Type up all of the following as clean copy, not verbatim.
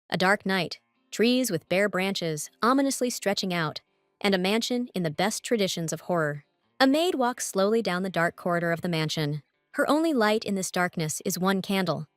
A dark night, trees with bare branches ominously stretching out, and a mansion in the best traditions of horror. A maid walks slowly down the dark corridor of the mansion. Her only light in this darkness is one candle.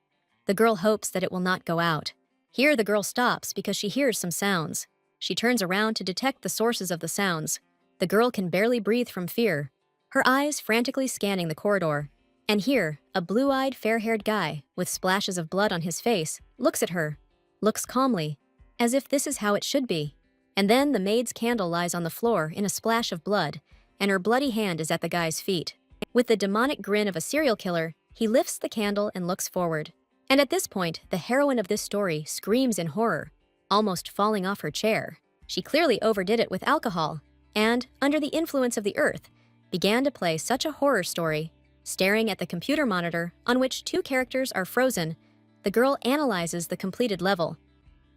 The girl hopes that it will not go out. Here the girl stops because she hears some sounds. She turns around to detect the sources of the sounds. The girl can barely breathe from fear, her eyes frantically scanning the corridor. And here, a blue-eyed, fair-haired guy, with splashes of blood on his face, looks at her, looks calmly, as if this is how it should be. And then the maid's candle lies on the floor in a splash of blood, and her bloody hand is at the guy's feet. With the demonic grin of a serial killer, he lifts the candle and looks forward. And at this point, the heroine of this story screams in horror, almost falling off her chair. She clearly overdid it with alcohol, and, under the influence of the earth, began to play such a horror story. Staring at the computer monitor, on which two characters are frozen, the girl analyzes the completed level.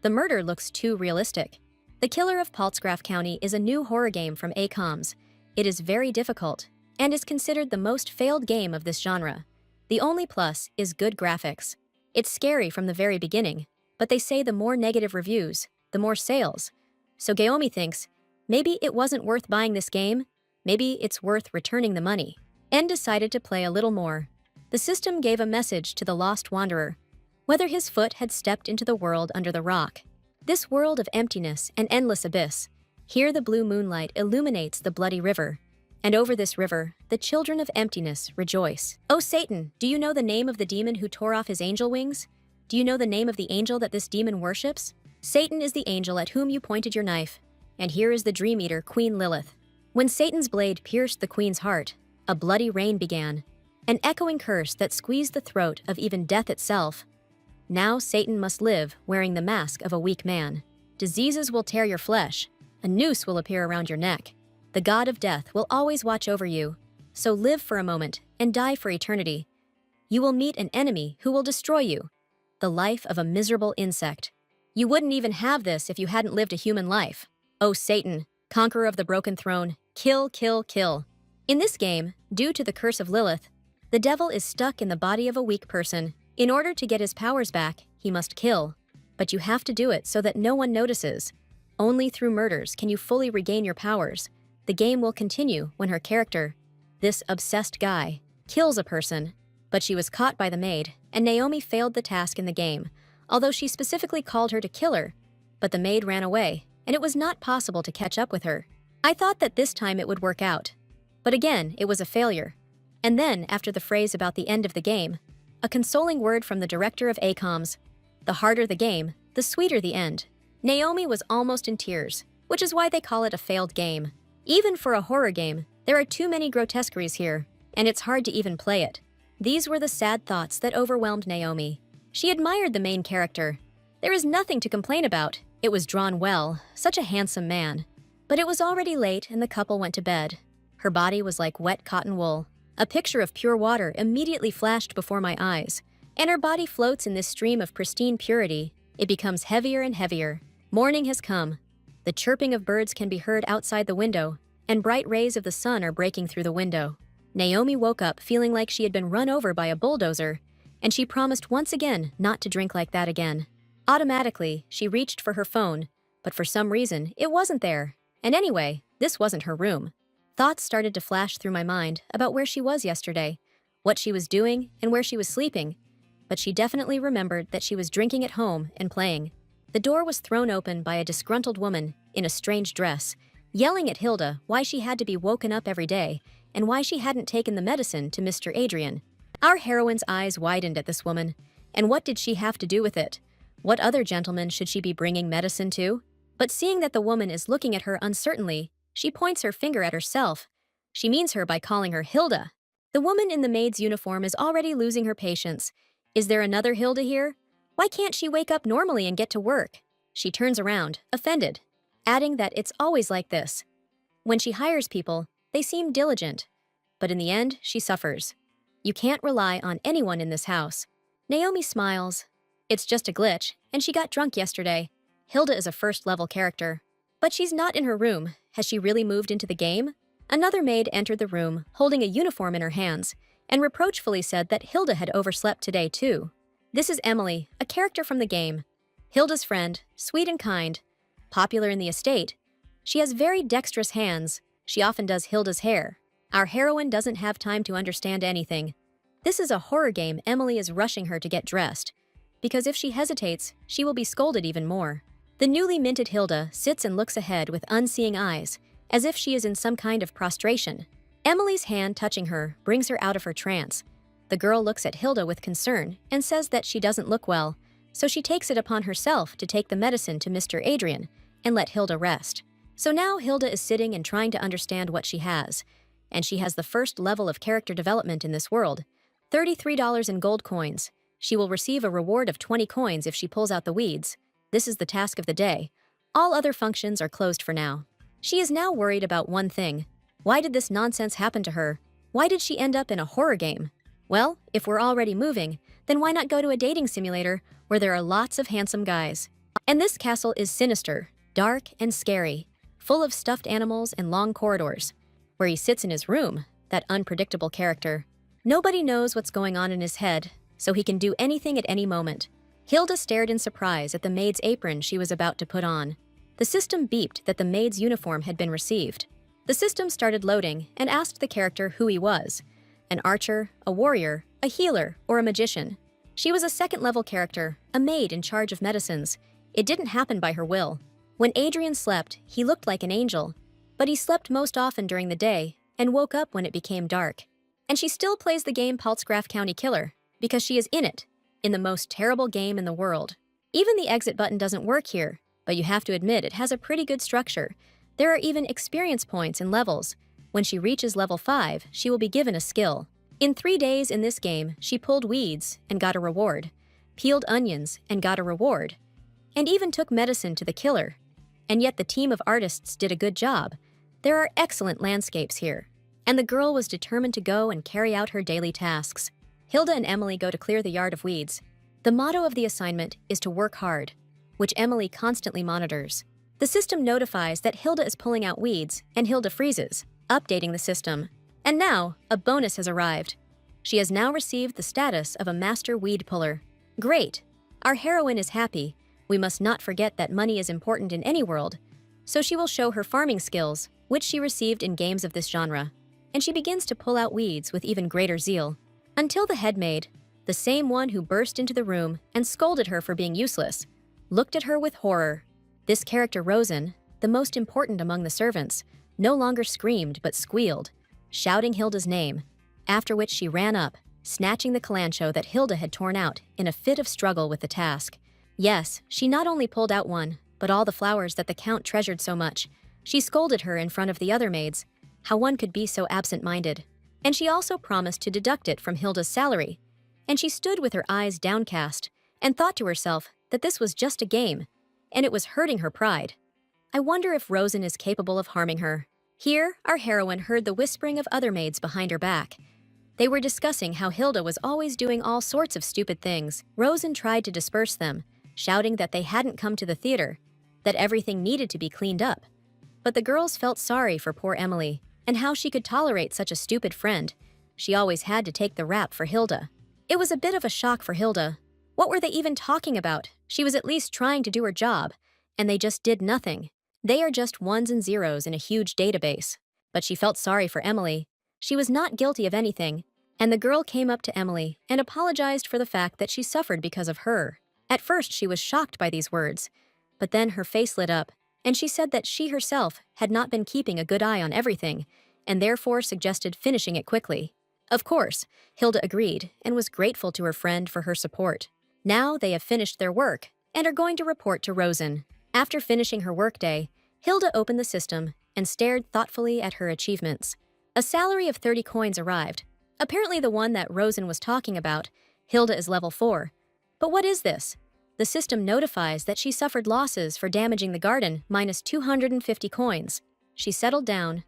The murder looks too realistic. The Killer of Paltzgraf County is a new horror game from ACOMS. It is very difficult, and is considered the most failed game of this genre. The only plus is good graphics. It's scary from the very beginning, but they say the more negative reviews, the more sales. So Gaomi thinks, maybe it wasn't worth buying this game, maybe it's worth returning the money, and decided to play a little more. The system gave a message to the lost wanderer, whether his foot had stepped into the world under the rock. This world of emptiness and endless abyss. Here the blue moonlight illuminates the bloody river, and over this river, the children of emptiness rejoice. Oh Satan, do you know the name of the demon who tore off his angel wings? Do you know the name of the angel that this demon worships? Satan is the angel at whom you pointed your knife, and here is the dream eater, Queen Lilith. When Satan's blade pierced the queen's heart, a bloody rain began, an echoing curse that squeezed the throat of even death itself. Now Satan must live wearing the mask of a weak man. Diseases will tear your flesh. A noose will appear around your neck. The god of death will always watch over you. So live for a moment and die for eternity. You will meet an enemy who will destroy you. The life of a miserable insect. You wouldn't even have this if you hadn't lived a human life. Oh Satan, conqueror of the broken throne, kill, kill, kill. In this game, due to the curse of Lilith, the devil is stuck in the body of a weak person. In order to get his powers back, he must kill. But you have to do it so that no one notices. Only through murders can you fully regain your powers. The game will continue when her character, this obsessed guy, kills a person. But she was caught by the maid, and Naomi failed the task in the game, although she specifically called her to kill her. But the maid ran away, and it was not possible to catch up with her. I thought that this time it would work out. But again, it was a failure. And then, after the phrase about the end of the game, a consoling word from the director of ACOMS. The harder the game, the sweeter the end. Naomi was almost in tears, which is why they call it a failed game. Even for a horror game, there are too many grotesqueries here, and it's hard to even play it. These were the sad thoughts that overwhelmed Naomi. She admired the main character. There is nothing to complain about. It was drawn well, such a handsome man. But it was already late and the couple went to bed. Her body was like wet cotton wool. A picture of pure water immediately flashed before my eyes, and her body floats in this stream of pristine purity. It becomes heavier and heavier. Morning has come. The chirping of birds can be heard outside the window, and bright rays of the sun are breaking through the window. Naomi woke up feeling like she had been run over by a bulldozer, and she promised once again not to drink like that again. Automatically, she reached for her phone, but for some reason, it wasn't there. And anyway, this wasn't her room. Thoughts started to flash through my mind about where she was yesterday, what she was doing, and where she was sleeping. But she definitely remembered that she was drinking at home and playing. The door was thrown open by a disgruntled woman in a strange dress, yelling at Hilda why she had to be woken up every day and why she hadn't taken the medicine to Mr. Adrian. Our heroine's eyes widened at this woman. And what did she have to do with it? What other gentleman should she be bringing medicine to? But seeing that the woman is looking at her uncertainly, she points her finger at herself. She means her by calling her Hilda. The woman in the maid's uniform is already losing her patience. Is there another Hilda here? Why can't she wake up normally and get to work? She turns around, offended, adding that it's always like this. When she hires people, they seem diligent. But in the end, she suffers. You can't rely on anyone in this house. Naomi smiles. It's just a glitch, and she got drunk yesterday. Hilda is a first-level character. But she's not in her room. Has she really moved into the game? Another maid entered the room, holding a uniform in her hands, and reproachfully said that Hilda had overslept today too. This is Emily, a character from the game. Hilda's friend, sweet and kind, popular in the estate. She has very dexterous hands. She often does Hilda's hair. Our heroine doesn't have time to understand anything. This is a horror game. Emily is rushing her to get dressed, because if she hesitates, she will be scolded even more. The newly minted Hilda sits and looks ahead with unseeing eyes, as if she is in some kind of prostration. Emily's hand touching her brings her out of her trance. The girl looks at Hilda with concern and says that she doesn't look well, so she takes it upon herself to take the medicine to Mr. Adrian and let Hilda rest. So now Hilda is sitting and trying to understand what she has, and she has the first level of character development in this world, $33 in gold coins. She will receive a reward of 20 coins if she pulls out the weeds. This is the task of the day. All other functions are closed for now. She is now worried about one thing. Why did this nonsense happen to her? Why did she end up in a horror game? Well, if we're already moving, then why not go to a dating simulator where there are lots of handsome guys? And this castle is sinister, dark, and scary, full of stuffed animals and long corridors. Where he sits in his room, that unpredictable character. Nobody knows what's going on in his head, so he can do anything at any moment. Hilda stared in surprise at the maid's apron she was about to put on. The system beeped that the maid's uniform had been received. The system started loading and asked the character who he was. An archer, a warrior, a healer, or a magician. She was a second-level character, a maid in charge of medicines. It didn't happen by her will. When Adrian slept, he looked like an angel, but he slept most often during the day and woke up when it became dark. And she still plays the game Paltzgraf County Killer because she is in it, in the most terrible game in the world. Even the exit button doesn't work here, but you have to admit it has a pretty good structure. There are even experience points and levels. When she reaches level 5, she will be given a skill. In 3 days in this game, she pulled weeds and got a reward, peeled onions and got a reward, and even took medicine to the killer. And yet the team of artists did a good job. There are excellent landscapes here, and the girl was determined to go and carry out her daily tasks. Hilda and Emily go to clear the yard of weeds. The motto of the assignment is to work hard, which Emily constantly monitors. The system notifies that Hilda is pulling out weeds, and Hilda freezes, updating the system. And now, a bonus has arrived. She has now received the status of a master weed puller. Great! Our heroine is happy. We must not forget that money is important in any world, so she will show her farming skills, which she received in games of this genre. And she begins to pull out weeds with even greater zeal. Until the head maid, the same one who burst into the room and scolded her for being useless, looked at her with horror. This character Rosen, the most important among the servants, no longer screamed but squealed, shouting Hilda's name, after which she ran up, snatching the calancho that Hilda had torn out in a fit of struggle with the task. Yes, she not only pulled out one, but all the flowers that the Count treasured so much. She scolded her in front of the other maids, how one could be so absent-minded. And she also promised to deduct it from Hilda's salary. And she stood with her eyes downcast and thought to herself that this was just a game, and it was hurting her pride. I wonder if Rosen is capable of harming her. Here, our heroine heard the whispering of other maids behind her back. They were discussing how Hilda was always doing all sorts of stupid things. Rosen tried to disperse them, shouting that they hadn't come to the theater, that everything needed to be cleaned up. But the girls felt sorry for poor Emily, and how she could tolerate such a stupid friend. She always had to take the rap for Hilda. It was a bit of a shock for Hilda. What were they even talking about? She was at least trying to do her job, and they just did nothing. They are just ones and zeros in a huge database. But she felt sorry for Emily. She was not guilty of anything, and the girl came up to Emily and apologized for the fact that she suffered because of her. At first, she was shocked by these words, but then her face lit up, and she said that she herself had not been keeping a good eye on everything, and therefore suggested finishing it quickly. Of course, Hilda agreed and was grateful to her friend for her support. Now they have finished their work and are going to report to Rosen. After finishing her workday, Hilda opened the system and stared thoughtfully at her achievements. A salary of 30 coins arrived, apparently the one that Rosen was talking about. Hilda is level 4. But what is this? The system notifies that she suffered losses for damaging the garden, minus 250 coins. She settled down.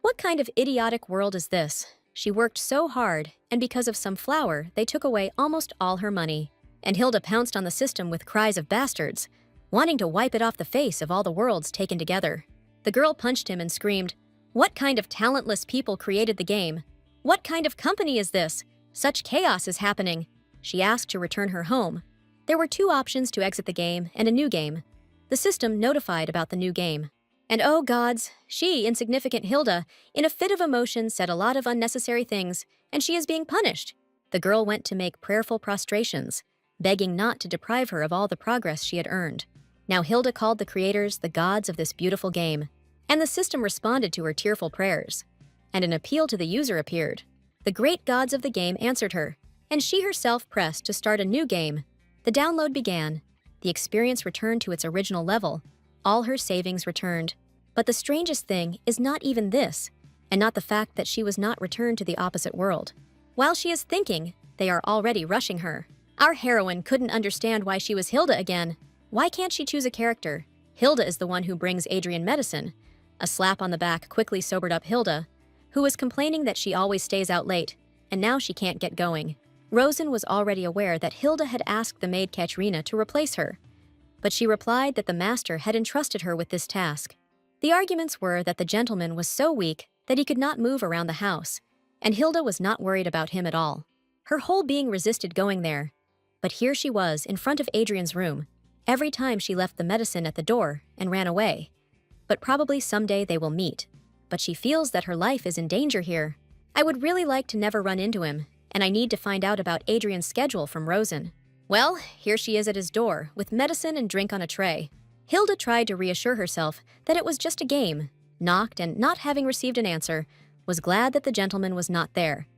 What kind of idiotic world is this? She worked so hard, and because of some flour, they took away almost all her money. And Hilda pounced on the system with cries of bastards, wanting to wipe it off the face of all the worlds taken together. The girl punched him and screamed, "What kind of talentless people created the game? What kind of company is this? Such chaos is happening." She asked to return her home, There were two options to exit the game and a new game. The system notified about the new game. And oh gods, she, insignificant Hilda, in a fit of emotion said a lot of unnecessary things, and she is being punished. The girl went to make prayerful prostrations, begging not to deprive her of all the progress she had earned. Now Hilda called the creators the gods of this beautiful game, and the system responded to her tearful prayers. And an appeal to the user appeared. The great gods of the game answered her, and she herself pressed to start a new game. The download began. The experience returned to its original level. All her savings returned. But the strangest thing is not even this, and not the fact that she was not returned to the opposite world. While she is thinking, they are already rushing her. Our heroine couldn't understand why she was Hilda again. Why can't she choose a character? Hilda is the one who brings Adrian medicine. A slap on the back quickly sobered up Hilda, who was complaining that she always stays out late, and now she can't get going. Rosen was already aware that Hilda had asked the maid Katrina to replace her, but she replied that the master had entrusted her with this task. The arguments were that the gentleman was so weak that he could not move around the house, and Hilda was not worried about him at all. Her whole being resisted going there. But here she was in front of Adrian's room, every time she left the medicine at the door and ran away. But probably someday they will meet. But she feels that her life is in danger here. I would really like to never run into him, and I need to find out about Adrian's schedule from Rosen. Well, here she is at his door, with medicine and drink on a tray. Hilda tried to reassure herself that it was just a game, knocked and, not having received an answer, was glad that the gentleman was not there.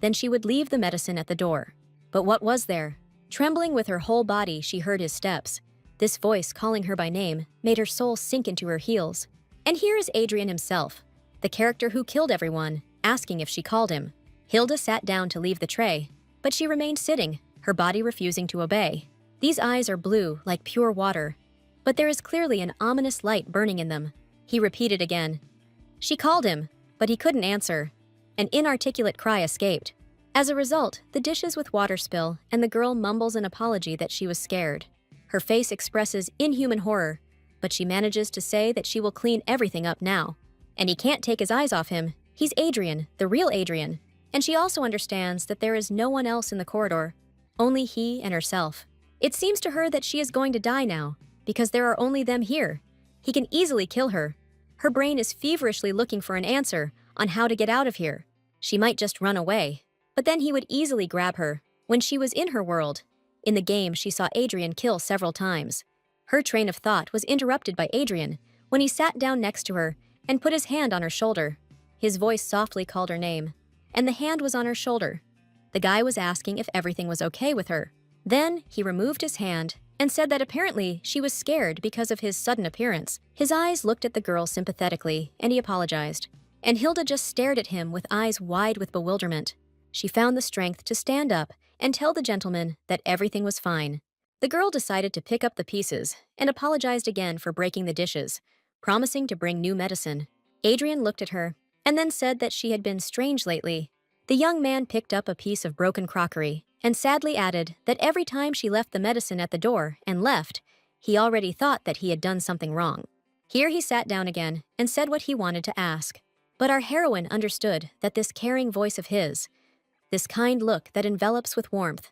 Then she would leave the medicine at the door. But what was there? Trembling with her whole body, she heard his steps. This voice calling her by name made her soul sink into her heels. And here is Adrian himself, the character who killed everyone, asking if she called him. Hilda sat down to leave the tray, but she remained sitting, her body refusing to obey. These eyes are blue, like pure water, but there is clearly an ominous light burning in them. He repeated again. She called him, but he couldn't answer. An inarticulate cry escaped. As a result, the dishes with water spill, and the girl mumbles an apology that she was scared. Her face expresses inhuman horror, but she manages to say that she will clean everything up now. And he can't take his eyes off him. He's Adrian, the real Adrian. And she also understands that there is no one else in the corridor, only he and herself. It seems to her that she is going to die now, because there are only them here. He can easily kill her. Her brain is feverishly looking for an answer on how to get out of here. She might just run away, but then he would easily grab her. When she was in her world, in the game she saw Adrian kill several times. Her train of thought was interrupted by Adrian when he sat down next to her and put his hand on her shoulder. His voice softly called her name, and the hand was on her shoulder. The guy was asking if everything was okay with her. Then he removed his hand and said that apparently she was scared because of his sudden appearance. His eyes looked at the girl sympathetically, and he apologized. And Hilda just stared at him with eyes wide with bewilderment. She found the strength to stand up and tell the gentleman that everything was fine. The girl decided to pick up the pieces and apologized again for breaking the dishes, promising to bring new medicine. Adrian looked at her and then said that she had been strange lately. The young man picked up a piece of broken crockery and sadly added that every time she left the medicine at the door and left, he already thought that he had done something wrong. Here he sat down again and said what he wanted to ask. But our heroine understood that this caring voice of his, this kind look that envelops with warmth,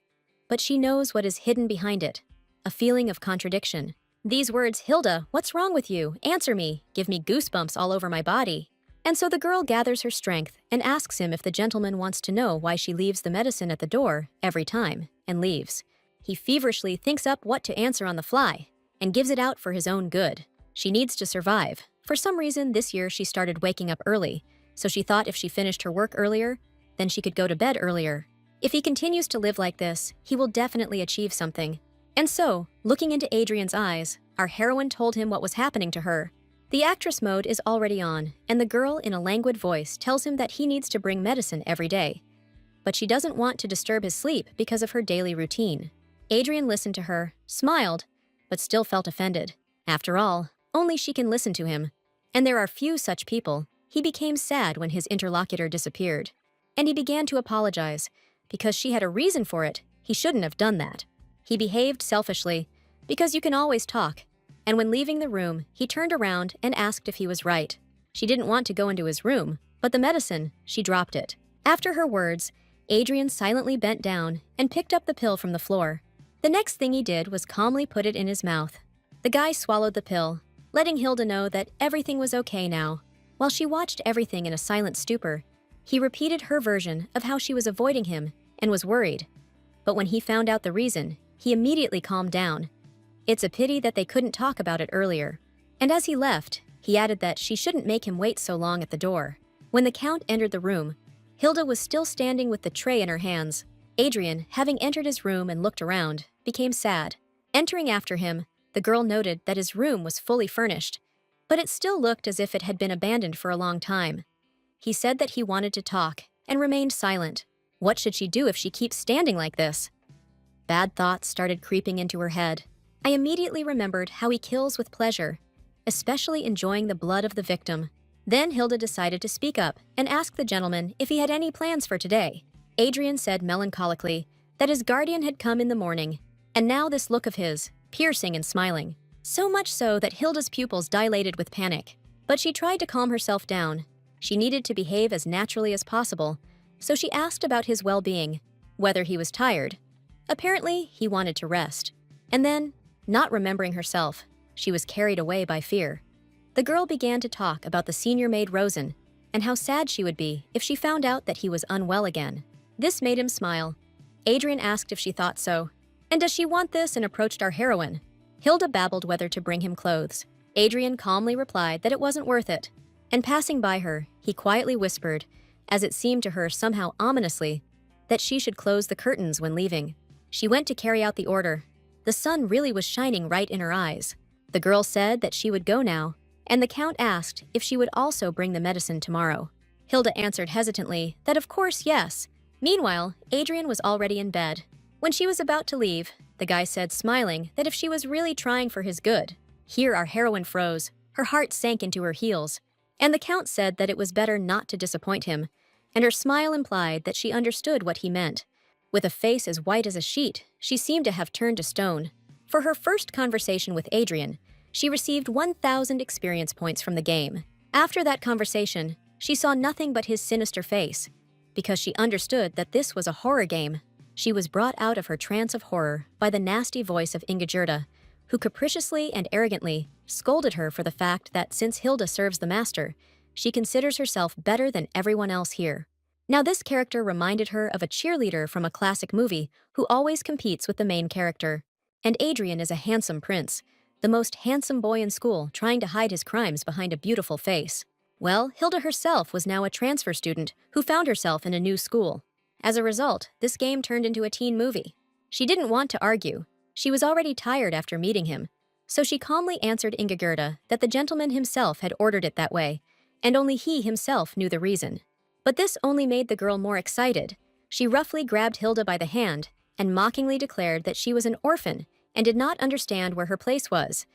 but she knows what is hidden behind it, a feeling of contradiction. These words, "Hilda, what's wrong with you? Answer me," give me goosebumps all over my body. And so the girl gathers her strength and asks him if the gentleman wants to know why she leaves the medicine at the door every time and leaves. He feverishly thinks up what to answer on the fly and gives it out for his own good. She needs to survive. For some reason, this year she started waking up early, so she thought if she finished her work earlier, then she could go to bed earlier. If he continues to live like this, he will definitely achieve something. And so, looking into Adrian's eyes, our heroine told him what was happening to her. The actress mode is already on, and the girl in a languid voice tells him that he needs to bring medicine every day. But she doesn't want to disturb his sleep because of her daily routine. Adrian listened to her, smiled, but still felt offended. After all, only she can listen to him. And there are few such people. He became sad when his interlocutor disappeared. And he began to apologize. Because she had a reason for it, he shouldn't have done that. He behaved selfishly, because you can always talk. And when leaving the room, he turned around and asked if he was right. She didn't want to go into his room, but the medicine, she dropped it. After her words, Adrian silently bent down and picked up the pill from the floor. The next thing he did was calmly put it in his mouth. The guy swallowed the pill, letting Hilda know that everything was okay now. While she watched everything in a silent stupor, he repeated her version of how she was avoiding him and was worried. But when he found out the reason, he immediately calmed down. It's a pity that they couldn't talk about it earlier. And as he left, he added that she shouldn't make him wait so long at the door. When the Count entered the room, Hilda was still standing with the tray in her hands. Adrian, having entered his room and looked around, became sad. Entering after him, the girl noted that his room was fully furnished, but it still looked as if it had been abandoned for a long time. He said that he wanted to talk and remained silent. What should she do if she keeps standing like this? Bad thoughts started creeping into her head. I immediately remembered how he kills with pleasure, especially enjoying the blood of the victim. Then Hilda decided to speak up and ask the gentleman if he had any plans for today. Adrian said melancholically that his guardian had come in the morning, and now this look of his, piercing and smiling. So much so that Hilda's pupils dilated with panic. But she tried to calm herself down. She needed to behave as naturally as possible, so she asked about his well-being, whether he was tired. Apparently, he wanted to rest. And then, not remembering herself, she was carried away by fear. The girl began to talk about the senior maid Rosen and how sad she would be if she found out that he was unwell again. This made him smile. Adrian asked if she thought so. And does she want this, and approached our heroine. Hilda babbled whether to bring him clothes. Adrian calmly replied that it wasn't worth it. And passing by her, he quietly whispered, as it seemed to her somehow ominously, that she should close the curtains when leaving. She went to carry out the order. The sun really was shining right in her eyes. The girl said that she would go now, and the Count asked if she would also bring the medicine tomorrow. Hilda answered hesitantly that of course yes. Meanwhile, Adrian was already in bed. When she was about to leave, the guy said, smiling, that if she was really trying for his good. Here our heroine froze. Her heart sank into her heels. And the Count said that it was better not to disappoint him, and her smile implied that she understood what he meant. With a face as white as a sheet, she seemed to have turned to stone. For her first conversation with Adrian, she received 1,000 experience points from the game. After that conversation, she saw nothing but his sinister face. Because she understood that this was a horror game, she was brought out of her trance of horror by the nasty voice of Ingigirda, who capriciously and arrogantly scolded her for the fact that since Hilda serves the master, she considers herself better than everyone else here. Now this character reminded her of a cheerleader from a classic movie who always competes with the main character. And Adrian is a handsome prince, the most handsome boy in school trying to hide his crimes behind a beautiful face. Well, Hilda herself was now a transfer student who found herself in a new school. As a result, this game turned into a teen movie. She didn't want to argue. She was already tired after meeting him. So she calmly answered Ingigirda that the gentleman himself had ordered it that way, and only he himself knew the reason. But this only made the girl more excited. She roughly grabbed Hilda by the hand and mockingly declared that she was an orphan and did not understand where her place was.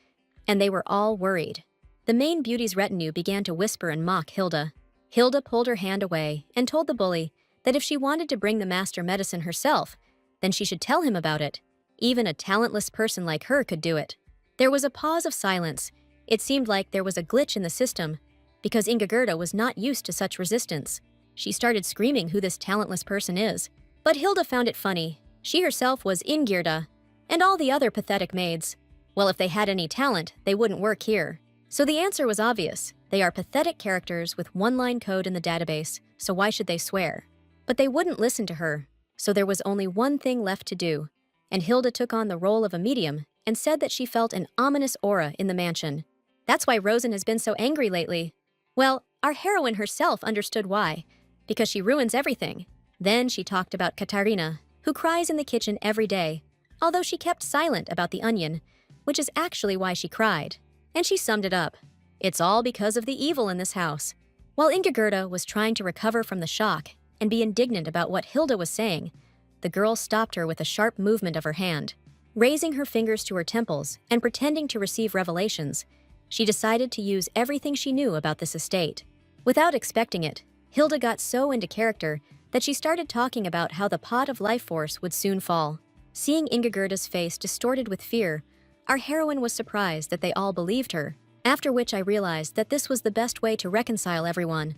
And they were all worried. The main beauty's retinue began to whisper and mock Hilda. Hilda pulled her hand away and told the bully that if she wanted to bring the master medicine herself, then she should tell him about it. Even a talentless person like her could do it. There was a pause of silence. It seemed like there was a glitch in the system, because Ingigirda was not used to such resistance. She started screaming who this talentless person is. But Hilda found it funny. She herself was Ingigirda, and all the other pathetic maids. Well, if they had any talent, they wouldn't work here. So the answer was obvious. They are pathetic characters with one-line code in the database, so why should they swear? But they wouldn't listen to her, so there was only one thing left to do. And Hilda took on the role of a medium and said that she felt an ominous aura in the mansion. That's why Rosen has been so angry lately. Well, our heroine herself understood why, because she ruins everything. Then she talked about Katarina, who cries in the kitchen every day, although she kept silent about the onion, which is actually why she cried. And she summed it up. It's all because of the evil in this house. While Ingigirda was trying to recover from the shock and be indignant about what Hilda was saying, the girl stopped her with a sharp movement of her hand. Raising her fingers to her temples and pretending to receive revelations, she decided to use everything she knew about this estate. Without expecting it, Hilda got so into character that she started talking about how the pot of life force would soon fall. Seeing Ingigirda's face distorted with fear, our heroine was surprised that they all believed her, after which I realized that this was the best way to reconcile everyone.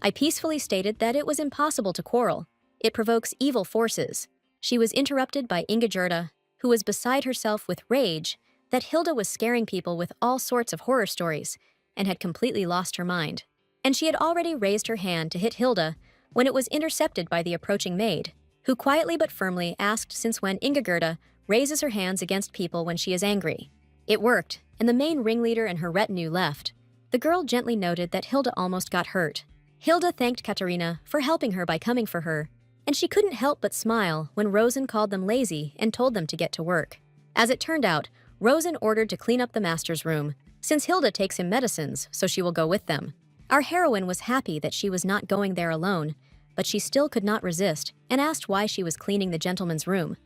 I peacefully stated that it was impossible to quarrel. It provokes evil forces. She was interrupted by Ingigirda, who was beside herself with rage that Hilda was scaring people with all sorts of horror stories and had completely lost her mind. And she had already raised her hand to hit Hilda when it was intercepted by the approaching maid, who quietly but firmly asked since when Ingegerda raises her hands against people when she is angry. It worked, and the main ringleader and her retinue left. The girl gently noted that Hilda almost got hurt. Hilda thanked Katerina for helping her by coming for her, and she couldn't help but smile when Rosen called them lazy and told them to get to work. As it turned out, Rosen ordered to clean up the master's room, since Hilda takes him medicines, so she will go with them. Our heroine was happy that she was not going there alone, but she still could not resist and asked why she was cleaning the gentleman's room.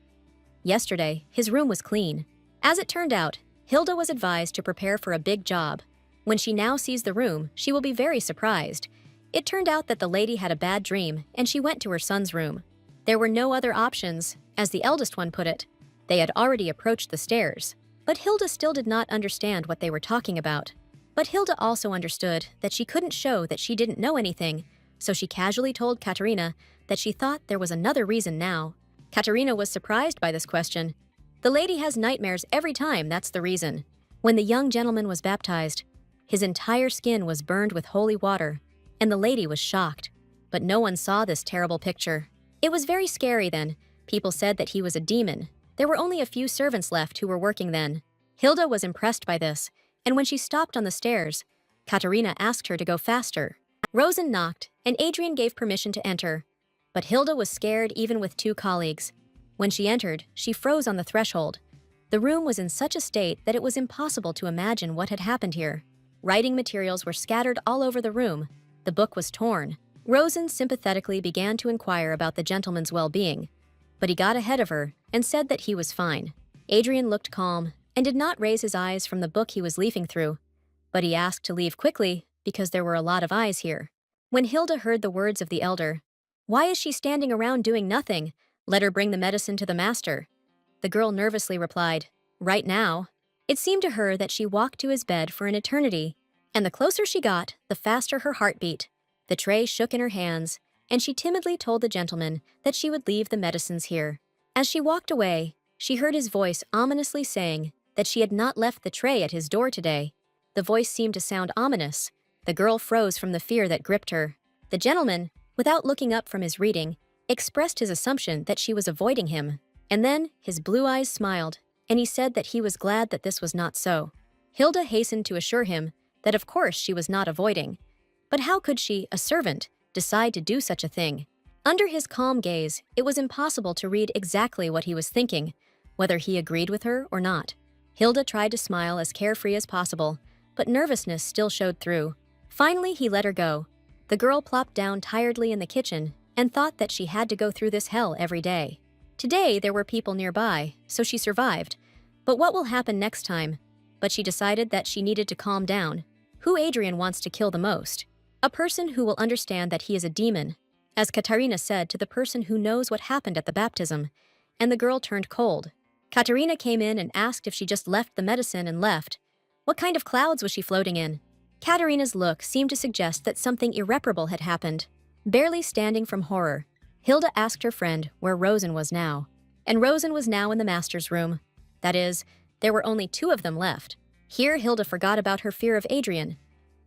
Yesterday, his room was clean. As it turned out, Hilda was advised to prepare for a big job. When she now sees the room, she will be very surprised. It turned out that the lady had a bad dream, and she went to her son's room. There were no other options, as the eldest one put it. They had already approached the stairs, but Hilda still did not understand what they were talking about. But Hilda also understood that she couldn't show that she didn't know anything, so she casually told Katerina that she thought there was another reason now. Katerina was surprised by this question. The lady has nightmares every time, that's the reason. When the young gentleman was baptized, his entire skin was burned with holy water, and the lady was shocked. But no one saw this terrible picture. It was very scary then. People said that he was a demon. There were only a few servants left who were working then. Hilda was impressed by this, and when she stopped on the stairs, Katerina asked her to go faster. Rosen knocked, and Adrian gave permission to enter. But Hilda was scared even with two colleagues. When she entered, she froze on the threshold. The room was in such a state that it was impossible to imagine what had happened here. Writing materials were scattered all over the room. The book was torn. Rosen sympathetically began to inquire about the gentleman's well-being, but he got ahead of her and said that he was fine. Adrian looked calm and did not raise his eyes from the book he was leafing through, but he asked to leave quickly because there were a lot of eyes here. When Hilda heard the words of the elder, "Why is she standing around doing nothing? Let her bring the medicine to the master." The girl nervously replied, "Right now." It seemed to her that she walked to his bed for an eternity, and the closer she got, the faster her heart beat. The tray shook in her hands, and she timidly told the gentleman that she would leave the medicines here. As she walked away, she heard his voice ominously saying that she had not left the tray at his door today. The voice seemed to sound ominous. The girl froze from the fear that gripped her. The gentleman, without looking up from his reading, expressed his assumption that she was avoiding him. And then his blue eyes smiled, and he said that he was glad that this was not so. Hilda hastened to assure him that of course she was not avoiding. But how could she, a servant, decide to do such a thing? Under his calm gaze, it was impossible to read exactly what he was thinking, whether he agreed with her or not. Hilda tried to smile as carefree as possible, but nervousness still showed through. Finally, he let her go. The girl plopped down tiredly in the kitchen and thought that she had to go through this hell every day. Today, there were people nearby, so she survived. But what will happen next time? But she decided that she needed to calm down. Who Adrian wants to kill the most? A person who will understand that he is a demon, as Katerina said to the person who knows what happened at the baptism, and the girl turned cold. Katerina came in and asked if she just left the medicine and left. What kind of clouds was she floating in? Katerina's look seemed to suggest that something irreparable had happened. Barely standing from horror, Hilda asked her friend where Rosen was now. And Rosen was now in the master's room. That is, there were only two of them left. Here Hilda forgot about her fear of Adrian.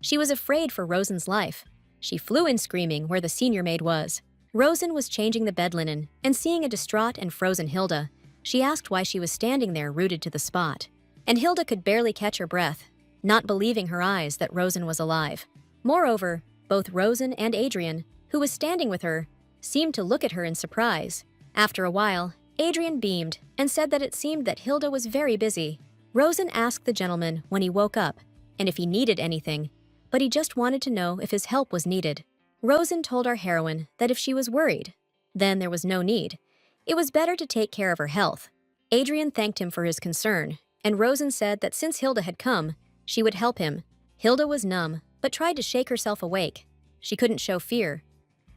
She was afraid for Rosen's life. She flew in screaming where the senior maid was. Rosen was changing the bed linen, and seeing a distraught and frozen Hilda, she asked why she was standing there rooted to the spot. And Hilda could barely catch her breath, not believing her eyes that Rosen was alive. Moreover, both Rosen and Adrian, who was standing with her, seemed to look at her in surprise. After a while, Adrian beamed and said that it seemed that Hilda was very busy. Rosen asked the gentleman when he woke up and if he needed anything, but he just wanted to know if his help was needed. Rosen told our heroine that if she was worried, then there was no need. It was better to take care of her health. Adrian thanked him for his concern, and Rosen said that since Hilda had come, she would help him. Hilda was numb, but tried to shake herself awake. She couldn't show fear.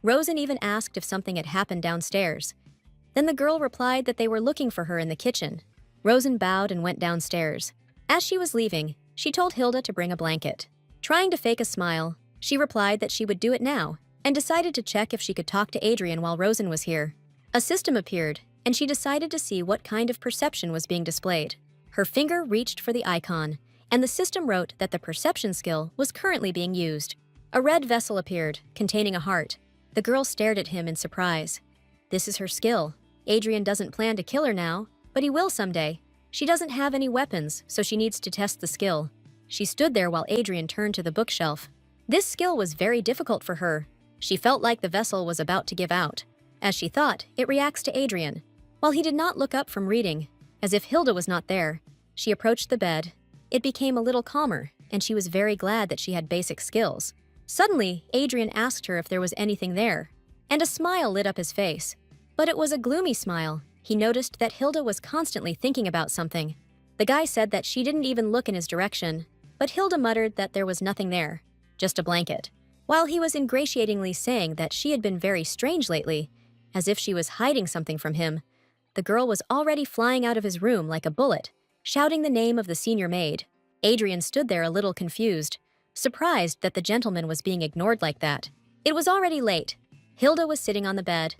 Rosen even asked if something had happened downstairs. Then the girl replied that they were looking for her in the kitchen. Rosen bowed and went downstairs. As she was leaving, she told Hilda to bring a blanket. Trying to fake a smile, she replied that she would do it now, and decided to check if she could talk to Adrian while Rosen was here. A system appeared, and she decided to see what kind of perception was being displayed. Her finger reached for the icon, and the system wrote that the perception skill was currently being used. A red vessel appeared, containing a heart. The girl stared at him in surprise. This is her skill. Adrian doesn't plan to kill her now, but he will someday. She doesn't have any weapons, so she needs to test the skill. She stood there while Adrian turned to the bookshelf. This skill was very difficult for her. She felt like the vessel was about to give out. As she thought, it reacts to Adrian. While he did not look up from reading, as if Hilda was not there, she approached the bed. It became a little calmer, and she was very glad that she had basic skills. Suddenly, Adrian asked her if there was anything there, and a smile lit up his face. But it was a gloomy smile. He noticed that Hilda was constantly thinking about something. The guy said that she didn't even look in his direction, but Hilda muttered that there was nothing there, just a blanket. While he was ingratiatingly saying that she had been very strange lately, as if she was hiding something from him, the girl was already flying out of his room like a bullet, shouting the name of the senior maid. Adrian stood there a little confused, surprised that the gentleman was being ignored like that. It was already late. Hilda was sitting on the bed.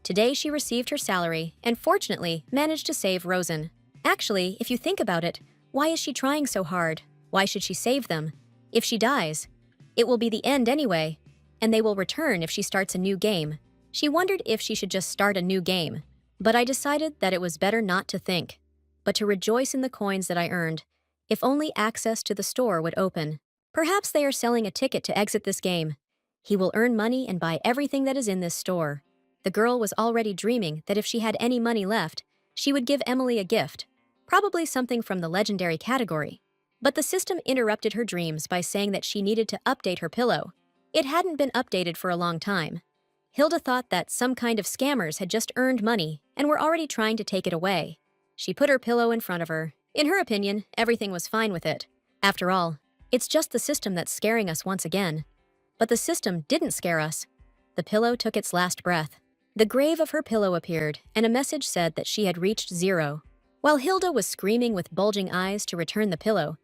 Today she received her salary and fortunately managed to save Rosen. Actually, if you think about it, why is she trying so hard? Why should she save them? If she dies, it will be the end anyway, and they will return if she starts a new game. She wondered if she should just start a new game. But I decided that it was better not to think, but to rejoice in the coins that I earned, if only access to the store would open. Perhaps they are selling a ticket to exit this game. He will earn money and buy everything that is in this store. The girl was already dreaming that if she had any money left, she would give Emily a gift, probably something from the legendary category. But the system interrupted her dreams by saying that she needed to update her pillow. It hadn't been updated for a long time. Hilda thought that some kind of scammers had just earned money and were already trying to take it away. She put her pillow in front of her. In her opinion, everything was fine with it. After all, it's just the system that's scaring us once again. But the system didn't scare us. The pillow took its last breath. The grave of her pillow appeared, and a message said that she had reached 0. While Hilda was screaming with bulging eyes to return the pillow,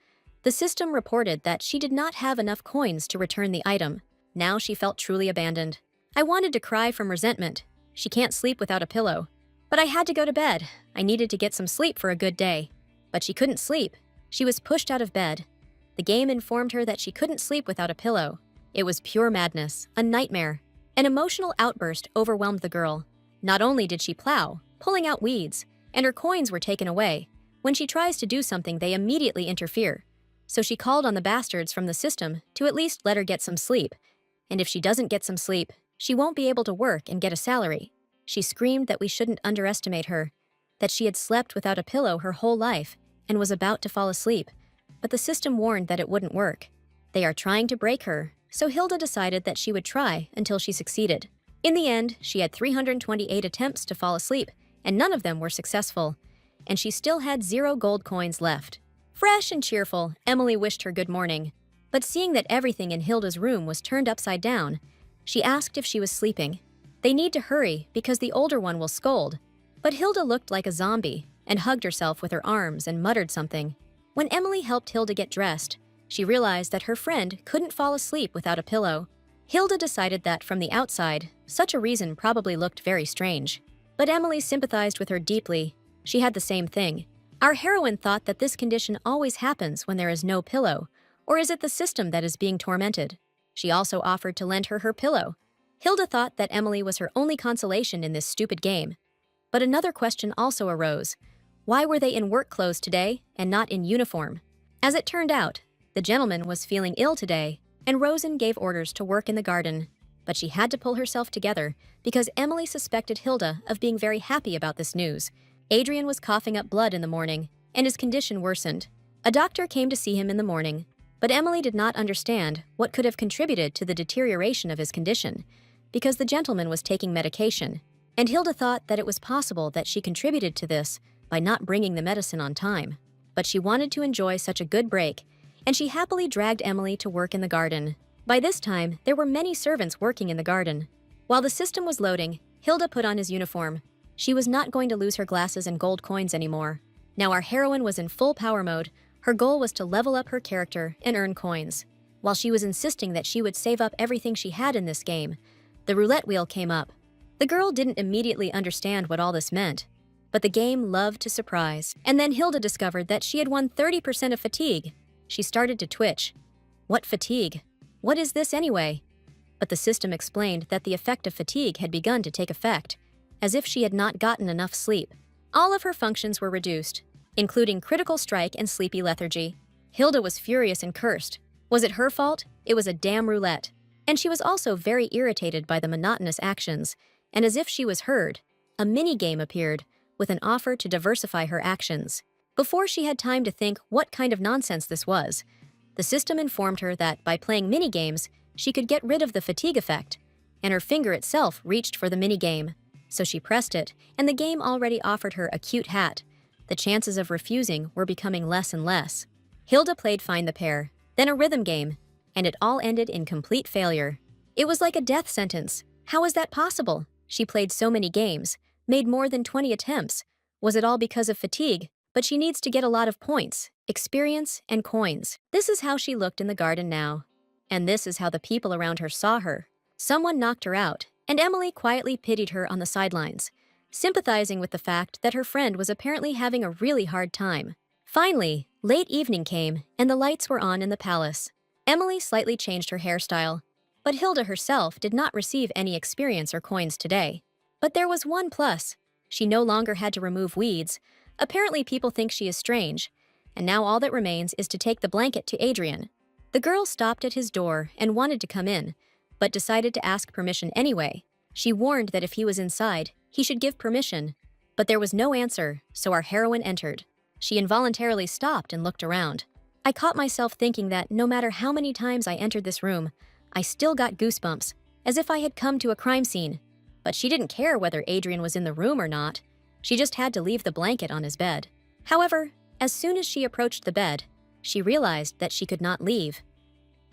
the system reported that she did not have enough coins to return the item. Now she felt truly abandoned. I wanted to cry from resentment. She can't sleep without a pillow. But I had to go to bed. I needed to get some sleep for a good day. But she couldn't sleep. She was pushed out of bed. The game informed her that she couldn't sleep without a pillow. It was pure madness, a nightmare. An emotional outburst overwhelmed the girl. Not only did she plow, pulling out weeds, and her coins were taken away. When she tries to do something, they immediately interfere. So she called on the bastards from the system to at least let her get some sleep. And if she doesn't get some sleep, she won't be able to work and get a salary. She screamed that we shouldn't underestimate her, that she had slept without a pillow her whole life and was about to fall asleep. But the system warned that it wouldn't work. They are trying to break her, so Hilda decided that she would try until she succeeded. In the end, she had 328 attempts to fall asleep, and none of them were successful. And she still had 0 gold coins left. Fresh and cheerful, Emily wished her good morning. But seeing that everything in Hilda's room was turned upside down, she asked if she was sleeping. They need to hurry because the older one will scold. But Hilda looked like a zombie and hugged herself with her arms and muttered something. When Emily helped Hilda get dressed, she realized that her friend couldn't fall asleep without a pillow. Hilda decided that from the outside, such a reason probably looked very strange. But Emily sympathized with her deeply. She had the same thing. Our heroine thought that this condition always happens when there is no pillow, or is it the system that is being tormented? She also offered to lend her pillow. Hilda thought that Emily was her only consolation in this stupid game. But another question also arose. Why were they in work clothes today and not in uniform? As it turned out, the gentleman was feeling ill today, and Rosen gave orders to work in the garden. But she had to pull herself together because Emily suspected Hilda of being very happy about this news. Adrian was coughing up blood in the morning, and his condition worsened. A doctor came to see him in the morning, but Emily did not understand what could have contributed to the deterioration of his condition, because the gentleman was taking medication, and Hilda thought that it was possible that she contributed to this by not bringing the medicine on time. But she wanted to enjoy such a good break, and she happily dragged Emily to work in the garden. By this time, there were many servants working in the garden. While the system was loading, Hilda put on his uniform. She was not going to lose her glasses and gold coins anymore. Now our heroine was in full power mode. Her goal was to level up her character and earn coins. While she was insisting that she would save up everything she had in this game, the roulette wheel came up. The girl didn't immediately understand what all this meant. But the game loved to surprise. And then Hilda discovered that she had won 30% of fatigue. She started to twitch. What fatigue? What is this anyway? But the system explained that the effect of fatigue had begun to take effect, as if she had not gotten enough sleep. All of her functions were reduced, including critical strike and sleepy lethargy. Hilda was furious and cursed. Was it her fault? It was a damn roulette. And she was also very irritated by the monotonous actions, and as if she was heard, a mini-game appeared with an offer to diversify her actions. Before she had time to think what kind of nonsense this was, the system informed her that by playing mini-games, she could get rid of the fatigue effect, and her finger itself reached for the mini-game. So she pressed it, and the game already offered her a cute hat. The chances of refusing were becoming less and less. Hilda played Find the Pair, then a rhythm game, and it all ended in complete failure. It was like a death sentence. How was that possible? She played so many games, made more than 20 attempts. Was it all because of fatigue? But she needs to get a lot of points, experience, and coins. This is how she looked in the garden now. And this is how the people around her saw her. Someone knocked her out, and Emily quietly pitied her on the sidelines, sympathizing with the fact that her friend was apparently having a really hard time. Finally, late evening came, and the lights were on in the palace. Emily slightly changed her hairstyle, but Hilda herself did not receive any experience or coins today. But there was one plus. She no longer had to remove weeds. Apparently people think she is strange, and now all that remains is to take the blanket to Adrian. The girl stopped at his door and wanted to come in, but decided to ask permission anyway. She warned that if he was inside, he should give permission. But there was no answer, so our heroine entered. She involuntarily stopped and looked around. I caught myself thinking that no matter how many times I entered this room, I still got goosebumps, as if I had come to a crime scene. But she didn't care whether Adrian was in the room or not. She just had to leave the blanket on his bed. However, as soon as she approached the bed, she realized that she could not leave.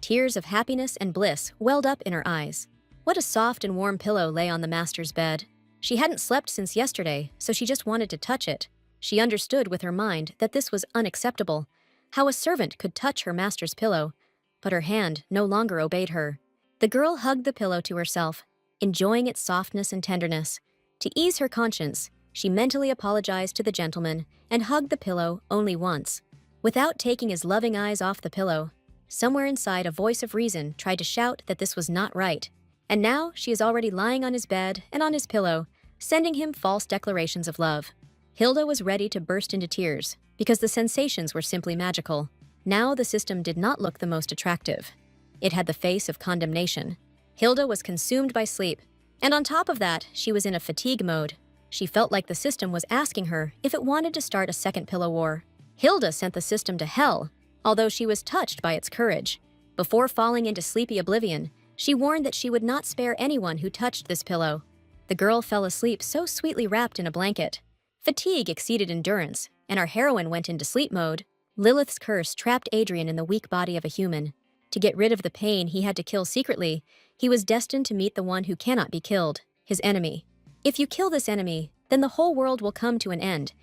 Tears of happiness and bliss welled up in her eyes. What a soft and warm pillow lay on the master's bed. She hadn't slept since yesterday, so she just wanted to touch it. She understood with her mind that this was unacceptable, how a servant could touch her master's pillow, but her hand no longer obeyed her. The girl hugged the pillow to herself, enjoying its softness and tenderness. To ease her conscience, she mentally apologized to the gentleman and hugged the pillow only once. Without taking his loving eyes off the pillow, somewhere inside a voice of reason tried to shout that this was not right. And now she is already lying on his bed and on his pillow, sending him false declarations of love. Hilda was ready to burst into tears, because the sensations were simply magical. Now the system did not look the most attractive. It had the face of condemnation. Hilda was consumed by sleep, and on top of that, she was in a fatigue mode. She felt like the system was asking her if it wanted to start a second pillow war. Hilda sent the system to hell, although she was touched by its courage. Before falling into sleepy oblivion, she warned that she would not spare anyone who touched this pillow. The girl fell asleep so sweetly wrapped in a blanket. Fatigue exceeded endurance, and our heroine went into sleep mode. Lilith's curse trapped Adrian in the weak body of a human. To get rid of the pain he had to kill secretly, he was destined to meet the one who cannot be killed, his enemy. If you kill this enemy, then the whole world will come to an end,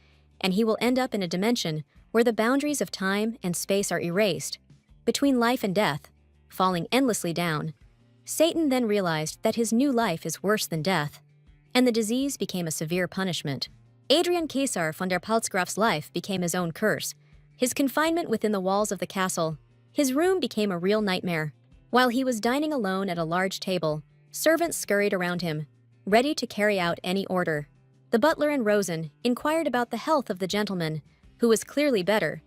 and he will end up in a dimension where the boundaries of time and space are erased, between life and death, falling endlessly down. Satan then realized that his new life is worse than death, and the disease became a severe punishment. Adrian Caesar von der Palzgraf's life became his own curse. His confinement within the walls of the castle, his room became a real nightmare. While he was dining alone at a large table, servants scurried around him, ready to carry out any order. The butler and Rosen inquired about the health of the gentleman, who was clearly better.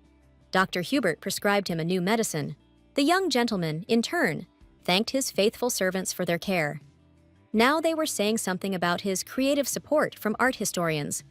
Dr. Hubert prescribed him a new medicine. The young gentleman, in turn, thanked his faithful servants for their care. Now they were saying something about his creative support from art historians.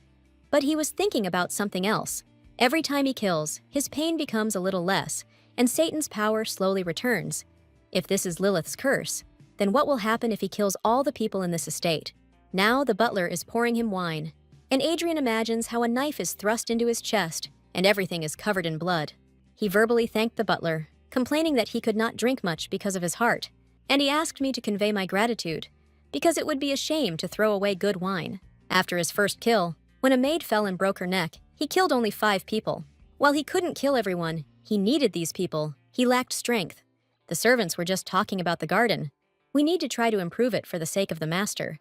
But he was thinking about something else. Every time he kills, his pain becomes a little less, and Satan's power slowly returns. If this is Lilith's curse, then what will happen if he kills all the people in this estate? Now the butler is pouring him wine, and Adrian imagines how a knife is thrust into his chest, and everything is covered in blood. He verbally thanked the butler, complaining that he could not drink much because of his heart, and he asked me to convey my gratitude, because it would be a shame to throw away good wine. After his first kill, when a maid fell and broke her neck, he killed only 5 people. While he couldn't kill everyone, he needed these people. He lacked strength. The servants were just talking about the garden. We need to try to improve it for the sake of the master.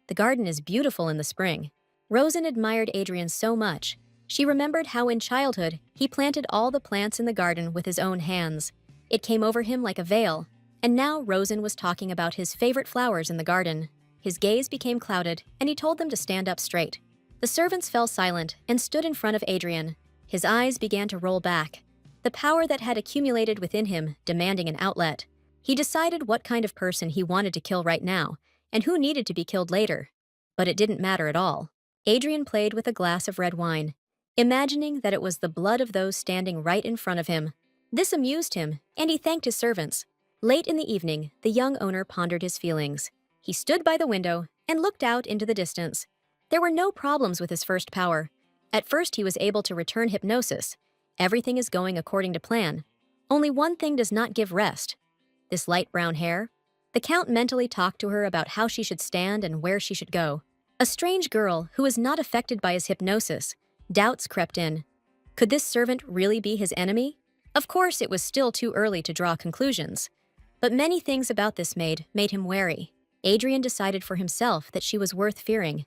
The garden is beautiful in the spring. Rosen admired Adrian so much. She remembered how in childhood he planted all the plants in the garden with his own hands. It came over him like a veil, and now Rosen was talking about his favorite flowers in the garden. His gaze became clouded, and he told them to stand up straight. The servants fell silent and stood in front of Adrian. His eyes began to roll back, the power that had accumulated within him demanding an outlet. He decided what kind of person he wanted to kill right now, and who needed to be killed later. But it didn't matter at all. Adrian played with a glass of red wine, imagining that it was the blood of those standing right in front of him. This amused him, and he thanked his servants. Late in the evening, the young owner pondered his feelings. He stood by the window and looked out into the distance. There were no problems with his first power. At first, he was able to return hypnosis. Everything is going according to plan. Only one thing does not give rest. This light brown hair. The Count mentally talked to her about how she should stand and where she should go. A strange girl who was not affected by his hypnosis. Doubts crept in. Could this servant really be his enemy? Of course, it was still too early to draw conclusions. But many things about this maid made him wary. Adrian decided for himself that she was worth fearing.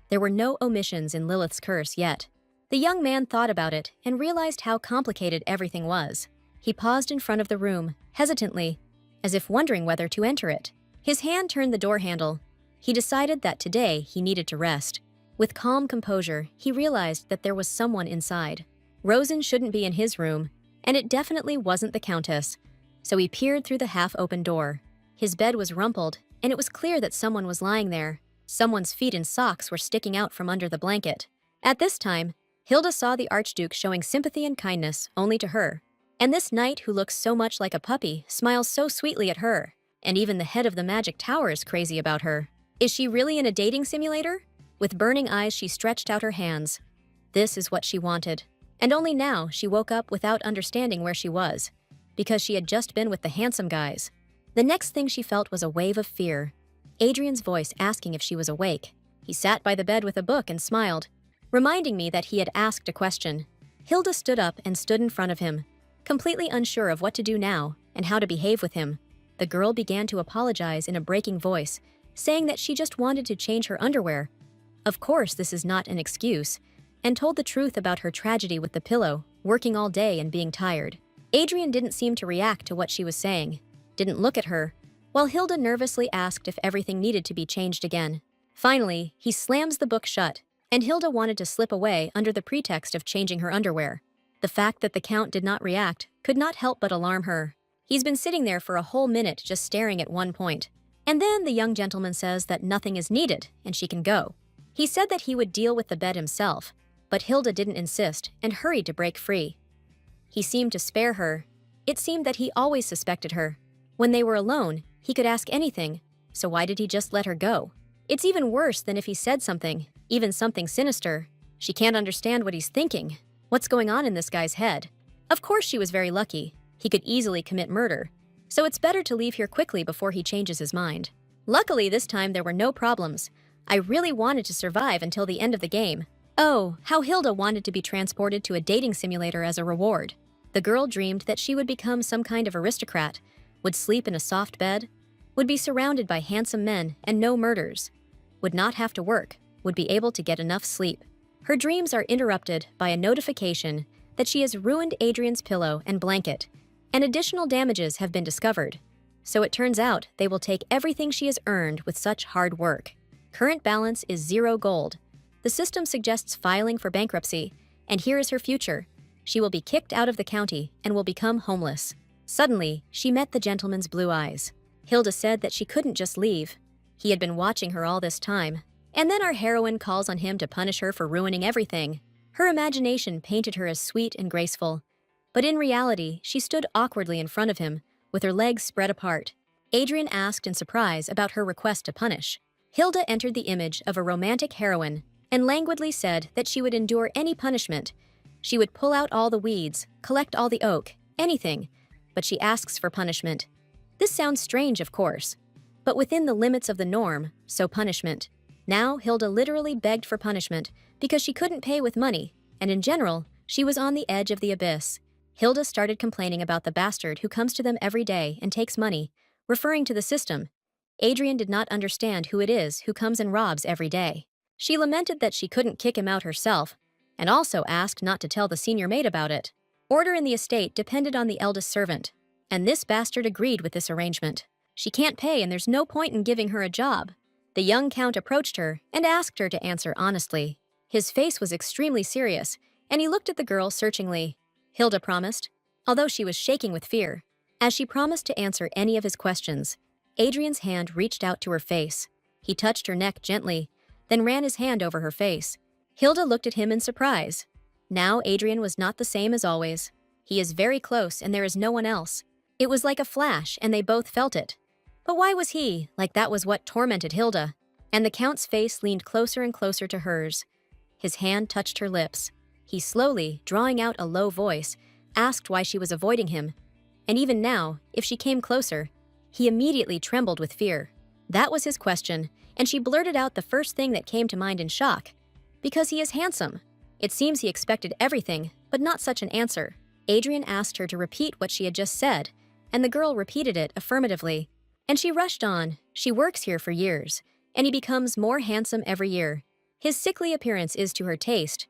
There were no omissions in Lilith's curse yet. The young man thought about it and realized how complicated everything was. He paused in front of the room, hesitantly, as if wondering whether to enter it. His hand turned the door handle. He decided that today he needed to rest. With calm composure, he realized that there was someone inside. Rosen shouldn't be in his room, and it definitely wasn't the Countess. So he peered through the half-open door. His bed was rumpled, and it was clear that someone was lying there. Someone's feet and socks were sticking out from under the blanket. At this time, Hilda saw the Archduke showing sympathy and kindness only to her. And this knight who looks so much like a puppy smiles so sweetly at her. And even the head of the magic tower is crazy about her. Is she really in a dating simulator? With burning eyes, she stretched out her hands. This is what she wanted. And only now she woke up without understanding where she was, because she had just been with the handsome guys. The next thing she felt was a wave of fear. Adrian's voice asking if she was awake. He sat by the bed with a book and smiled, reminding me that he had asked a question. Hilda stood up and stood in front of him, completely unsure of what to do now and how to behave with him. The girl began to apologize in a breaking voice, saying that she just wanted to change her underwear. Of course, this is not an excuse, and told the truth about her tragedy with the pillow, working all day and being tired. Adrian didn't seem to react to what she was saying, didn't look at her, while Hilda nervously asked if everything needed to be changed again. Finally, he slams the book shut, and Hilda wanted to slip away under the pretext of changing her underwear. The fact that the Count did not react could not help but alarm her. He's been sitting there for a whole minute just staring at one point. And then the young gentleman says that nothing is needed and she can go. He said that he would deal with the bed himself, but Hilda didn't insist and hurried to break free. He seemed to spare her. It seemed that he always suspected her. When they were alone, he could ask anything, so why did he just let her go? It's even worse than if he said something, even something sinister. She can't understand what he's thinking. What's going on in this guy's head? Of course she was very lucky. He could easily commit murder. So it's better to leave here quickly before he changes his mind. Luckily, this time there were no problems. I really wanted to survive until the end of the game. Oh, how Hilda wanted to be transported to a dating simulator as a reward. The girl dreamed that she would become some kind of aristocrat, would sleep in a soft bed, would be surrounded by handsome men and no murders, would not have to work, would be able to get enough sleep. Her dreams are interrupted by a notification that she has ruined Adrian's pillow and blanket, and additional damages have been discovered. So it turns out they will take everything she has earned with such hard work. Current balance is 0 gold. The system suggests filing for bankruptcy, and here is her future. She will be kicked out of the county and will become homeless. Suddenly, she met the gentleman's blue eyes. Hilda said that she couldn't just leave. He had been watching her all this time. And then our heroine calls on him to punish her for ruining everything. Her imagination painted her as sweet and graceful. But in reality, she stood awkwardly in front of him, with her legs spread apart. Adrian asked in surprise about her request to punish. Hilda entered the image of a romantic heroine and languidly said that she would endure any punishment. She would pull out all the weeds, collect all the oak, anything, but she asks for punishment. This sounds strange, of course, but within the limits of the norm, so punishment. Now, Hilda literally begged for punishment because she couldn't pay with money, and in general, she was on the edge of the abyss. Hilda started complaining about the bastard who comes to them every day and takes money, referring to the system. Adrian did not understand who it is who comes and robs every day. She lamented that she couldn't kick him out herself, and also asked not to tell the senior maid about it. Order in the estate depended on the eldest servant, and this bastard agreed with this arrangement. She can't pay and there's no point in giving her a job. The young count approached her and asked her to answer honestly. His face was extremely serious, and he looked at the girl searchingly. Hilda promised, although she was shaking with fear. As she promised to answer any of his questions, Adrian's hand reached out to her face. He touched her neck gently, then ran his hand over her face. Hilda looked at him in surprise. Now Adrian was not the same as always. He is very close and there is no one else. It was like a flash and they both felt it. But why was he like that was what tormented Hilda? And the count's face leaned closer and closer to hers. His hand touched her lips. He slowly, drawing out a low voice, asked why she was avoiding him. And even now, if she came closer, he immediately trembled with fear. That was his question, and she blurted out the first thing that came to mind in shock. Because he is handsome. It seems he expected everything, but not such an answer. Adrian asked her to repeat what she had just said, and the girl repeated it affirmatively. And she rushed on. She works here for years, and he becomes more handsome every year. His sickly appearance is to her taste.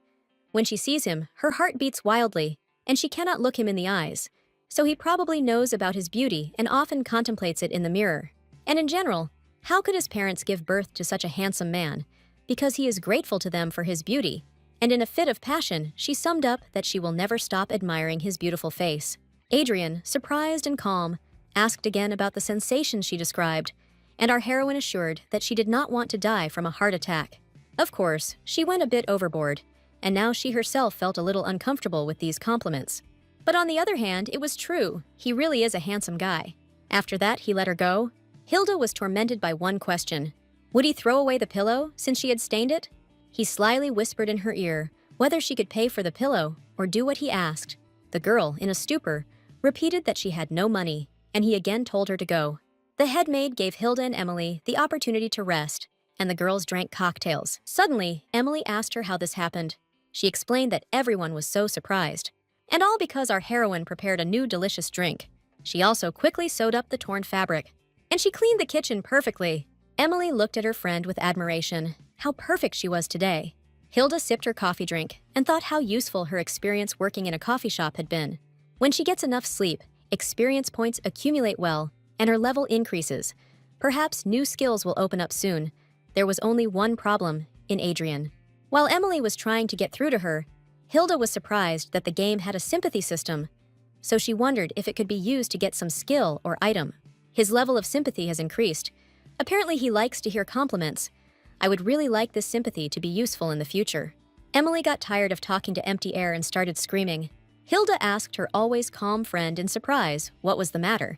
When she sees him, her heart beats wildly, and she cannot look him in the eyes. So he probably knows about his beauty and often contemplates it in the mirror. And in general, how could his parents give birth to such a handsome man? Because he is grateful to them for his beauty. And in a fit of passion, she summed up that she will never stop admiring his beautiful face. Adrian, surprised and calm, asked again about the sensation she described, and our heroine assured that she did not want to die from a heart attack. Of course, she went a bit overboard, and now she herself felt a little uncomfortable with these compliments. But on the other hand, it was true. He really is a handsome guy. After that, he let her go. Hilda was tormented by one question. Would he throw away the pillow since she had stained it? He slyly whispered in her ear whether she could pay for the pillow or do what he asked. The girl, in a stupor, repeated that she had no money, and he again told her to go. The head maid gave Hilda and Emily the opportunity to rest, and the girls drank cocktails. Suddenly, Emily asked her how this happened. She explained that everyone was so surprised. And all because our heroine prepared a new delicious drink. She also quickly sewed up the torn fabric. And she cleaned the kitchen perfectly. Emily looked at her friend with admiration. How perfect she was today. Hilda sipped her coffee drink and thought how useful her experience working in a coffee shop had been. When she gets enough sleep, experience points accumulate well, and her level increases. Perhaps new skills will open up soon. There was only one problem, in Adrian. While Emily was trying to get through to her, Hilda was surprised that the game had a sympathy system, so she wondered if it could be used to get some skill or item. His level of sympathy has increased. Apparently he likes to hear compliments. I would really like this sympathy to be useful in the future. Emily got tired of talking to empty air and started screaming. Hilda asked her always calm friend in surprise what was the matter,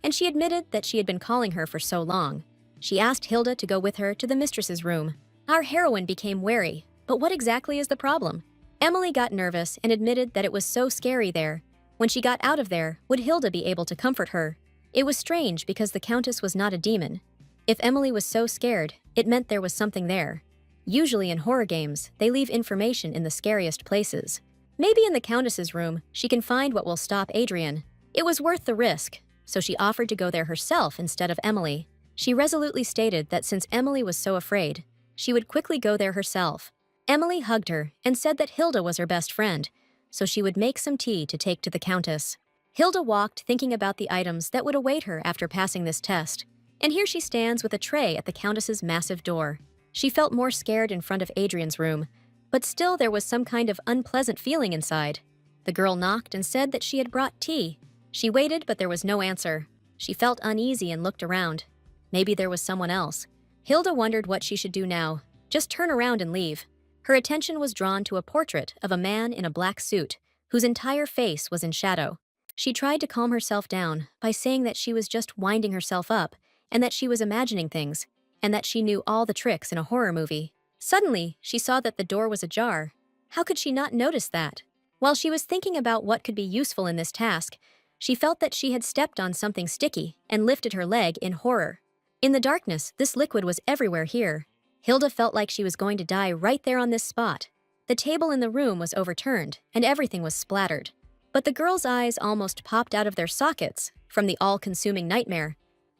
and she admitted that she had been calling her for so long. She asked Hilda to go with her to the mistress's room. Our heroine became wary, but what exactly is the problem? Emily got nervous and admitted that it was so scary there. When she got out of there, would Hilda be able to comfort her? It was strange because the Countess was not a demon. If Emily was so scared, it meant there was something there. Usually in horror games, they leave information in the scariest places. Maybe in the Countess's room, she can find what will stop Adrian. It was worth the risk, so she offered to go there herself instead of Emily. She resolutely stated that since Emily was so afraid, she would quickly go there herself. Emily hugged her and said that Hilda was her best friend, so she would make some tea to take to the Countess. Hilda walked thinking about the items that would await her after passing this test. And here she stands with a tray at the Countess's massive door. She felt more scared in front of Adrian's room, but still there was some kind of unpleasant feeling inside. The girl knocked and said that she had brought tea. She waited, but there was no answer. She felt uneasy and looked around. Maybe there was someone else. Hilda wondered what she should do now. Just turn around and leave. Her attention was drawn to a portrait of a man in a black suit, whose entire face was in shadow. She tried to calm herself down by saying that she was just winding herself up, and that she was imagining things, and that she knew all the tricks in a horror movie. Suddenly, she saw that the door was ajar. How could she not notice that? While she was thinking about what could be useful in this task, she felt that she had stepped on something sticky and lifted her leg in horror. In the darkness, this liquid was everywhere here. Hilda felt like she was going to die right there on this spot. The table in the room was overturned, and everything was splattered. But the girl's eyes almost popped out of their sockets from the all-consuming nightmare.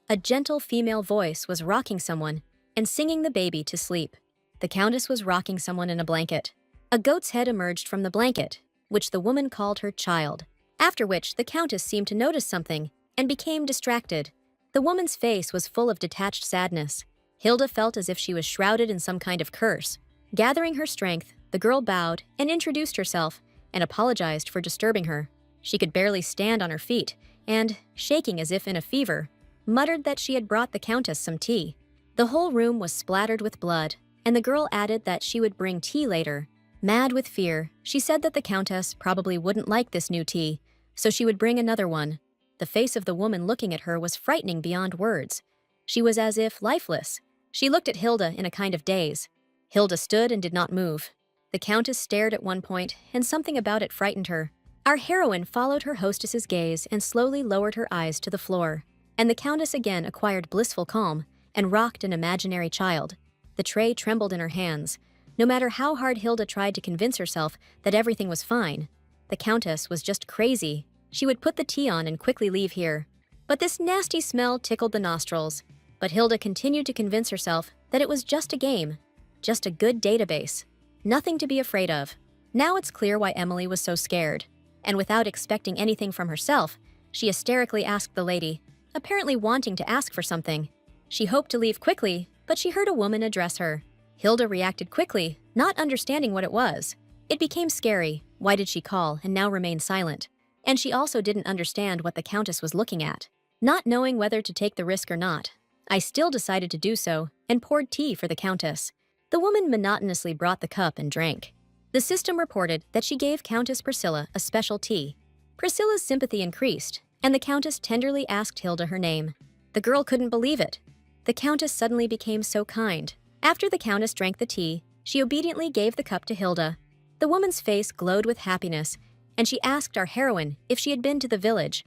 A gentle female voice was rocking someone and singing the baby to sleep. The Countess was rocking someone in a blanket. A goat's head emerged from the blanket, which the woman called her child. After which, the Countess seemed to notice something and became distracted. The woman's face was full of detached sadness. Hilda felt as if she was shrouded in some kind of curse. Gathering her strength, the girl bowed and introduced herself and apologized for disturbing her. She could barely stand on her feet and, shaking as if in a fever, muttered that she had brought the Countess some tea. The whole room was splattered with blood, and the girl added that she would bring tea later. Mad with fear, she said that the Countess probably wouldn't like this new tea, so she would bring another one. The face of the woman looking at her was frightening beyond words. She was as if lifeless. She looked at Hilda in a kind of daze. Hilda stood and did not move. The Countess stared at one point, and something about it frightened her. Our heroine followed her hostess's gaze and slowly lowered her eyes to the floor. And the Countess again acquired blissful calm and rocked an imaginary child. The tray trembled in her hands. No matter how hard Hilda tried to convince herself that everything was fine, the Countess was just crazy. She would put the tea on and quickly leave here. But this nasty smell tickled the nostrils. But Hilda continued to convince herself that it was just a game, just a good database, nothing to be afraid of. Now it's clear why Emily was so scared. And without expecting anything from herself, she hysterically asked the lady, apparently wanting to ask for something. She hoped to leave quickly, but she heard a woman address her. Hilda reacted quickly, not understanding what it was. It became scary. Why did she call and now remain silent? And she also didn't understand what the Countess was looking at. Not knowing whether to take the risk or not, I still decided to do so and poured tea for the Countess. The woman monotonously brought the cup and drank. The system reported that she gave Countess Priscilla a special tea. Priscilla's sympathy increased, and the Countess tenderly asked Hilda her name. The girl couldn't believe it. The Countess suddenly became so kind. After the Countess drank the tea, she obediently gave the cup to Hilda. The woman's face glowed with happiness, and she asked our heroine if she had been to the village.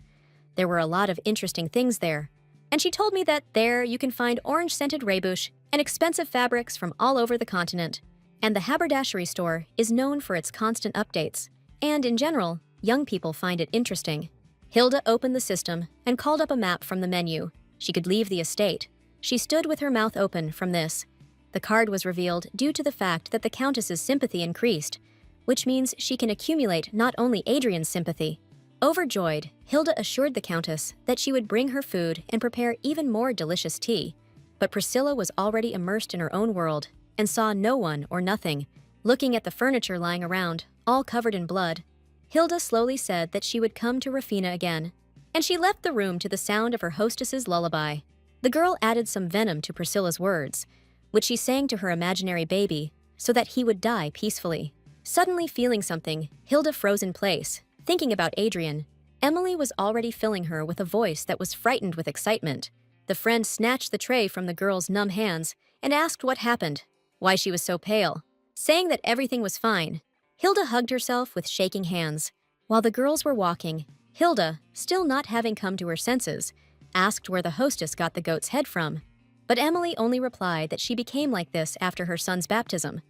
There were a lot of interesting things there, and she told me that there you can find orange-scented raybouche and expensive fabrics from all over the continent. And the haberdashery store is known for its constant updates, and in general, young people find it interesting. Hilda opened the system and called up a map from the menu. She could leave the estate. She stood with her mouth open from this. The card was revealed due to the fact that the Countess's sympathy increased, which means she can accumulate not only Adrian's sympathy. Overjoyed, Hilda assured the Countess that she would bring her food and prepare even more delicious tea. But Priscilla was already immersed in her own world and saw no one or nothing, looking at the furniture lying around, all covered in blood. Hilda slowly said that she would come to Rafina again, and she left the room to the sound of her hostess's lullaby. The girl added some venom to Priscilla's words, which she sang to her imaginary baby, so that he would die peacefully. Suddenly feeling something, Hilda froze in place, thinking about Adrian. Emily was already filling her with a voice that was frightened with excitement. The friend snatched the tray from the girl's numb hands and asked what happened, why she was so pale. Saying that everything was fine, Hilda hugged herself with shaking hands. While the girls were walking, Hilda, still not having come to her senses, asked where the hostess got the goat's head from. But Emily only replied that she became like this after her son's baptism.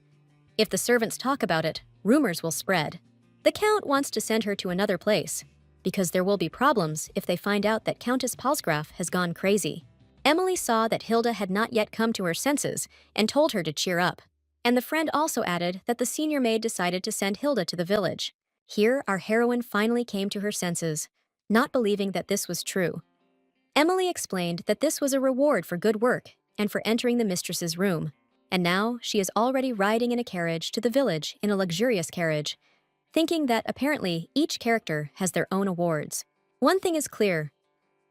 If the servants talk about it, rumors will spread. The Count wants to send her to another place, because there will be problems if they find out that Countess Palsgraf has gone crazy. Emily saw that Hilda had not yet come to her senses and told her to cheer up. And the friend also added that the senior maid decided to send Hilda to the village. Here, our heroine finally came to her senses, not believing that this was true. Emily explained that this was a reward for good work and for entering the mistress's room. And now she is already riding in a carriage to the village in a luxurious carriage, thinking that apparently each character has their own awards. One thing is clear.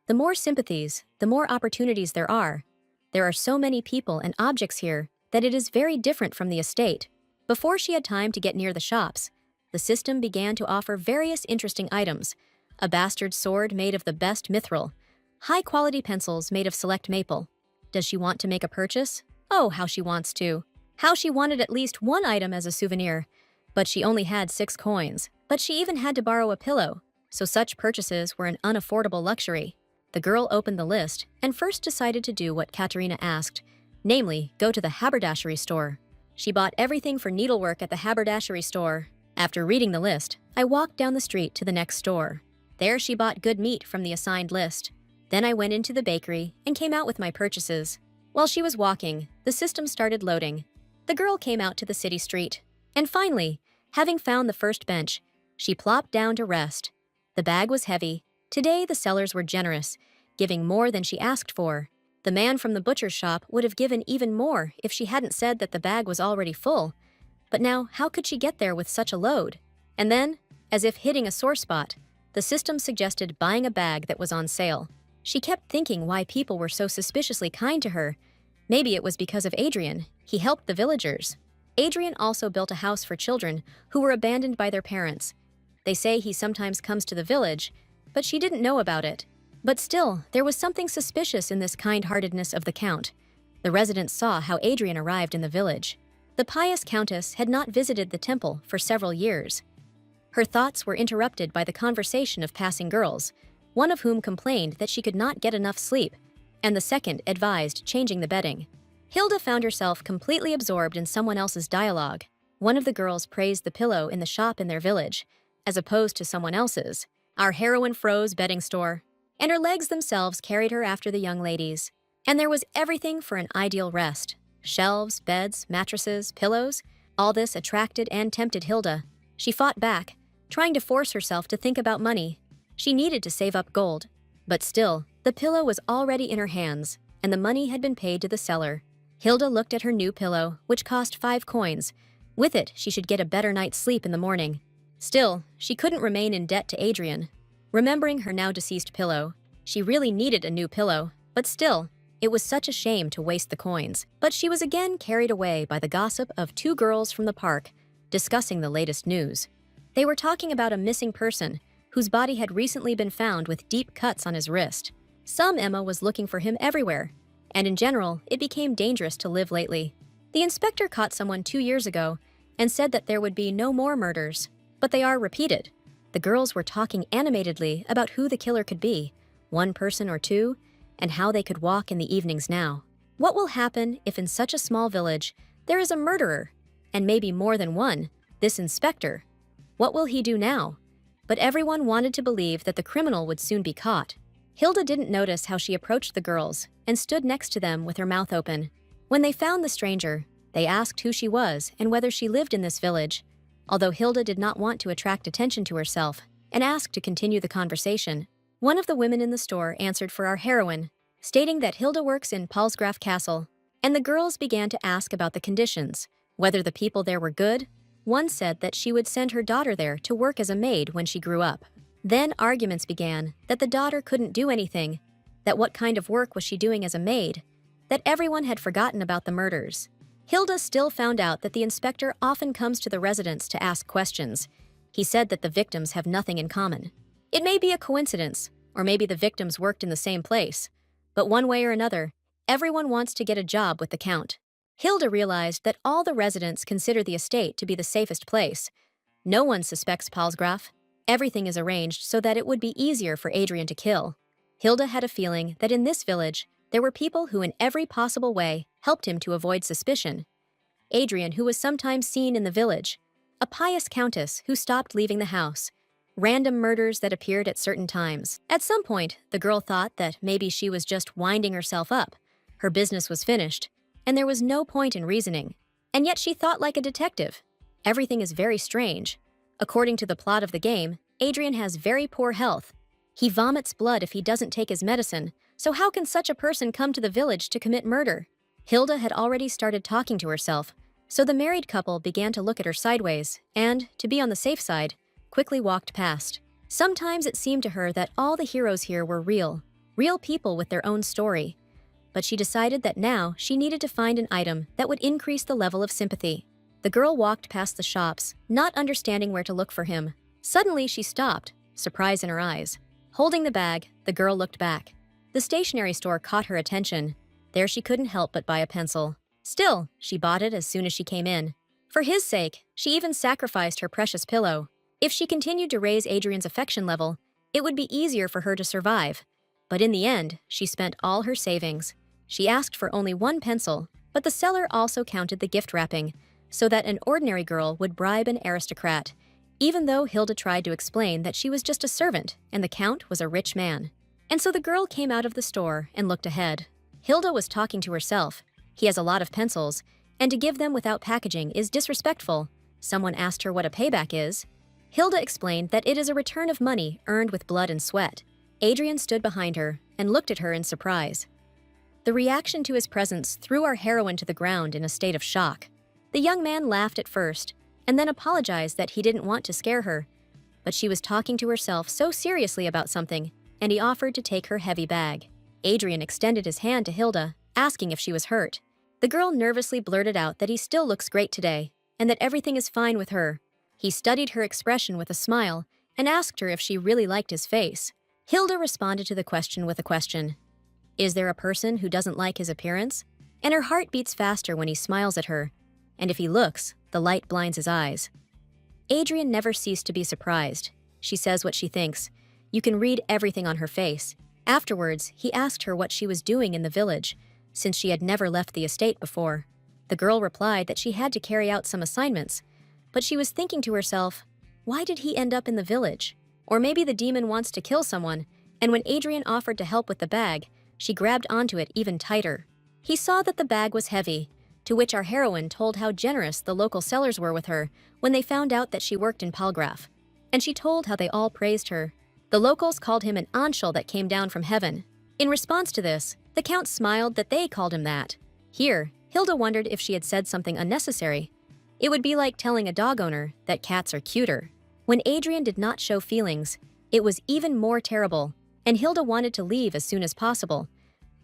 The more sympathies, the more opportunities there are. There are so many people and objects here that it is very different from the estate. Before she had time to get near the shops, the system began to offer various interesting items: a bastard sword made of the best mithril, high-quality pencils made of select maple. Does she want to make a purchase? Oh, how she wants to. How she wanted at least one item as a souvenir. But she only had 6 coins. But she even had to borrow a pillow, so such purchases were an unaffordable luxury. The girl opened the list and first decided to do what Katerina asked, namely, go to the haberdashery store. She bought everything for needlework at the haberdashery store. After reading the list, I walked down the street to the next store. There she bought good meat from the assigned list. Then I went into the bakery and came out with my purchases. While she was walking, the system started loading. The girl came out to the city street. And finally, having found the first bench, she plopped down to rest. The bag was heavy. Today the sellers were generous, giving more than she asked for. The man from the butcher's shop would have given even more if she hadn't said that the bag was already full. But now, how could she get there with such a load? And then, as if hitting a sore spot, the system suggested buying a bag that was on sale. She kept thinking why people were so suspiciously kind to her. Maybe it was because of Adrian. He helped the villagers. Adrian also built a house for children who were abandoned by their parents. They say he sometimes comes to the village, but she didn't know about it. But still, there was something suspicious in this kind-heartedness of the Count. The residents saw how Adrian arrived in the village. The pious Countess had not visited the temple for several years. Her thoughts were interrupted by the conversation of passing girls, one of whom complained that she could not get enough sleep, and the second advised changing the bedding. Hilda found herself completely absorbed in someone else's dialogue. One of the girls praised the pillow in the shop in their village, as opposed to someone else's. Our heroine froze bedding store, and her legs themselves carried her after the young ladies. And there was everything for an ideal rest. Shelves, beds, mattresses, pillows. All this attracted and tempted Hilda. She fought back, trying to force herself to think about money. She needed to save up gold. But still, the pillow was already in her hands, and the money had been paid to the seller. Hilda looked at her new pillow, which cost 5 coins. With it, she should get a better night's sleep in the morning. Still, she couldn't remain in debt to Adrian. Remembering her now-deceased pillow, she really needed a new pillow, but still, it was such a shame to waste the coins. But she was again carried away by the gossip of 2 girls from the park, discussing the latest news. They were talking about a missing person, whose body had recently been found with deep cuts on his wrist. Some Emma was looking for him everywhere, and in general, it became dangerous to live lately. The inspector caught someone 2 years ago and said that there would be no more murders, but they are repeated. The girls were talking animatedly about who the killer could be, 1 person or 2, and how they could walk in the evenings now. What will happen if in such a small village there is a murderer, and maybe more than one, this inspector? What will he do now? But everyone wanted to believe that the criminal would soon be caught. Hilda didn't notice how she approached the girls and stood next to them with her mouth open. When they found the stranger, they asked who she was and whether she lived in this village. Although Hilda did not want to attract attention to herself and asked to continue the conversation, one of the women in the store answered for our heroine, stating that Hilda works in Palsgraf Castle, and the girls began to ask about the conditions, whether the people there were good. One said that she would send her daughter there to work as a maid when she grew up. Then arguments began that the daughter couldn't do anything, that what kind of work was she doing as a maid, that everyone had forgotten about the murders. Hilda still found out that the inspector often comes to the residents to ask questions. He said that the victims have nothing in common. It may be a coincidence, or maybe the victims worked in the same place, but one way or another, everyone wants to get a job with the Count. Hilda realized that all the residents consider the estate to be the safest place. No one suspects Palsgraf. Everything is arranged so that it would be easier for Adrian to kill. Hilda had a feeling that in this village, there were people who in every possible way helped him to avoid suspicion. Adrian, who was sometimes seen in the village, a pious countess who stopped leaving the house, random murders that appeared at certain times. At some point, the girl thought that maybe she was just winding herself up. Her business was finished, and there was no point in reasoning. And yet she thought like a detective. Everything is very strange. According to the plot of the game, Adrian has very poor health. He vomits blood if he doesn't take his medicine, so how can such a person come to the village to commit murder? Hilda had already started talking to herself, so the married couple began to look at her sideways and, to be on the safe side, quickly walked past. Sometimes it seemed to her that all the heroes here were real people with their own story. But she decided that now she needed to find an item that would increase the level of sympathy. The girl walked past the shops, not understanding where to look for him. Suddenly she stopped, surprise in her eyes. Holding the bag, the girl looked back. The stationery store caught her attention. There she couldn't help but buy a pencil. Still, she bought it as soon as she came in. For his sake, she even sacrificed her precious pillow. If she continued to raise Adrian's affection level, it would be easier for her to survive. But in the end, she spent all her savings. She asked for only 1 pencil, but the seller also counted the gift wrapping, so that an ordinary girl would bribe an aristocrat, even though Hilda tried to explain that she was just a servant and the Count was a rich man. And so the girl came out of the store and looked ahead. Hilda was talking to herself. He has a lot of pencils, and to give them without packaging is disrespectful. Someone asked her what a payback is. Hilda explained that it is a return of money earned with blood and sweat. Adrian stood behind her and looked at her in surprise. The reaction to his presence threw our heroine to the ground in a state of shock. The young man laughed at first, and then apologized that he didn't want to scare her. But she was talking to herself so seriously about something, and he offered to take her heavy bag. Adrian extended his hand to Hilda, asking if she was hurt. The girl nervously blurted out that he still looks great today, and that everything is fine with her. He studied her expression with a smile and asked her if she really liked his face. Hilda responded to the question with a question. Is there a person who doesn't like his appearance? And her heart beats faster when he smiles at her. And if he looks, the light blinds his eyes. Adrian never ceased to be surprised. She says what she thinks. You can read everything on her face. Afterwards, he asked her what she was doing in the village, since she had never left the estate before. The girl replied that she had to carry out some assignments, but she was thinking to herself, why did he end up in the village? Or maybe the demon wants to kill someone, and when Adrian offered to help with the bag, she grabbed onto it even tighter. He saw that the bag was heavy, to which our heroine told how generous the local sellers were with her when they found out that she worked in Palgraf. And she told how they all praised her. The locals called him an angel that came down from heaven. In response to this, the count smiled that they called him that. Here, Hilda wondered if she had said something unnecessary. It would be like telling a dog owner that cats are cuter. When Adrian did not show feelings, it was even more terrible, and Hilda wanted to leave as soon as possible.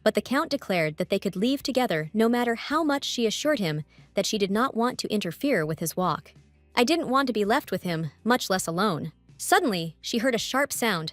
But the count declared that they could leave together no matter how much she assured him that she did not want to interfere with his walk. I didn't want to be left with him, much less alone. Suddenly, she heard a sharp sound.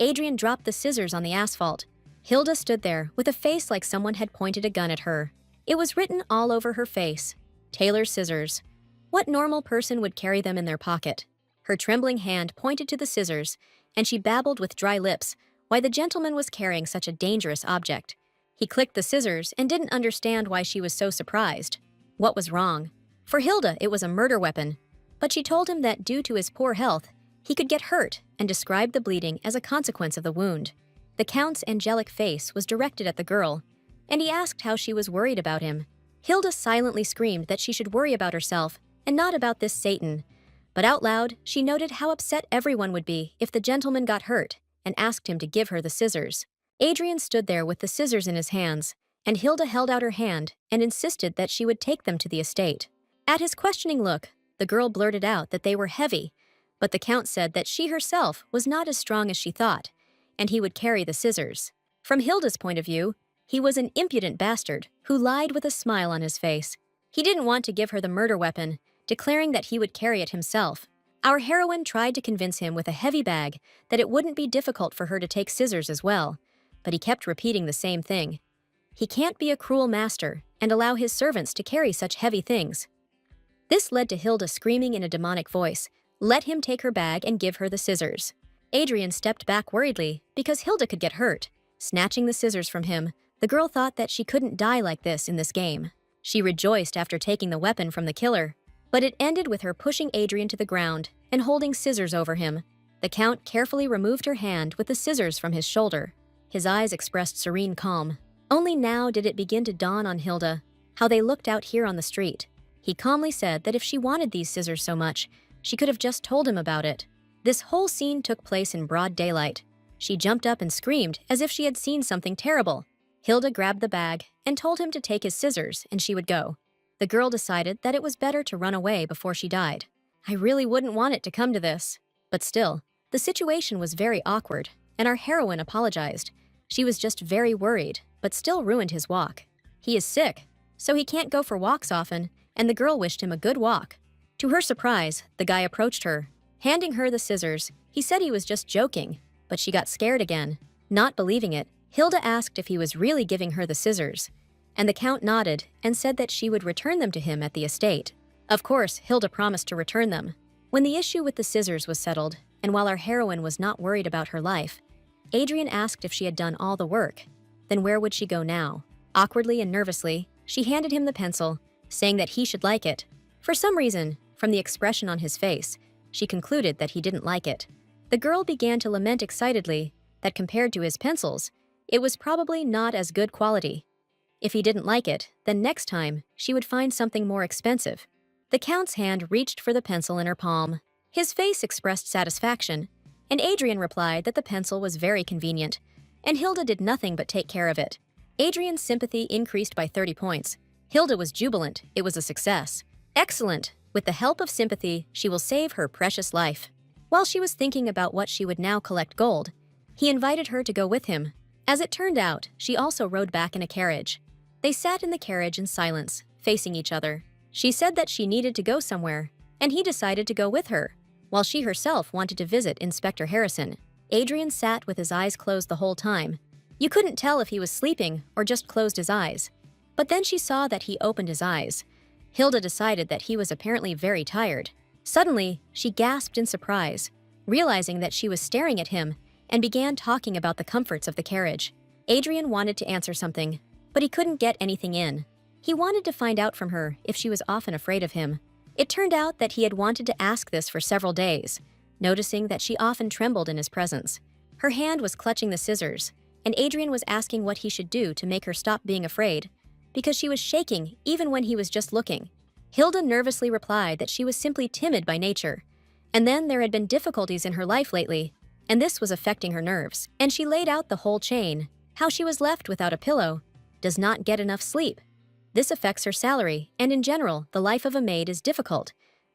Adrian dropped the scissors on the asphalt. Hilda stood there with a face like someone had pointed a gun at her. It was written all over her face. Tailor's scissors. What normal person would carry them in their pocket? Her trembling hand pointed to the scissors, and she babbled with dry lips why the gentleman was carrying such a dangerous object. He clicked the scissors and didn't understand why she was so surprised. What was wrong? For Hilda, it was a murder weapon. But she told him that due to his poor health, he could get hurt and described the bleeding as a consequence of the wound. The count's angelic face was directed at the girl, and he asked how she was worried about him. Hilda silently screamed that she should worry about herself and not about this Satan. But out loud, she noted how upset everyone would be if the gentleman got hurt and asked him to give her the scissors. Adrian stood there with the scissors in his hands, and Hilda held out her hand and insisted that she would take them to the estate. At his questioning look, the girl blurted out that they were heavy, but the count said that she herself was not as strong as she thought, and he would carry the scissors. From Hilda's point of view, he was an impudent bastard who lied with a smile on his face. He didn't want to give her the murder weapon, declaring that he would carry it himself. Our heroine tried to convince him with a heavy bag that it wouldn't be difficult for her to take scissors as well, but he kept repeating the same thing. He can't be a cruel master and allow his servants to carry such heavy things. This led to Hilda screaming in a demonic voice, let him take her bag and give her the scissors. Adrian stepped back worriedly because Hilda could get hurt. Snatching the scissors from him, the girl thought that she couldn't die like this in this game. She rejoiced after taking the weapon from the killer, but it ended with her pushing Adrian to the ground and holding scissors over him. The count carefully removed her hand with the scissors from his shoulder. His eyes expressed serene calm. Only now did it begin to dawn on Hilda how they looked out here on the street. He calmly said that if she wanted these scissors so much, she could have just told him about it. This whole scene took place in broad daylight. She jumped up and screamed as if she had seen something terrible. Hilda grabbed the bag and told him to take his scissors and she would go. The girl decided that it was better to run away before she died. I really wouldn't want it to come to this. But still, the situation was very awkward, and our heroine apologized. She was just very worried, but still ruined his walk. He is sick, so he can't go for walks often, and the girl wished him a good walk. To her surprise, the guy approached her. Handing her the scissors, he said he was just joking, but she got scared again. Not believing it, Hilda asked if he was really giving her the scissors, and the count nodded and said that she would return them to him at the estate. Of course, Hilda promised to return them. When the issue with the scissors was settled, and while our heroine was not worried about her life, Adrian asked if she had done all the work. Then where would she go now? Awkwardly and nervously, she handed him the pencil, saying that he should like it. For some reason, from the expression on his face, she concluded that he didn't like it. The girl began to lament excitedly that compared to his pencils, it was probably not as good quality. If he didn't like it, then next time, she would find something more expensive. The Count's hand reached for the pencil in her palm. His face expressed satisfaction, and Adrian replied that the pencil was very convenient, and Hilda did nothing but take care of it. Adrian's sympathy increased by 30 points. Hilda was jubilant. It was a success. Excellent! With the help of sympathy, she will save her precious life. While she was thinking about what she would now collect gold, he invited her to go with him. As it turned out, she also rode back in a carriage. They sat in the carriage in silence, facing each other. She said that she needed to go somewhere, and he decided to go with her, while she herself wanted to visit Inspector Harrison. Adrian sat with his eyes closed the whole time. You couldn't tell if he was sleeping or just closed his eyes. But then she saw that he opened his eyes. Hilda decided that he was apparently very tired. Suddenly, she gasped in surprise, realizing that she was staring at him, and began talking about the comforts of the carriage. Adrian wanted to answer something, but he couldn't get anything in. He wanted to find out from her if she was often afraid of him. It turned out that he had wanted to ask this for several days, noticing that she often trembled in his presence. Her hand was clutching the scissors, and Adrian was asking what he should do to make her stop being afraid, because she was shaking even when he was just looking. Hilda nervously replied that she was simply timid by nature, and then there had been difficulties in her life lately, and this was affecting her nerves. And she laid out the whole chain, how she was left without a pillow, does not get enough sleep. This affects her salary, and in general, the life of a maid is difficult,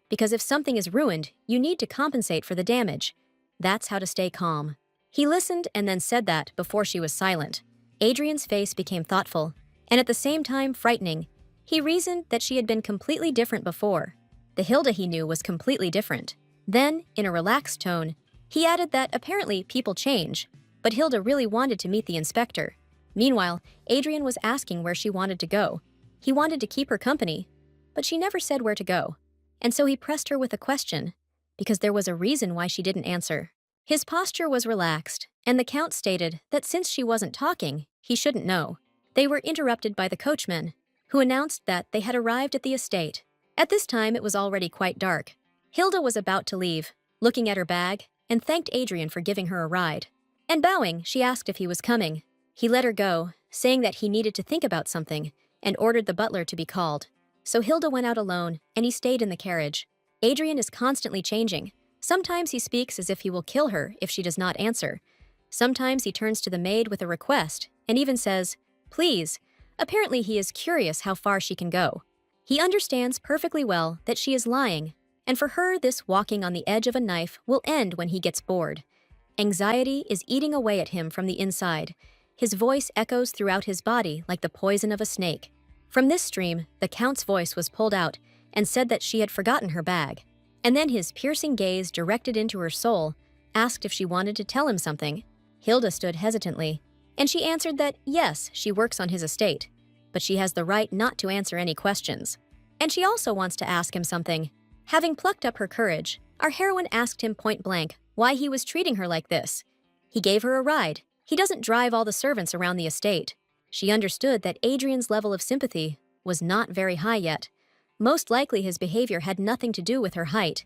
because if something is ruined, you need to compensate for the damage. That's how to stay calm. He listened and then said that before she was silent. Adrian's face became thoughtful, and at the same time frightening. He reasoned that she had been completely different before. The Hilda he knew was completely different. Then, in a relaxed tone, he added that apparently people change, but Hilda really wanted to meet the inspector. Meanwhile, Adrian was asking where she wanted to go. He wanted to keep her company, but she never said where to go. And so he pressed her with a question, because there was a reason why she didn't answer. His posture was relaxed, and the Count stated that since she wasn't talking, he shouldn't know. They were interrupted by the coachman, who announced that they had arrived at the estate. At this time, it was already quite dark. Hilda was about to leave, looking at her bag, and thanked Adrian for giving her a ride. And bowing, she asked if he was coming. He let her go, saying that he needed to think about something, and ordered the butler to be called. So Hilda went out alone, and he stayed in the carriage. Adrian is constantly changing. Sometimes he speaks as if he will kill her if she does not answer. Sometimes he turns to the maid with a request, and even says, "Please." Apparently he is curious how far she can go. He understands perfectly well that she is lying, and for her this walking on the edge of a knife will end when he gets bored. Anxiety is eating away at him from the inside. His voice echoes throughout his body like the poison of a snake. From this stream, the Count's voice was pulled out and said that she had forgotten her bag. And then his piercing gaze directed into her soul, asked if she wanted to tell him something. Hilda stood hesitantly, and she answered that yes, she works on his estate, but she has the right not to answer any questions. And she also wants to ask him something. Having plucked up her courage, our heroine asked him point blank why he was treating her like this. He gave her a ride. He doesn't drive all the servants around the estate. She understood that Adrian's level of sympathy was not very high yet. Most likely his behavior had nothing to do with her height.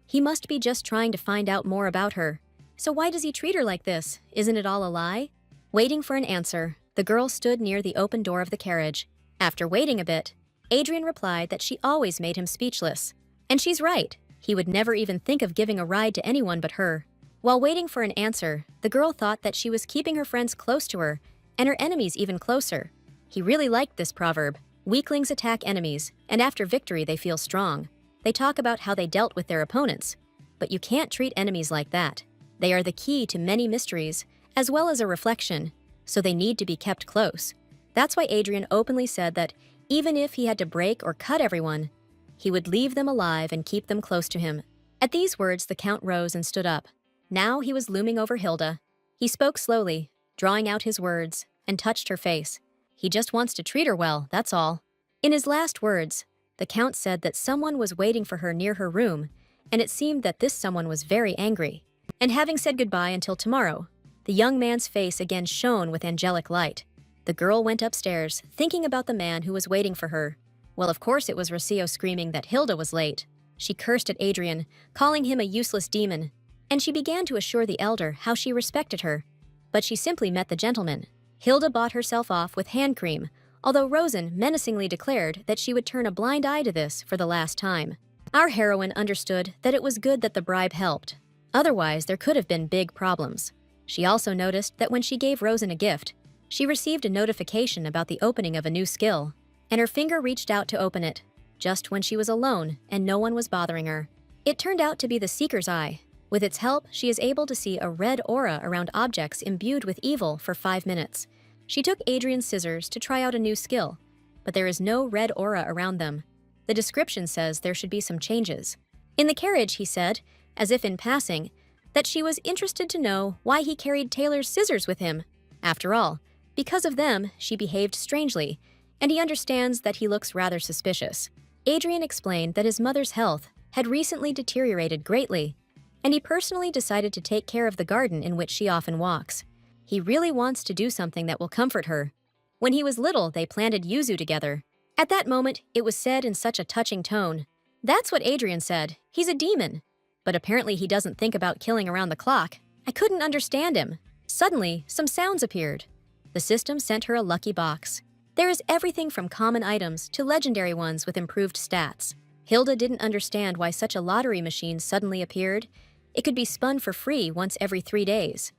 He must be just trying to find out more about her. So why does he treat her like this? Isn't it all a lie? Waiting for an answer, the girl stood near the open door of the carriage. After waiting a bit, Adrian replied that she always made him speechless. And she's right. He would never even think of giving a ride to anyone but her. While waiting for an answer, the girl thought that she was keeping her friends close to her, and her enemies even closer. He really liked this proverb. Weaklings attack enemies, and after victory they feel strong. They talk about how they dealt with their opponents. But you can't treat enemies like that. They are the key to many mysteries, as well as a reflection, so they need to be kept close. That's why Adrian openly said that even if he had to break or cut everyone, he would leave them alive and keep them close to him. At these words, the Count rose and stood up. Now he was looming over Hilda. He spoke slowly, drawing out his words, and touched her face. He just wants to treat her well, that's all. In his last words, the Count said that someone was waiting for her near her room, and it seemed that this someone was very angry. And having said goodbye until tomorrow, the young man's face again shone with angelic light. The girl went upstairs, thinking about the man who was waiting for her. Well, of course it was Rocio screaming that Hilda was late. She cursed at Adrian, calling him a useless demon, and she began to assure the elder how she respected her. But she simply met the gentleman. Hilda bought herself off with hand cream, although Rosen menacingly declared that she would turn a blind eye to this for the last time. Our heroine understood that it was good that the bribe helped. Otherwise, there could have been big problems. She also noticed that when she gave Rosen a gift, she received a notification about the opening of a new skill, and her finger reached out to open it, just when she was alone and no one was bothering her. It turned out to be the Seeker's Eye. With its help, she is able to see a red aura around objects imbued with evil for 5 minutes. She took Adrian's scissors to try out a new skill, but there is no red aura around them. The description says there should be some changes. In the carriage, he said, as if in passing, that she was interested to know why he carried Taylor's scissors with him. After all, because of them, she behaved strangely, and he understands that he looks rather suspicious. Adrian explained that his mother's health had recently deteriorated greatly, and he personally decided to take care of the garden in which she often walks. He really wants to do something that will comfort her. When he was little, they planted yuzu together. At that moment, it was said in such a touching tone. That's what Adrian said. He's a demon. But apparently he doesn't think about killing around the clock. I couldn't understand him. Suddenly, some sounds appeared. The system sent her a lucky box. There is everything from common items to legendary ones with improved stats. Hilda didn't understand why such a lottery machine suddenly appeared. It could be spun for free once every 3 days.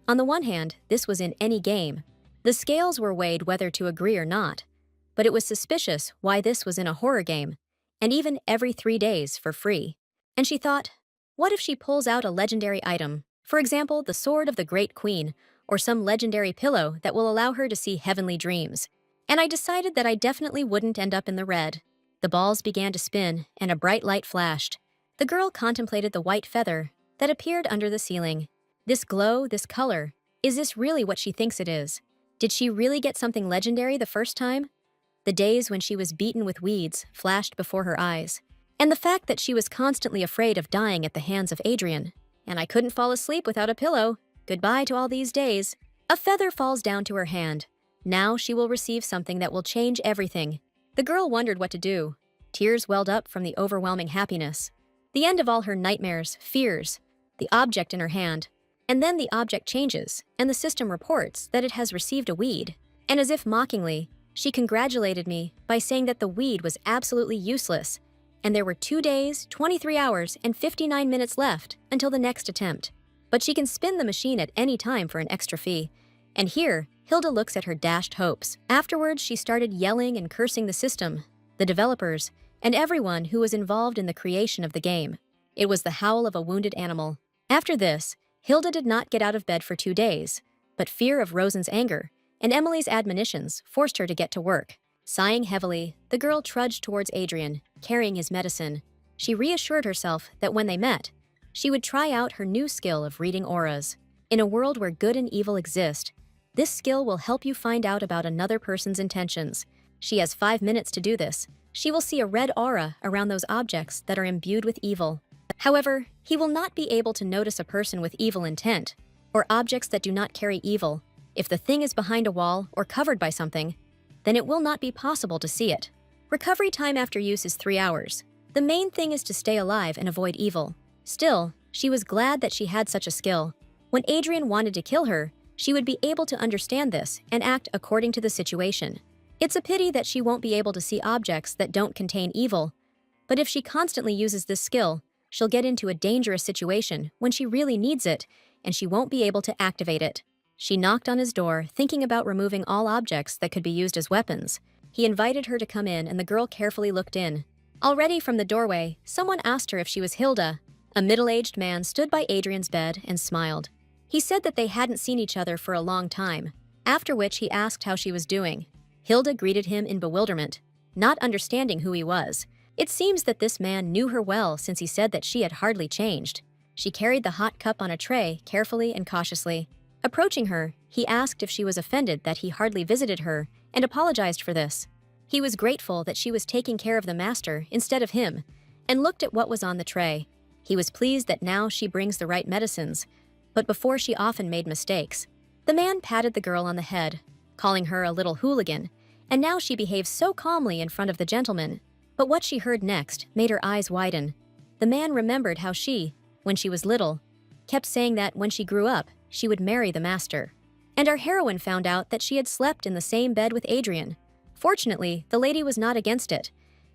On the one hand, this was in any game. The scales were weighed whether to agree or not. But it was suspicious why this was in a horror game, and even every 3 days for free. And she thought, what if she pulls out a legendary item? For example, the Sword of the Great Queen, or some legendary pillow that will allow her to see heavenly dreams. And I decided that I definitely wouldn't end up in the red. The balls began to spin, and a bright light flashed. The girl contemplated the white feather that appeared under the ceiling. This glow, this color, is this really what she thinks it is? Did she really get something legendary the first time? The days when she was beaten with weeds flashed before her eyes. And the fact that she was constantly afraid of dying at the hands of Adrian. And I couldn't fall asleep without a pillow. Goodbye to all these days. A feather falls down to her hand. Now she will receive something that will change everything. The girl wondered what to do. Tears welled up from the overwhelming happiness. The end of all her nightmares, fears, the object in her hand. And then the object changes, and the system reports that it has received a weed. And as if mockingly, she congratulated me by saying that the weed was absolutely useless, and there were 2 days, 23 hours, and 59 minutes left until the next attempt. But she can spin the machine at any time for an extra fee. And here, Hilda looks at her dashed hopes. Afterwards, she started yelling and cursing the system, the developers, and everyone who was involved in the creation of the game. It was the howl of a wounded animal. After this, Hilda did not get out of bed for 2 days, but fear of Rosen's anger and Emily's admonitions forced her to get to work. Sighing heavily, the girl trudged towards Adrian, carrying his medicine. She reassured herself that when they met, she would try out her new skill of reading auras. In a world where good and evil exist, this skill will help you find out about another person's intentions. She has 5 minutes to do this. She will see a red aura around those objects that are imbued with evil. However, he will not be able to notice a person with evil intent, or objects that do not carry evil. If the thing is behind a wall or covered by something, then it will not be possible to see it. Recovery time after use is 3 hours. The main thing is to stay alive and avoid evil. Still, she was glad that she had such a skill. When Adrian wanted to kill her, she would be able to understand this and act according to the situation. It's a pity that she won't be able to see objects that don't contain evil, but if she constantly uses this skill, she'll get into a dangerous situation when she really needs it, and she won't be able to activate it. She knocked on his door, thinking about removing all objects that could be used as weapons. He invited her to come in, and the girl carefully looked in. Already from the doorway, someone asked her if she was Hilda. A middle-aged man stood by Adrian's bed and smiled. He said that they hadn't seen each other for a long time, after which he asked how she was doing. Hilda greeted him in bewilderment, not understanding who he was. It seems that this man knew her well since he said that she had hardly changed. She carried the hot cup on a tray carefully and cautiously. Approaching her, he asked if she was offended that he hardly visited her and apologized for this. He was grateful that she was taking care of the master instead of him and looked at what was on the tray. He was pleased that now she brings the right medicines, but before she often made mistakes. The man patted the girl on the head, calling her a little hooligan, and now she behaves so calmly in front of the gentleman. But what she heard next made her eyes widen. The man remembered how she, when she was little, kept saying that when she grew up, she would marry the master. And our heroine found out that she had slept in the same bed with Adrian. Fortunately, the lady was not against it,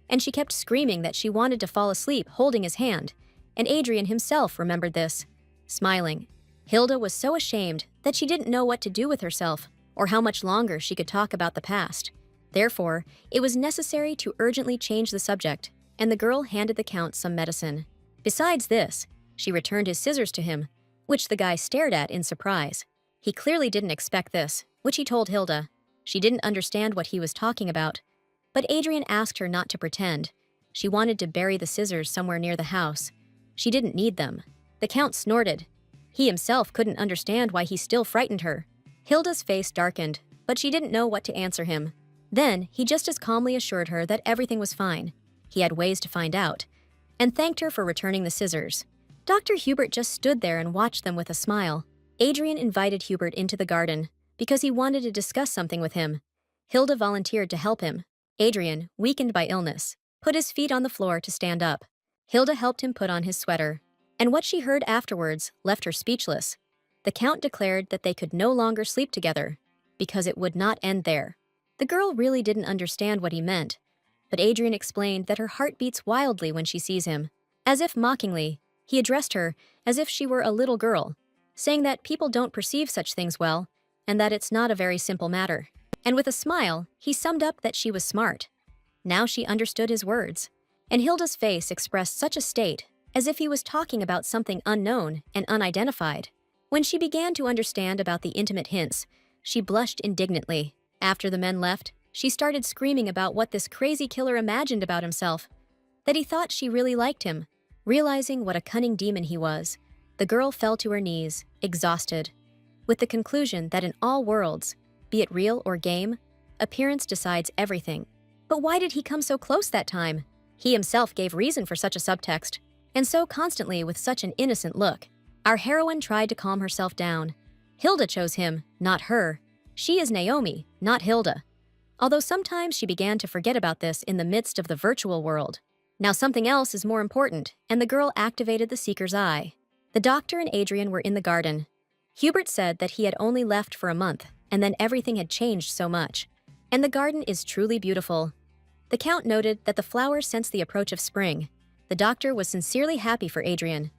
and she kept screaming that she wanted to fall asleep holding his hand, and Adrian himself remembered this, smiling. Hilda was so ashamed that she didn't know what to do with herself or how much longer she could talk about the past. Therefore, it was necessary to urgently change the subject, and the girl handed the Count some medicine. Besides this, she returned his scissors to him, which the guy stared at in surprise. He clearly didn't expect this, which he told Hilda. She didn't understand what he was talking about, but Adrian asked her not to pretend. She wanted to bury the scissors somewhere near the house. She didn't need them. The Count snorted. He himself couldn't understand why he still frightened her. Hilda's face darkened, but she didn't know what to answer him. Then, he just as calmly assured her that everything was fine. He had ways to find out, and thanked her for returning the scissors. Dr. Hubert just stood there and watched them with a smile. Adrian invited Hubert into the garden because he wanted to discuss something with him. Hilda volunteered to help him. Adrian, weakened by illness, put his feet on the floor to stand up. Hilda helped him put on his sweater, and what she heard afterwards left her speechless. The Count declared that they could no longer sleep together, because it would not end there. The girl really didn't understand what he meant, but Adrian explained that her heart beats wildly when she sees him. As if mockingly, he addressed her as if she were a little girl, saying that people don't perceive such things well, and that it's not a very simple matter. And with a smile, he summed up that she was smart. Now she understood his words, and Hilda's face expressed such a state as if he was talking about something unknown and unidentified. When she began to understand about the intimate hints, she blushed indignantly. After the men left, she started screaming about what this crazy killer imagined about himself, that he thought she really liked him. Realizing what a cunning demon he was, the girl fell to her knees, exhausted, with the conclusion that in all worlds, be it real or game, appearance decides everything. But why did he come so close that time? He himself gave reason for such a subtext, and so constantly with such an innocent look. Our heroine tried to calm herself down. Hilda chose him, not her. She is Naomi, not Hilda. Although sometimes she began to forget about this in the midst of the virtual world. Now something else is more important, and the girl activated the Seeker's Eye. The doctor and Adrian were in the garden. Hubert said that he had only left for a month, and then everything had changed so much. And the garden is truly beautiful. The Count noted that the flowers sensed the approach of spring. The doctor was sincerely happy for Adrian.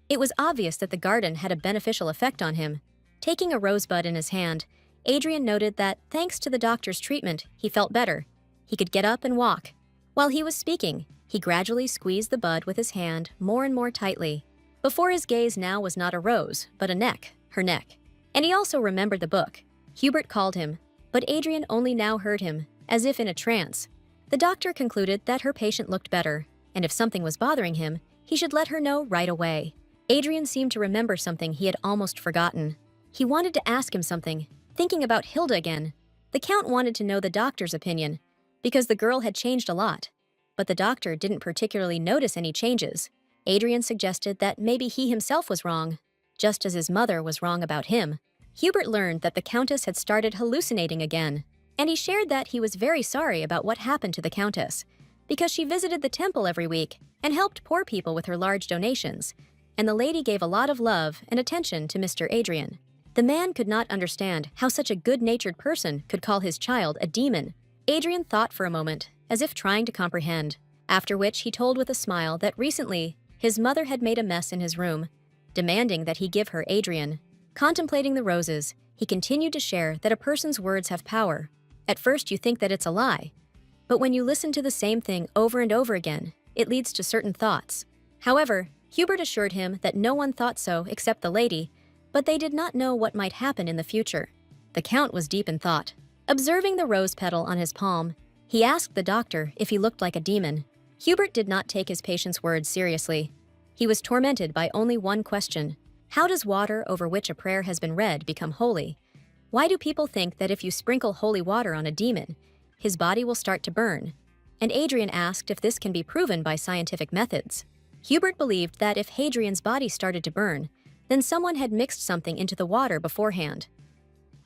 It was obvious that the garden had a beneficial effect on him. Taking a rosebud in his hand, Adrian noted that, thanks to the doctor's treatment, he felt better. He could get up and walk. While he was speaking, he gradually squeezed the bud with his hand more and more tightly. Before his gaze now was not a rose, but a neck, her neck. And he also remembered the book. Hubert called him, but Adrian only now heard him, as if in a trance. The doctor concluded that her patient looked better, and if something was bothering him, he should let her know right away. Adrian seemed to remember something he had almost forgotten. He wanted to ask him something, thinking about Hilda again. The Count wanted to know the doctor's opinion, because the girl had changed a lot. But the doctor didn't particularly notice any changes. Adrian suggested that maybe he himself was wrong, just as his mother was wrong about him. Hubert learned that the Countess had started hallucinating again, and he shared that he was very sorry about what happened to the Countess, because she visited the temple every week and helped poor people with her large donations, and the lady gave a lot of love and attention to Mr. Adrian. The man could not understand how such a good-natured person could call his child a demon. Adrian thought for a moment, as if trying to comprehend, after which he told with a smile that recently his mother had made a mess in his room, demanding that he give her Adrian. Contemplating the roses, he continued to share that a person's words have power. At first you think that it's a lie, but when you listen to the same thing over and over again, it leads to certain thoughts. However, Hubert assured him that no one thought so except the lady, but they did not know what might happen in the future. The Count was deep in thought. Observing the rose petal on his palm, he asked the doctor if he looked like a demon. Hubert did not take his patient's words seriously. He was tormented by only one question. How does water over which a prayer has been read become holy? Why do people think that if you sprinkle holy water on a demon, his body will start to burn? And Adrian asked if this can be proven by scientific methods. Hubert believed that if Hadrian's body started to burn, then someone had mixed something into the water beforehand.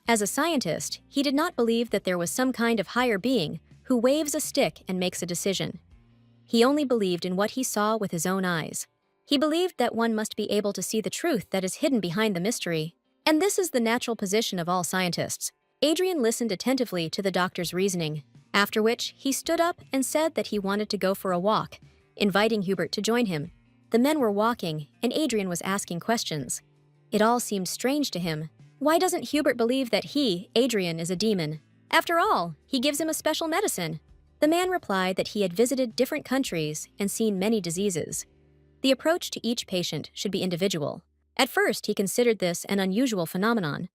As a scientist, he did not believe that there was some kind of higher being who waves a stick and makes a decision. He only believed in what he saw with his own eyes. He believed that one must be able to see the truth that is hidden behind the mystery. And this is the natural position of all scientists. Adrian listened attentively to the doctor's reasoning. After which, he stood up and said that he wanted to go for a walk, inviting Hubert to join him. The men were walking, and Adrian was asking questions. It all seemed strange to him. Why doesn't Hubert believe that he, Adrian, is a demon? After all, he gives him a special medicine. The man replied that he had visited different countries and seen many diseases. The approach to each patient should be individual. At first, he considered this an unusual phenomenon,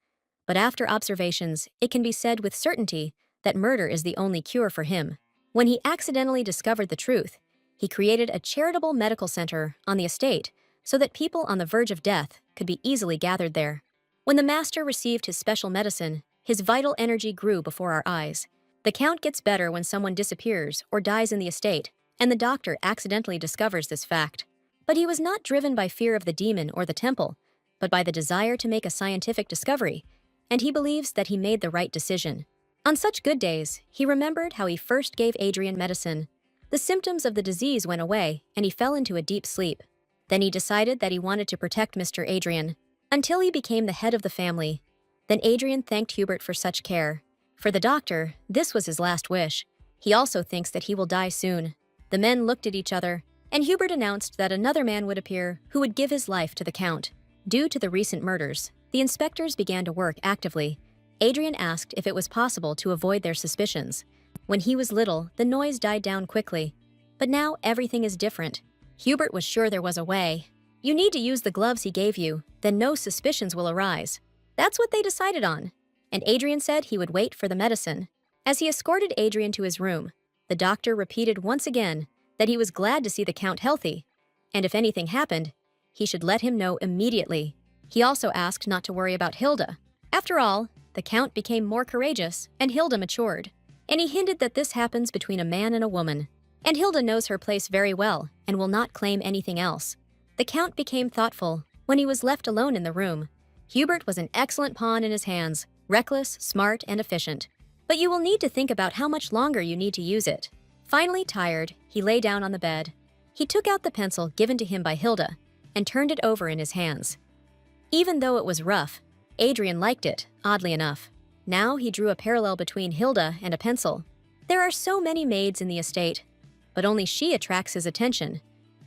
but after observations, it can be said with certainty that murder is the only cure for him. When he accidentally discovered the truth, he created a charitable medical center on the estate so that people on the verge of death could be easily gathered there. When the master received his special medicine, his vital energy grew before our eyes. The count gets better when someone disappears or dies in the estate, and the doctor accidentally discovers this fact. But he was not driven by fear of the demon or the temple, but by the desire to make a scientific discovery, and he believes that he made the right decision. On such good days, he remembered how he first gave Adrian medicine. The symptoms of the disease went away, and he fell into a deep sleep. Then he decided that he wanted to protect Mr. Adrian, until he became the head of the family. Then Adrian thanked Hubert for such care. For the doctor, this was his last wish. He also thinks that he will die soon. The men looked at each other, and Hubert announced that another man would appear who would give his life to the count. Due to the recent murders, the inspectors began to work actively. Adrian asked if it was possible to avoid their suspicions. When he was little, the noise died down quickly. But now everything is different. Hubert was sure there was a way. You need to use the gloves he gave you, then no suspicions will arise. That's what they decided on. And Adrian said he would wait for the medicine. As he escorted Adrian to his room, the doctor repeated once again that he was glad to see the count healthy, and if anything happened, he should let him know immediately. He also asked not to worry about Hilda. After all, the count became more courageous, and Hilda matured. And he hinted that this happens between a man and a woman. And Hilda knows her place very well, and will not claim anything else. The count became thoughtful when he was left alone in the room. Hubert was an excellent pawn in his hands, reckless, smart, and efficient. But you will need to think about how much longer you need to use it. Finally tired, he lay down on the bed. He took out the pencil given to him by Hilda and turned it over in his hands. Even though it was rough, Adrian liked it, oddly enough. Now he drew a parallel between Hilda and a pencil. There are so many maids in the estate, but only she attracts his attention.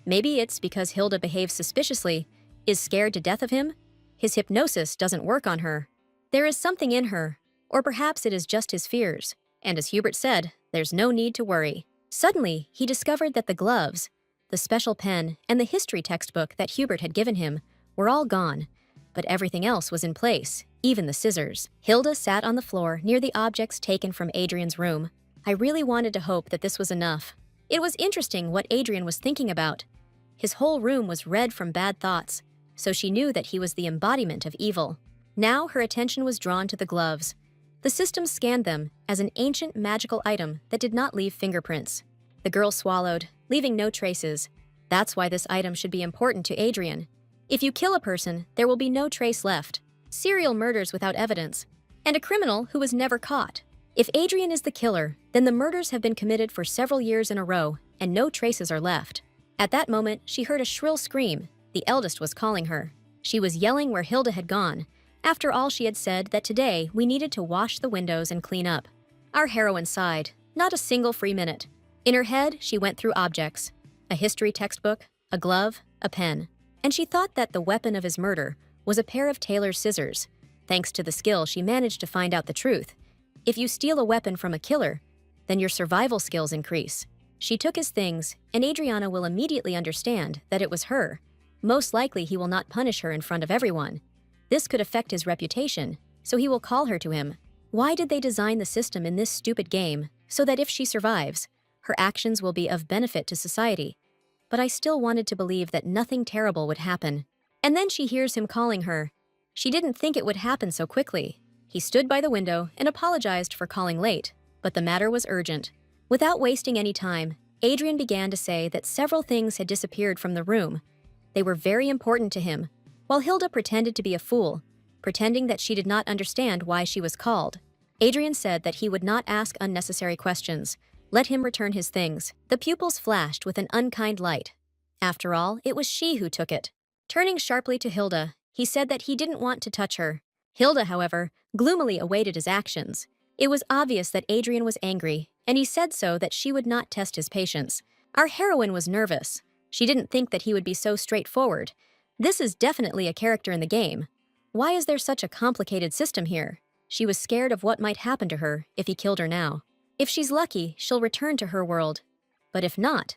Maybe it's because Hilda behaves suspiciously, is scared to death of him. His hypnosis doesn't work on her. There is something in her, or perhaps it is just his fears. And as Hubert said, there's no need to worry. Suddenly, he discovered that the gloves, the special pen, and the history textbook that Hubert had given him were all gone, but everything else was in place, even the scissors. Hilda sat on the floor near the objects taken from Adrian's room. I really wanted to hope that this was enough. It was interesting what Adrian was thinking about. His whole room was red from bad thoughts, so she knew that he was the embodiment of evil. Now her attention was drawn to the gloves. The system scanned them as an ancient magical item that did not leave fingerprints. The girl swallowed, leaving no traces. That's why this item should be important to Adrian. If you kill a person, there will be no trace left. Serial murders without evidence, and a criminal who was never caught. If Adrian is the killer, then the murders have been committed for several years in a row, and no traces are left. At that moment, she heard a shrill scream. The eldest was calling her. She was yelling where Hilda had gone. After all, she had said that today we needed to wash the windows and clean up. Our heroine sighed, not a single free minute. In her head, she went through objects: a history textbook, a glove, a pen. And she thought that the weapon of his murder was a pair of tailor's scissors. Thanks to the skill, she managed to find out the truth. If you steal a weapon from a killer, then your survival skills increase. She took his things, and Adriana will immediately understand that it was her. Most likely, he will not punish her in front of everyone. This could affect his reputation, so he will call her to him. Why did they design the system in this stupid game so that if she survives, her actions will be of benefit to society? But I still wanted to believe that nothing terrible would happen. And then she hears him calling her. She didn't think it would happen so quickly. He stood by the window and apologized for calling late, but the matter was urgent. Without wasting any time, Adrian began to say that several things had disappeared from the room. They were very important to him, while Hilda pretended to be a fool, pretending that she did not understand why she was called. Adrian said that he would not ask unnecessary questions. Let him return his things. The pupils flashed with an unkind light. After all, it was she who took it. Turning sharply to Hilda, he said that he didn't want to touch her. Hilda, however, gloomily awaited his actions. It was obvious that Adrian was angry, and he said so that she would not test his patience. Our heroine was nervous. She didn't think that he would be so straightforward. This is definitely a character in the game. Why is there such a complicated system here? She was scared of what might happen to her if he killed her now. If she's lucky, she'll return to her world. But if not,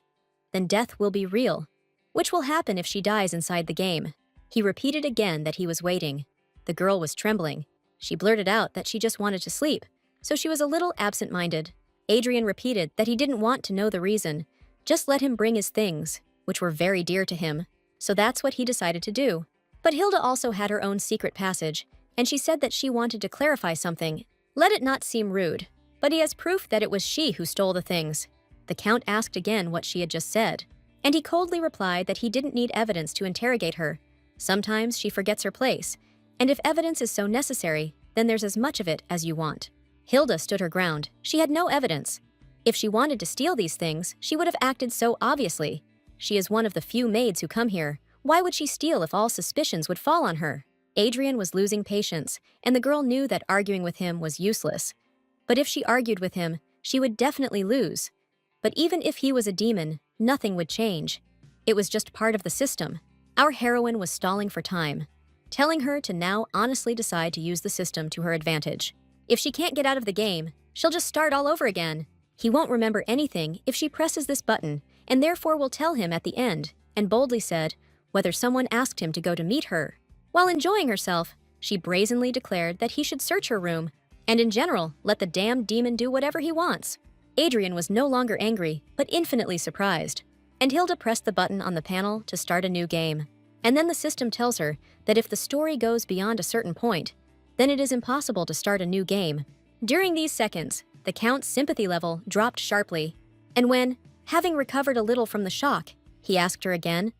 then death will be real. Which will happen if she dies inside the game. He repeated again that he was waiting. The girl was trembling. She blurted out that she just wanted to sleep, so she was a little absent-minded. Adrian repeated that he didn't want to know the reason. Just let him bring his things, which were very dear to him. So that's what he decided to do. But Hilda also had her own secret passage, and she said that she wanted to clarify something. Let it not seem rude, but he has proof that it was she who stole the things. The Count asked again what she had just said, and he coldly replied that he didn't need evidence to interrogate her. Sometimes she forgets her place, and if evidence is so necessary, then there's as much of it as you want. Hilda stood her ground. She had no evidence. If she wanted to steal these things, she would have acted so obviously. She is one of the few maids who come here. Why would she steal if all suspicions would fall on her? Adrian was losing patience, and the girl knew that arguing with him was useless. But if she argued with him, she would definitely lose. But even if he was a demon, nothing would change. It was just part of the system. Our heroine was stalling for time, telling her to now honestly decide to use the system to her advantage. If she can't get out of the game, she'll just start all over again. He won't remember anything if she presses this button, and therefore will tell him at the end, and boldly said whether someone asked him to go to meet her. While enjoying herself, she brazenly declared that he should search her room, and in general, let the damned demon do whatever he wants. Adrian was no longer angry, but infinitely surprised, and Hilda pressed the button on the panel to start a new game. And then the system tells her that if the story goes beyond a certain point, then it is impossible to start a new game. During these seconds, the Count's sympathy level dropped sharply, and when, having recovered a little from the shock, he asked her again,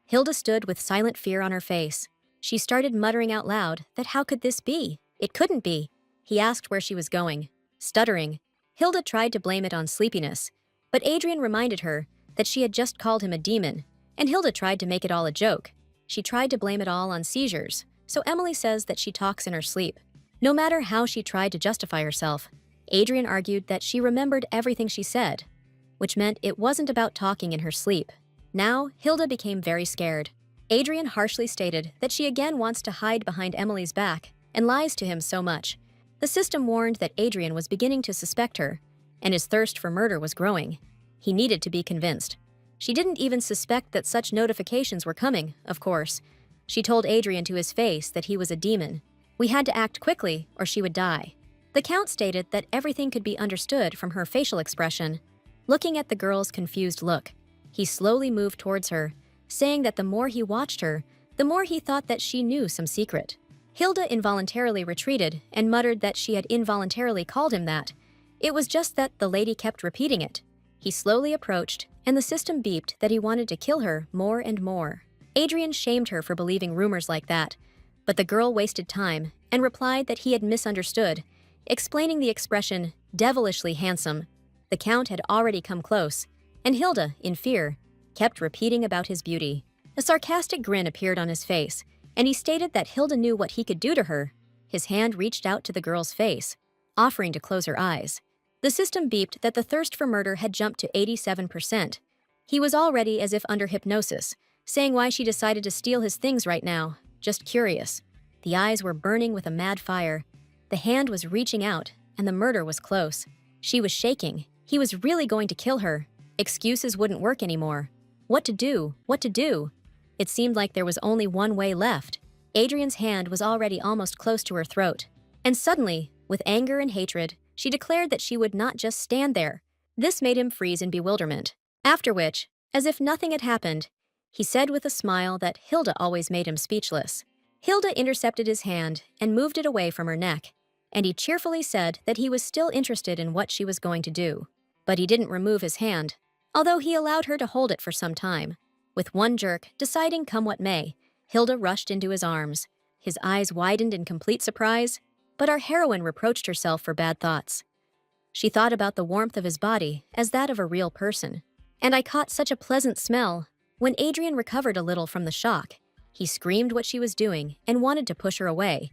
Hilda stood with silent fear on her face. She started muttering out loud that how could this be? It couldn't be. He asked where she was going. Stuttering, Hilda tried to blame it on sleepiness, but Adrian reminded her that she had just called him a demon, and Hilda tried to make it all a joke. She tried to blame it all on seizures, so Emily says that she talks in her sleep. No matter how she tried to justify herself, Adrian argued that she remembered everything she said, which meant it wasn't about talking in her sleep. Now, Hilda became very scared. Adrian harshly stated that she again wants to hide behind Emily's back and lies to him so much. The system warned that Adrian was beginning to suspect her, and his thirst for murder was growing. He needed to be convinced. She didn't even suspect that such notifications were coming, of course. She told Adrian to his face that he was a demon. We had to act quickly, or she would die. The Count stated that everything could be understood from her facial expression. Looking at the girl's confused look, he slowly moved towards her, saying that the more he watched her, the more he thought that she knew some secret. Hilda involuntarily retreated and muttered that she had involuntarily called him that. It was just that the lady kept repeating it. He slowly approached, and the system beeped that he wanted to kill her more and more. Adrian shamed her for believing rumors like that, but the girl wasted time and replied that he had misunderstood, explaining the expression, devilishly handsome. The Count had already come close, and Hilda, in fear, kept repeating about his beauty. A sarcastic grin appeared on his face, and he stated that Hilda knew what he could do to her. His hand reached out to the girl's face, offering to close her eyes. The system beeped that the thirst for murder had jumped to 87%. He was already as if under hypnosis, saying why she decided to steal his things right now, just curious. The eyes were burning with a mad fire. The hand was reaching out, and the murder was close. She was shaking. He was really going to kill her. Excuses wouldn't work anymore. What to do? What to do? It seemed like there was only one way left. Adrian's hand was already almost close to her throat. And suddenly, with anger and hatred, she declared that she would not just stand there. This made him freeze in bewilderment. After which, as if nothing had happened, he said with a smile that Hilda always made him speechless. Hilda intercepted his hand and moved it away from her neck, and he cheerfully said that he was still interested in what she was going to do. But he didn't remove his hand, although he allowed her to hold it for some time. With one jerk, deciding come what may, Hilda rushed into his arms. His eyes widened in complete surprise, but our heroine reproached herself for bad thoughts. She thought about the warmth of his body as that of a real person. And I caught such a pleasant smell. When Adrian recovered a little from the shock, he screamed what she was doing and wanted to push her away,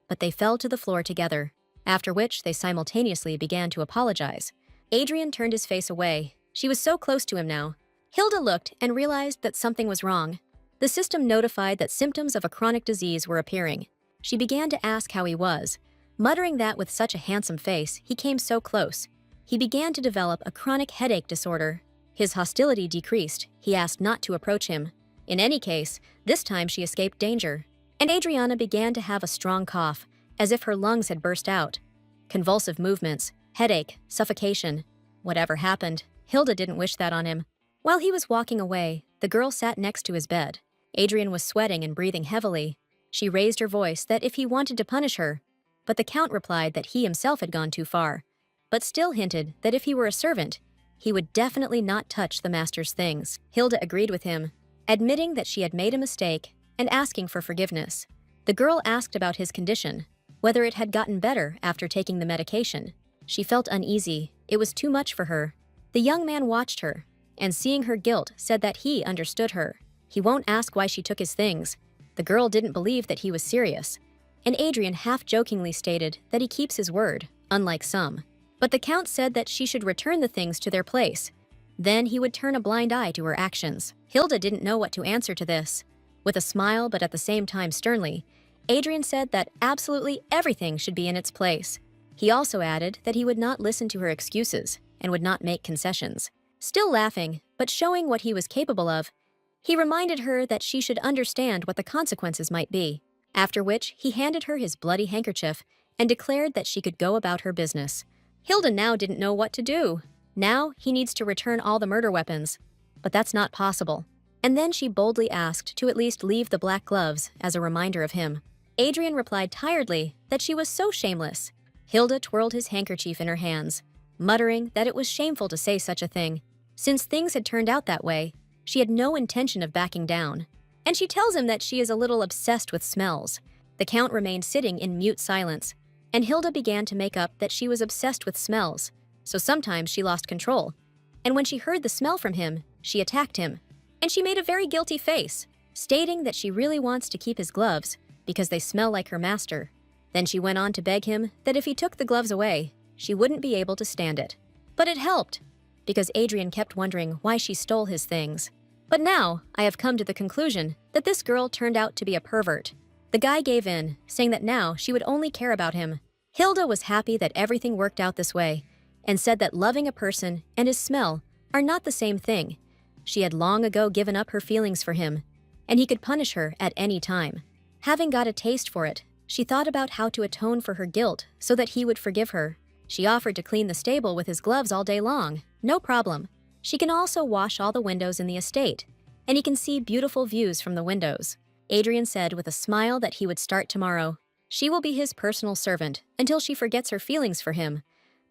but they fell to the floor together, after which they simultaneously began to apologize. Adrian turned his face away. She was so close to him now. Hilda looked and realized that something was wrong. The system notified that symptoms of a chronic disease were appearing. She began to ask how he was, muttering that with such a handsome face, he came so close. He began to develop a chronic headache disorder. His hostility decreased. He asked not to approach him. In any case, this time she escaped danger. And Adriana began to have a strong cough, as if her lungs had burst out. Convulsive movements, headache, suffocation. Whatever happened, Hilda didn't wish that on him. While he was walking away, the girl sat next to his bed. Adrian was sweating and breathing heavily. She raised her voice that if he wanted to punish her, but the Count replied that he himself had gone too far, but still hinted that if he were a servant, he would definitely not touch the master's things. Hilda agreed with him, admitting that she had made a mistake and asking for forgiveness. The girl asked about his condition, whether it had gotten better after taking the medication. She felt uneasy. It was too much for her. The young man watched her, and seeing her guilt, said that he understood her. He won't ask why she took his things. The girl didn't believe that he was serious, and Adrian half-jokingly stated that he keeps his word, unlike some. But the Count said that she should return the things to their place. Then he would turn a blind eye to her actions. Hilda didn't know what to answer to this. With a smile, but at the same time sternly, Adrian said that absolutely everything should be in its place. He also added that he would not listen to her excuses and would not make concessions. Still laughing, but showing what he was capable of, he reminded her that she should understand what the consequences might be, after which he handed her his bloody handkerchief and declared that she could go about her business. Hilda now didn't know what to do. Now he needs to return all the murder weapons, but that's not possible. And then she boldly asked to at least leave the black gloves as a reminder of him. Adrian replied tiredly that she was so shameless. Hilda twirled his handkerchief in her hands, muttering that it was shameful to say such a thing. Since things had turned out that way, she had no intention of backing down. And she tells him that she is a little obsessed with smells. The Count remained sitting in mute silence, and Hilda began to make up that she was obsessed with smells, so sometimes she lost control. And when she heard the smell from him, she attacked him. And she made a very guilty face, stating that she really wants to keep his gloves because they smell like her master. Then she went on to beg him that if he took the gloves away, she wouldn't be able to stand it. But it helped, because Adrian kept wondering why she stole his things. But now, I have come to the conclusion that this girl turned out to be a pervert. The guy gave in, saying that now she would only care about him. Hilda was happy that everything worked out this way, and said that loving a person and his smell are not the same thing. She had long ago given up her feelings for him, and he could punish her at any time. Having got a taste for it, she thought about how to atone for her guilt so that he would forgive her. She offered to clean the stable with his gloves all day long, no problem. She can also wash all the windows in the estate, and he can see beautiful views from the windows. Adrian said with a smile that he would start tomorrow. She will be his personal servant until she forgets her feelings for him,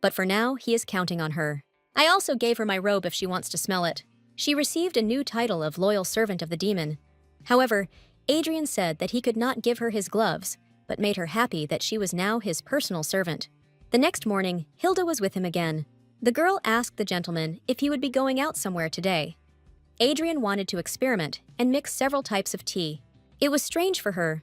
but for now he is counting on her. I also gave her my robe if she wants to smell it. She received a new title of loyal servant of the demon. However, Adrian said that he could not give her his gloves, but made her happy that she was now his personal servant. The next morning, Hilda was with him again. The girl asked the gentleman if he would be going out somewhere today. Adrian wanted to experiment and mix several types of tea. It was strange for her.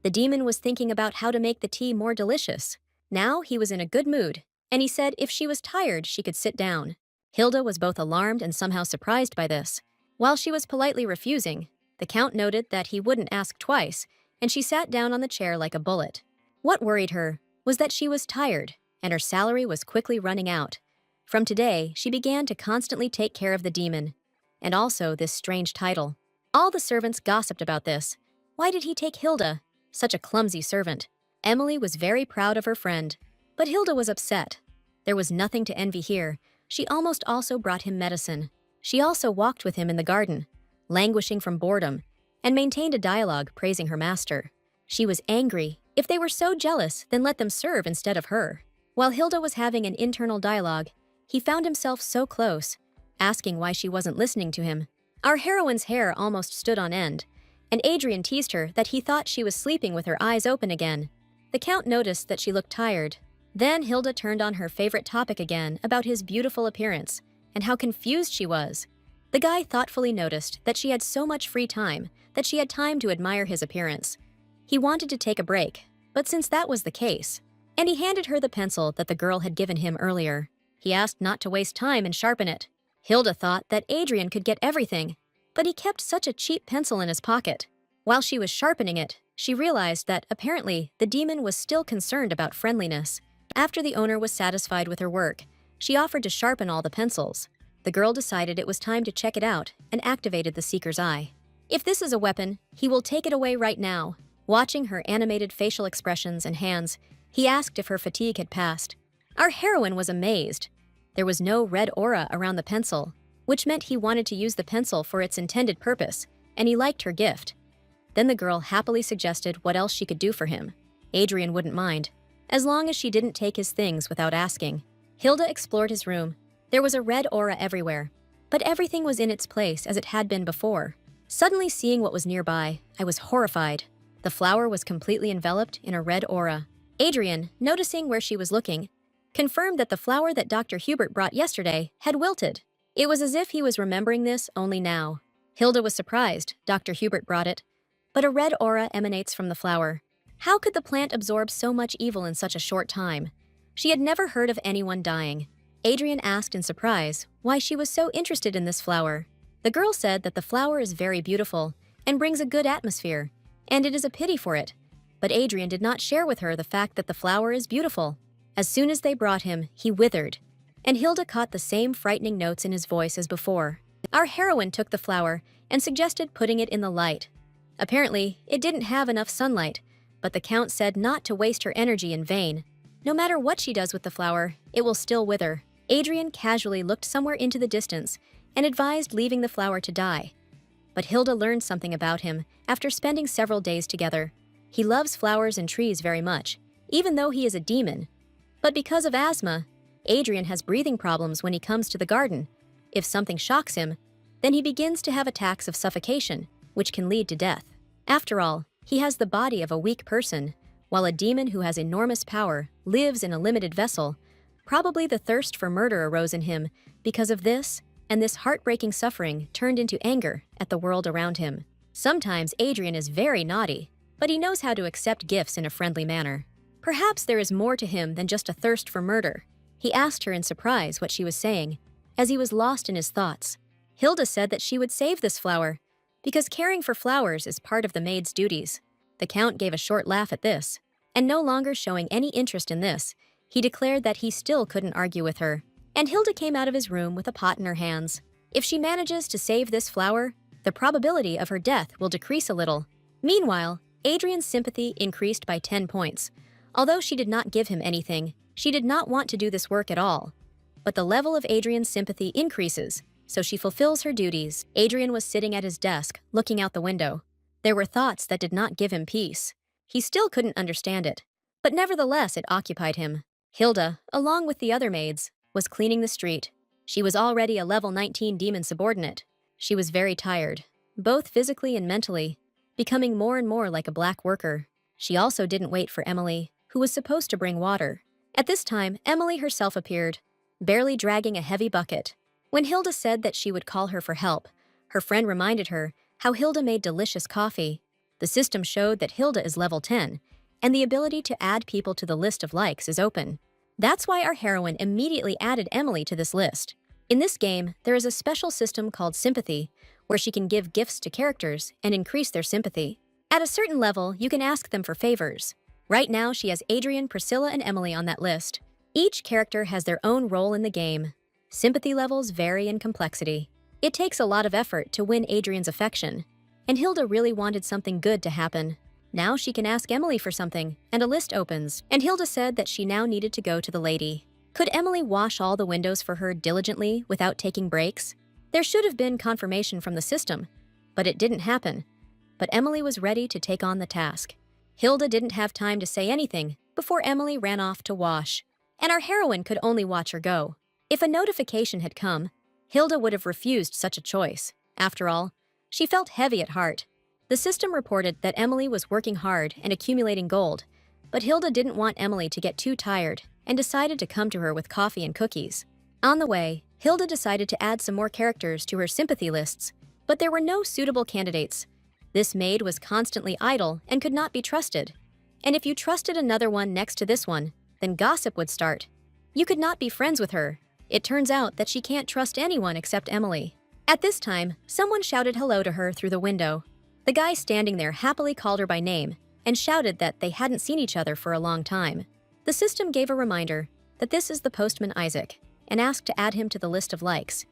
The demon was thinking about how to make the tea more delicious. Now he was in a good mood, and he said if she was tired, she could sit down. Hilda was both alarmed and somehow surprised by this. While she was politely refusing, the Count noted that he wouldn't ask twice, and she sat down on the chair like a bullet. What worried her was that she was tired, and her salary was quickly running out. From today, she began to constantly take care of the demon, and also this strange title. All the servants gossiped about this. Why did he take Hilda, such a clumsy servant? Emily was very proud of her friend, but Hilda was upset. There was nothing to envy here. She almost also brought him medicine. She also walked with him in the garden, languishing from boredom, and maintained a dialogue praising her master. She was angry. If they were so jealous, then let them serve instead of her. While Hilda was having an internal dialogue, he found himself so close, asking why she wasn't listening to him. Our heroine's hair almost stood on end, and Adrian teased her that he thought she was sleeping with her eyes open again. The Count noticed that she looked tired. Then Hilda turned on her favorite topic again about his beautiful appearance and how confused she was. The guy thoughtfully noticed that she had so much free time that she had time to admire his appearance. He wanted to take a break, but since that was the case, and he handed her the pencil that the girl had given him earlier. He asked not to waste time and sharpen it. Hilda thought that Adrian could get everything, but he kept such a cheap pencil in his pocket. While she was sharpening it, she realized that, apparently, the demon was still concerned about friendliness. After the owner was satisfied with her work, she offered to sharpen all the pencils. The girl decided it was time to check it out and activated the Seeker's Eye. If this is a weapon, he will take it away right now. Watching her animated facial expressions and hands, he asked if her fatigue had passed. Our heroine was amazed. There was no red aura around the pencil, which meant he wanted to use the pencil for its intended purpose, and he liked her gift. Then the girl happily suggested what else she could do for him. Adrian wouldn't mind, as long as she didn't take his things without asking. Hilda explored his room. There was a red aura everywhere, but everything was in its place as it had been before. Suddenly seeing what was nearby, I was horrified. The flower was completely enveloped in a red aura. Adrian, noticing where she was looking, confirmed that the flower that Dr. Hubert brought yesterday had wilted. It was as if he was remembering this only now. Hilda was surprised Dr. Hubert brought it, but a red aura emanates from the flower. How could the plant absorb so much evil in such a short time? She had never heard of anyone dying. Adrian asked in surprise why she was so interested in this flower. The girl said that the flower is very beautiful and brings a good atmosphere, and it is a pity for it. But Adrian did not share with her the fact that the flower is beautiful. As soon as they brought him, he withered, and Hilda caught the same frightening notes in his voice as before. Our heroine took the flower and suggested putting it in the light. Apparently, it didn't have enough sunlight, but the Count said not to waste her energy in vain. No matter what she does with the flower, it will still wither. Adrian casually looked somewhere into the distance and advised leaving the flower to die. But Hilda learned something about him after spending several days together. He loves flowers and trees very much, even though he is a demon. But because of asthma, Adrian has breathing problems when he comes to the garden. If something shocks him, then he begins to have attacks of suffocation, which can lead to death. After all, he has the body of a weak person, while a demon who has enormous power lives in a limited vessel. Probably the thirst for murder arose in him because of this, and this heartbreaking suffering turned into anger at the world around him. Sometimes Adrian is very naughty, but he knows how to accept gifts in a friendly manner. Perhaps there is more to him than just a thirst for murder. He asked her in surprise what she was saying, as he was lost in his thoughts. Hilda said that she would save this flower, because caring for flowers is part of the maid's duties. The Count gave a short laugh at this, and no longer showing any interest in this, he declared that he still couldn't argue with her. And Hilda came out of his room with a pot in her hands. If she manages to save this flower, the probability of her death will decrease a little. Meanwhile, Adrian's sympathy increased by 10 points. Although she did not give him anything, she did not want to do this work at all. But the level of Adrian's sympathy increases, so she fulfills her duties. Adrian was sitting at his desk, looking out the window. There were thoughts that did not give him peace. He still couldn't understand it, but nevertheless it occupied him. Hilda, along with the other maids, was cleaning the street. She was already a level 19 demon subordinate. She was very tired, both physically and mentally, becoming more and more like a black worker. She also didn't wait for Emily, who was supposed to bring water. At this time, Emily herself appeared, barely dragging a heavy bucket. When Hilda said that she would call her for help, her friend reminded her how Hilda made delicious coffee. The system showed that Hilda is level 10, and the ability to add people to the list of likes is open. That's why our heroine immediately added Emily to this list. In this game, there is a special system called sympathy, where she can give gifts to characters and increase their sympathy. At a certain level, you can ask them for favors. Right now, she has Adrian, Priscilla, and Emily on that list. Each character has their own role in the game. Sympathy levels vary in complexity. It takes a lot of effort to win Adrian's affection, and Hilda really wanted something good to happen. Now she can ask Emily for something, and a list opens, and Hilda said that she now needed to go to the lady. Could Emily wash all the windows for her diligently without taking breaks? There should have been confirmation from the system, but it didn't happen. But Emily was ready to take on the task. Hilda didn't have time to say anything before Emily ran off to wash, and our heroine could only watch her go. If a notification had come, Hilda would have refused such a choice. After all, she felt heavy at heart. The system reported that Emily was working hard and accumulating gold, but Hilda didn't want Emily to get too tired and decided to come to her with coffee and cookies. On the way, Hilda decided to add some more characters to her sympathy lists, but there were no suitable candidates. This maid was constantly idle and could not be trusted. And if you trusted another one next to this one, then gossip would start. You could not be friends with her, It turns out that she can't trust anyone except Emily. At this time, someone shouted hello to her through the window. The guy standing there happily called her by name and shouted that they hadn't seen each other for a long time. The system gave a reminder that this is the postman Isaac and asked to add him to the list of likes.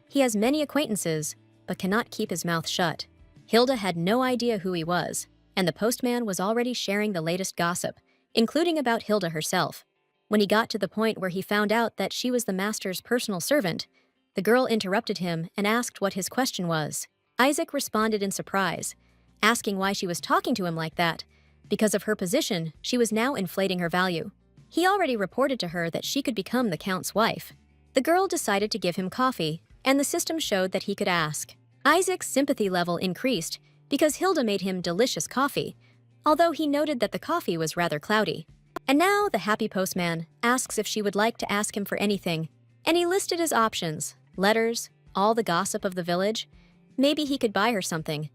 He has many acquaintances, but cannot keep his mouth shut. Hilda had no idea who he was, and the postman was already sharing the latest gossip, including about Hilda herself. When he got to the point where he found out that she was the master's personal servant, the girl interrupted him and asked what his question was. Isaac responded in surprise, asking why she was talking to him like that. Because of her position, she was now inflating her value. He already reported to her that she could become the Count's wife. The girl decided to give him coffee, and the system showed that he could ask. Isaac's sympathy level increased because Hilda made him delicious coffee, although he noted that the coffee was rather cloudy. And now the happy postman asks if she would like to ask him for anything, and he listed his options: letters, all the gossip of the village. Maybe he could buy her something.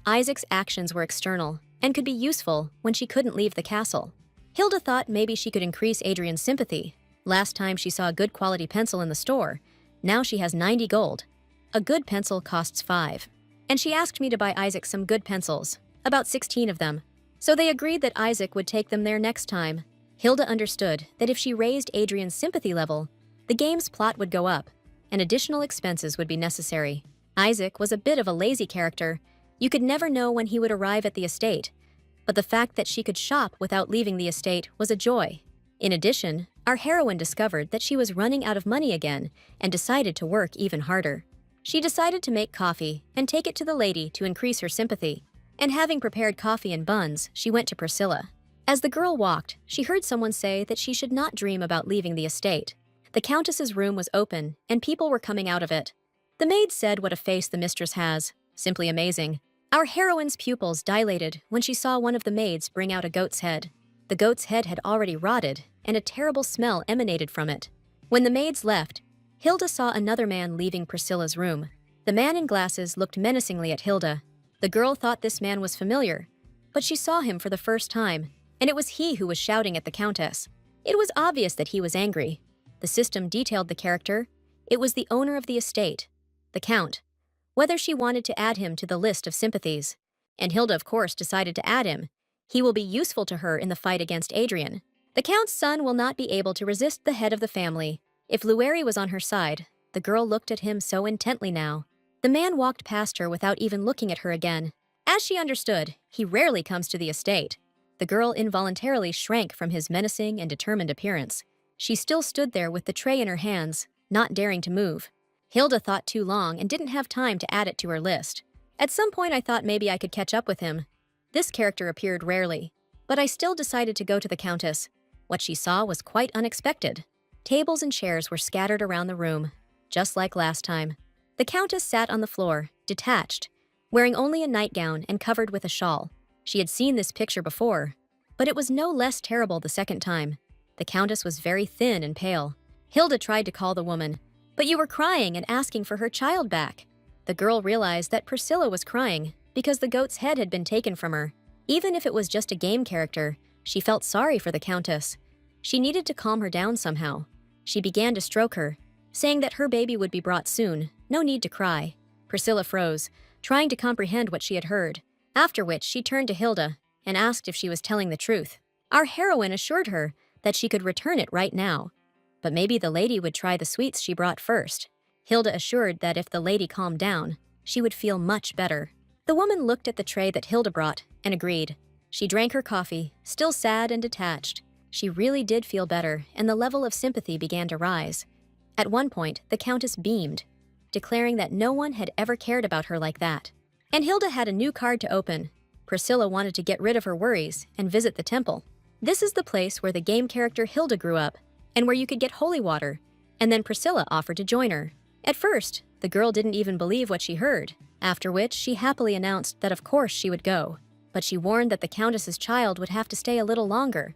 Isaac's actions were external and could be useful when she couldn't leave the castle. Hilda thought maybe she could increase Adrian's sympathy. Last time she saw a good quality pencil in the store. Now she has 90 gold. A good pencil costs 5. And she asked me to buy Isaac some good pencils, about 16 of them. So they agreed that Isaac would take them there next time. Hilda understood that if she raised Adrian's sympathy level, the game's plot would go up, and additional expenses would be necessary. Isaac was a bit of a lazy character. You could never know when he would arrive at the estate, but the fact that she could shop without leaving the estate was a joy. In addition, our heroine discovered that she was running out of money again and decided to work even harder. She decided to make coffee and take it to the lady to increase her sympathy. And having prepared coffee and buns, she went to Priscilla. As the girl walked, she heard someone say that she should not dream about leaving the estate. The Countess's room was open, and people were coming out of it. The maid said what a face the mistress has. Simply amazing. Our heroine's pupils dilated when she saw one of the maids bring out a goat's head. The goat's head had already rotted, and a terrible smell emanated from it. When the maids left, Hilda saw another man leaving Priscilla's room. The man in glasses looked menacingly at Hilda. The girl thought this man was familiar, but she saw him for the first time, and it was he who was shouting at the Countess. It was obvious that he was angry. The system detailed the character. It was the owner of the estate, the Count, whether she wanted to add him to the list of sympathies. And Hilda, of course, decided to add him. He will be useful to her in the fight against Adrian. The Count's son will not be able to resist the head of the family. If Lueri was on her side, the girl looked at him so intently now. The man walked past her without even looking at her again. As she understood, he rarely comes to the estate. The girl involuntarily shrank from his menacing and determined appearance. She still stood there with the tray in her hands, not daring to move. Hilda thought too long and didn't have time to add it to her list. At some point I thought maybe I could catch up with him. This character appeared rarely, but I still decided to go to the Countess. What she saw was quite unexpected. Tables and chairs were scattered around the room, just like last time. The Countess sat on the floor, detached, wearing only a nightgown and covered with a shawl. She had seen this picture before, but it was no less terrible the second time. The Countess was very thin and pale. Hilda tried to call the woman, but you were crying and asking for her child back. The girl realized that Priscilla was crying because the goat's head had been taken from her. Even if it was just a game character, she felt sorry for the Countess. She needed to calm her down somehow. She began to stroke her, saying that her baby would be brought soon, no need to cry. Priscilla froze, trying to comprehend what she had heard, after which she turned to Hilda and asked if she was telling the truth. Our heroine assured her that she could return it right now, but maybe the lady would try the sweets she brought first. Hilda assured that if the lady calmed down, she would feel much better. The woman looked at the tray that Hilda brought and agreed. She drank her coffee, still sad and detached. She really did feel better, and the level of sympathy began to rise. At one point, the Countess beamed, declaring that no one had ever cared about her like that. And Hilda had a new card to open. Priscilla wanted to get rid of her worries and visit the temple. This is the place where the game character Hilda grew up, and where you could get holy water, and then Priscilla offered to join her. At first, the girl didn't even believe what she heard, after which she happily announced that of course she would go, but she warned that the Countess's child would have to stay a little longer.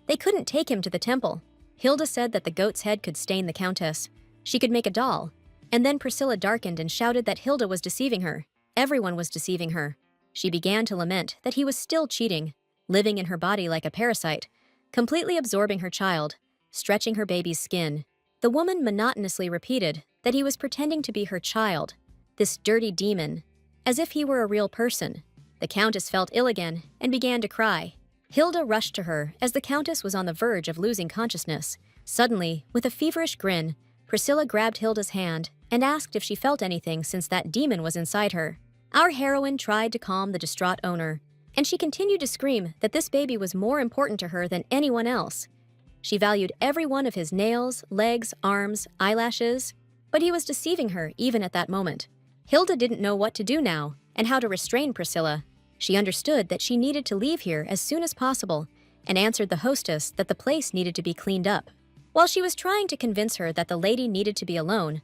They couldn't take him to the temple. Hilda said that the goat's head could stain the Countess. She could make a doll. And then Priscilla darkened and shouted that Hilda was deceiving her. Everyone was deceiving her. She began to lament that he was still cheating, living in her body like a parasite, completely absorbing her child, stretching her baby's skin. The woman monotonously repeated that he was pretending to be her child, this dirty demon, as if he were a real person. The Countess felt ill again and began to cry. Hilda rushed to her as the Countess was on the verge of losing consciousness. Suddenly, with a feverish grin, Priscilla grabbed Hilda's hand and asked if she felt anything since that demon was inside her. Our heroine tried to calm the distraught owner, and she continued to scream that this baby was more important to her than anyone else. She valued every one of his nails, legs, arms, eyelashes, but he was deceiving her even at that moment. Hilda didn't know what to do now and how to restrain Priscilla. She understood that she needed to leave here as soon as possible and answered the hostess that the place needed to be cleaned up. While she was trying to convince her that the lady needed to be alone,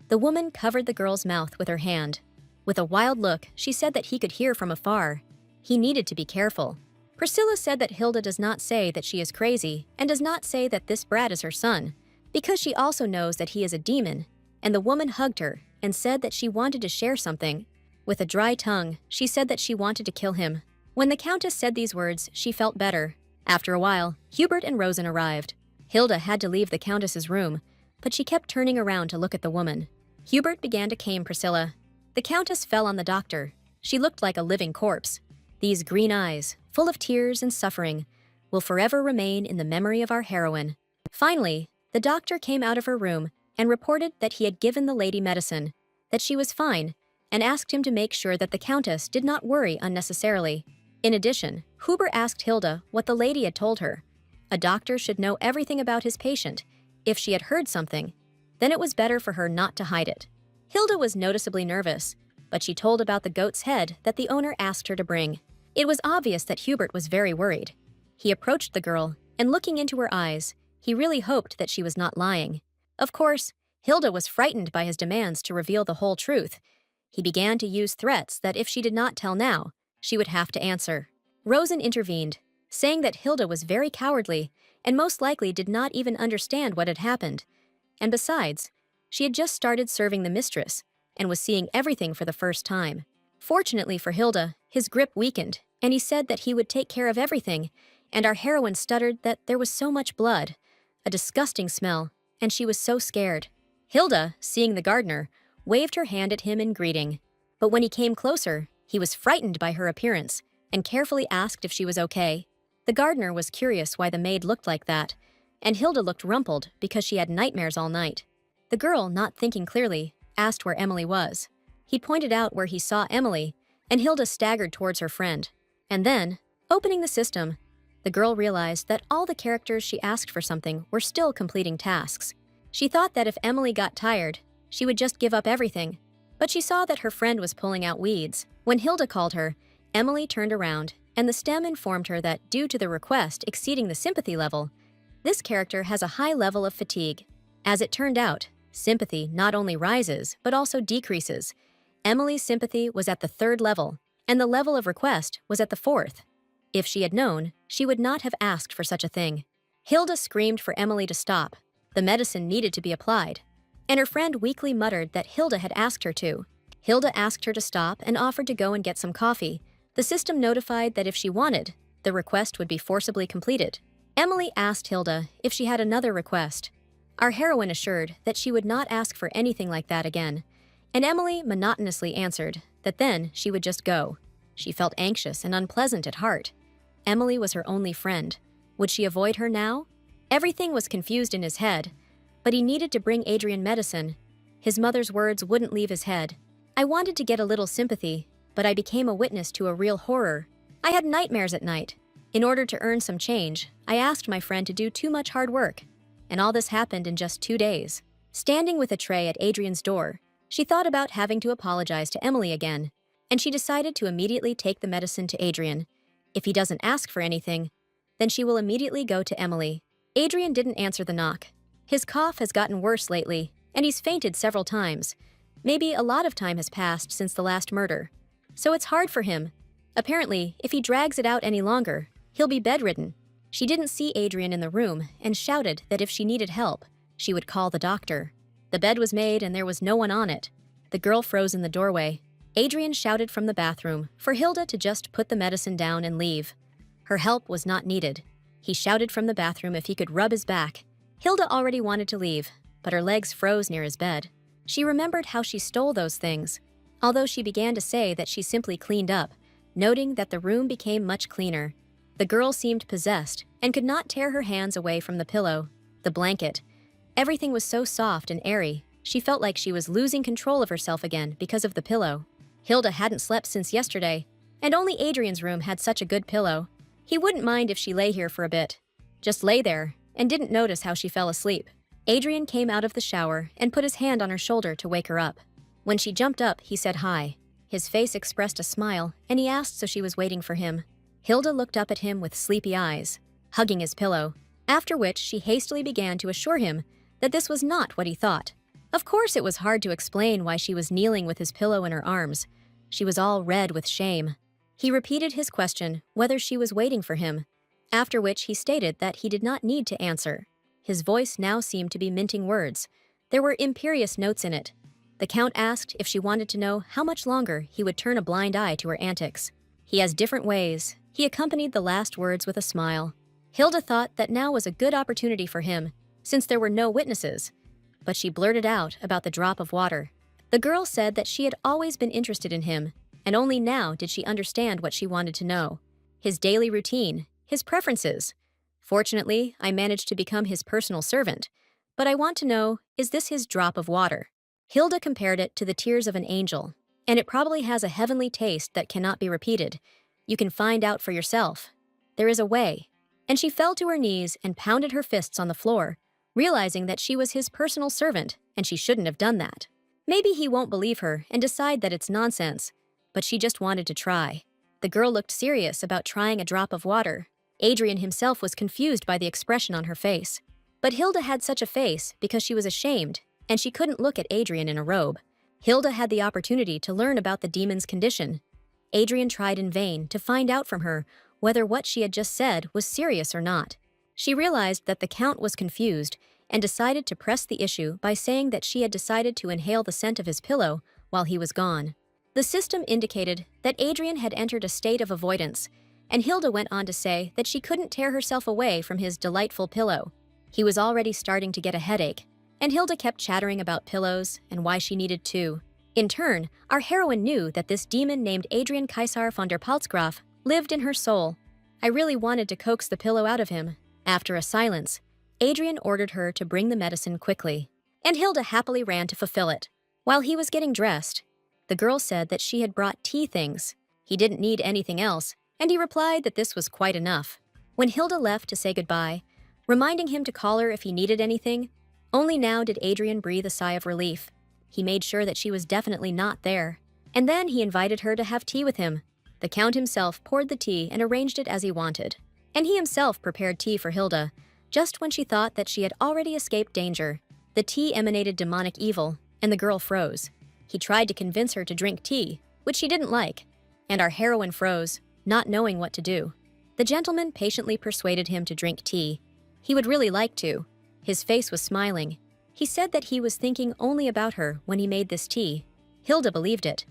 the woman covered the girl's mouth with her hand. With a wild look, she said that he could hear from afar. He needed to be careful. Priscilla said that Hilda does not say that she is crazy and does not say that this brat is her son, because she also knows that he is a demon, and the woman hugged her and said that she wanted to share something. With a dry tongue, she said that she wanted to kill him. When the Countess said these words, she felt better. After a while, Hubert and Rosen arrived. Hilda had to leave the Countess's room, but she kept turning around to look at the woman. Hubert began to cane Priscilla. The Countess fell on the doctor. She looked like a living corpse. These green eyes, full of tears and suffering, will forever remain in the memory of our heroine. Finally, the doctor came out of her room and reported that he had given the lady medicine, that she was fine, and asked him to make sure that the Countess did not worry unnecessarily. In addition, Huber asked Hilda what the lady had told her. A doctor should know everything about his patient. If she had heard something, then it was better for her not to hide it. Hilda was noticeably nervous, but she told about the goat's head that the owner asked her to bring. It was obvious that Hubert was very worried. He approached the girl, and looking into her eyes, he really hoped that she was not lying. Of course, Hilda was frightened by his demands to reveal the whole truth. He began to use threats that if she did not tell now, she would have to answer. Rosen intervened, saying that Hilda was very cowardly and most likely did not even understand what had happened. And besides, she had just started serving the mistress and was seeing everything for the first time. Fortunately for Hilda, his grip weakened, and he said that he would take care of everything, and our heroine stuttered that there was so much blood, a disgusting smell, and she was so scared. Hilda, seeing the gardener, waved her hand at him in greeting. But when he came closer, he was frightened by her appearance and carefully asked if she was okay. The gardener was curious why the maid looked like that, and Hilda looked rumpled because she had nightmares all night. The girl, not thinking clearly, asked where Emily was. He pointed out where he saw Emily, and Hilda staggered towards her friend. And then, opening the system, the girl realized that all the characters she asked for something were still completing tasks. She thought that if Emily got tired, she would just give up everything, but she saw that her friend was pulling out weeds. When Hilda called her, Emily turned around, and the stem informed her that due to the request exceeding the sympathy level, this character has a high level of fatigue. As it turned out, sympathy not only rises, but also decreases. Emily's sympathy was at the 3rd level, and the level of request was at the 4th. If she had known, she would not have asked for such a thing. Hilda screamed for Emily to stop. The medicine needed to be applied, and her friend weakly muttered that Hilda had asked her to. Hilda asked her to stop and offered to go and get some coffee. The system notified that if she wanted, the request would be forcibly completed. Emily asked Hilda if she had another request. Our heroine assured that she would not ask for anything like that again, and Emily monotonously answered that then she would just go. She felt anxious and unpleasant at heart. Emily was her only friend. Would she avoid her now? Everything was confused in his head, but he needed to bring Adrian medicine. His mother's words wouldn't leave his head. I wanted to get a little sympathy, but I became a witness to a real horror. I had nightmares at night. In order to earn some change, I asked my friend to do too much hard work, and all this happened in just 2 days. Standing with a tray at Adrian's door, she thought about having to apologize to Emily again, and she decided to immediately take the medicine to Adrian. If he doesn't ask for anything, then she will immediately go to Emily. Adrian didn't answer the knock. His cough has gotten worse lately, and he's fainted several times. Maybe a lot of time has passed since the last murder, so it's hard for him. Apparently, if he drags it out any longer, he'll be bedridden. She didn't see Adrian in the room and shouted that if she needed help, she would call the doctor. The bed was made and there was no one on it. The girl froze in the doorway. Adrian shouted from the bathroom for Hilda to just put the medicine down and leave. Her help was not needed. He shouted from the bathroom if he could rub his back. Hilda already wanted to leave, but her legs froze near his bed. She remembered how she stole those things, although she began to say that she simply cleaned up, noting that the room became much cleaner. The girl seemed possessed and could not tear her hands away from the pillow, the blanket. Everything was so soft and airy, she felt like she was losing control of herself again because of the pillow. Hilda hadn't slept since yesterday, and only Adrian's room had such a good pillow. He wouldn't mind if she lay here for a bit. Just lay there, and didn't notice how she fell asleep. Adrian came out of the shower and put his hand on her shoulder to wake her up. When she jumped up, he said hi. His face expressed a smile, and he asked so she was waiting for him. Hilda looked up at him with sleepy eyes, hugging his pillow, after which she hastily began to assure him that this was not what he thought. Of course it was hard to explain why she was kneeling with his pillow in her arms. She was all red with shame. He repeated his question, whether she was waiting for him, after which he stated that he did not need to answer. His voice now seemed to be minting words. There were imperious notes in it. The Count asked if she wanted to know how much longer he would turn a blind eye to her antics. He has different ways. He accompanied the last words with a smile. Hilda thought that now was a good opportunity for him, since there were no witnesses. But she blurted out about the drop of water. The girl said that she had always been interested in him, and only now did she understand what she wanted to know. His daily routine, his preferences. Fortunately, I managed to become his personal servant, but I want to know, is this his drop of water? Hilda compared it to the tears of an angel, and it probably has a heavenly taste that cannot be repeated. You can find out for yourself. There is a way. And she fell to her knees and pounded her fists on the floor, realizing that she was his personal servant and she shouldn't have done that. Maybe he won't believe her and decide that it's nonsense, but she just wanted to try. The girl looked serious about trying a drop of water. Adrian himself was confused by the expression on her face. But Hilda had such a face because she was ashamed, and she couldn't look at Adrian in a robe. Hilda had the opportunity to learn about the demon's condition. Adrian tried in vain to find out from her whether what she had just said was serious or not. She realized that the Count was confused and decided to press the issue by saying that she had decided to inhale the scent of his pillow while he was gone. The system indicated that Adrian had entered a state of avoidance, and Hilda went on to say that she couldn't tear herself away from his delightful pillow. He was already starting to get a headache, and Hilda kept chattering about pillows and why she needed two. In turn, our heroine knew that this demon named Adrian Kaisar von der Palzgraf lived in her soul. I really wanted to coax the pillow out of him. After a silence, Adrian ordered her to bring the medicine quickly, and Hilda happily ran to fulfill it. While he was getting dressed, the girl said that she had brought tea things. He didn't need anything else, and he replied that this was quite enough. When Hilda left to say goodbye, reminding him to call her if he needed anything, only now did Adrian breathe a sigh of relief. He made sure that she was definitely not there, and then he invited her to have tea with him. The Count himself poured the tea and arranged it as he wanted, and he himself prepared tea for Hilda, just when she thought that she had already escaped danger. The tea emanated demonic evil, and the girl froze. He tried to convince her to drink tea, which she didn't like, and our heroine froze, not knowing what to do. The gentleman patiently persuaded him to drink tea. He would really like to. His face was smiling. He said that he was thinking only about her when he made this tea. Hilda believed it,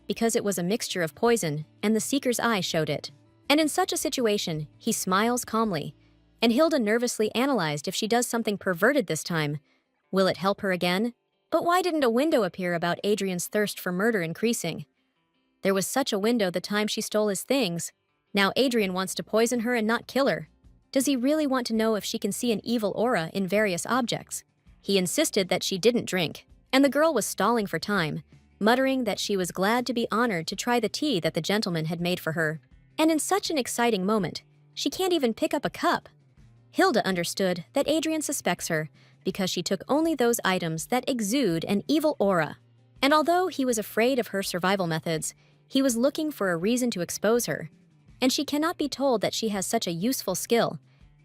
because it was a mixture of poison, and the seeker's eye showed it. And in such a situation, he smiles calmly, and Hilda nervously analyzed if she does something perverted this time. Will it help her again? But why didn't a window appear about Adrian's thirst for murder increasing? There was such a window the time she stole his things. Now Adrian wants to poison her and not kill her. Does he really want to know if she can see an evil aura in various objects? He insisted that she didn't drink, and the girl was stalling for time, muttering that she was glad to be honored to try the tea that the gentleman had made for her. And in such an exciting moment, she can't even pick up a cup. Hilda understood that Adrian suspects her because she took only those items that exude an evil aura. And although he was afraid of her survival methods, he was looking for a reason to expose her. And she cannot be told that she has such a useful skill.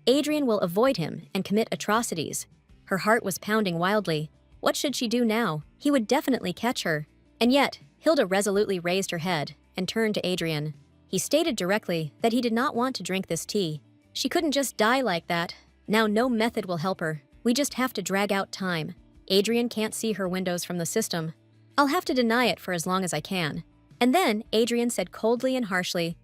Adrian will avoid him and commit atrocities. Her heart was pounding wildly. What should she do now? He would definitely catch her. And yet, Hilda resolutely raised her head and turned to Adrian. He stated directly that he did not want to drink this tea. She couldn't just die like that. Now no method will help her. We just have to drag out time. Adrian can't see her windows from the system. I'll have to deny it for as long as I can. And then Adrian said coldly and harshly,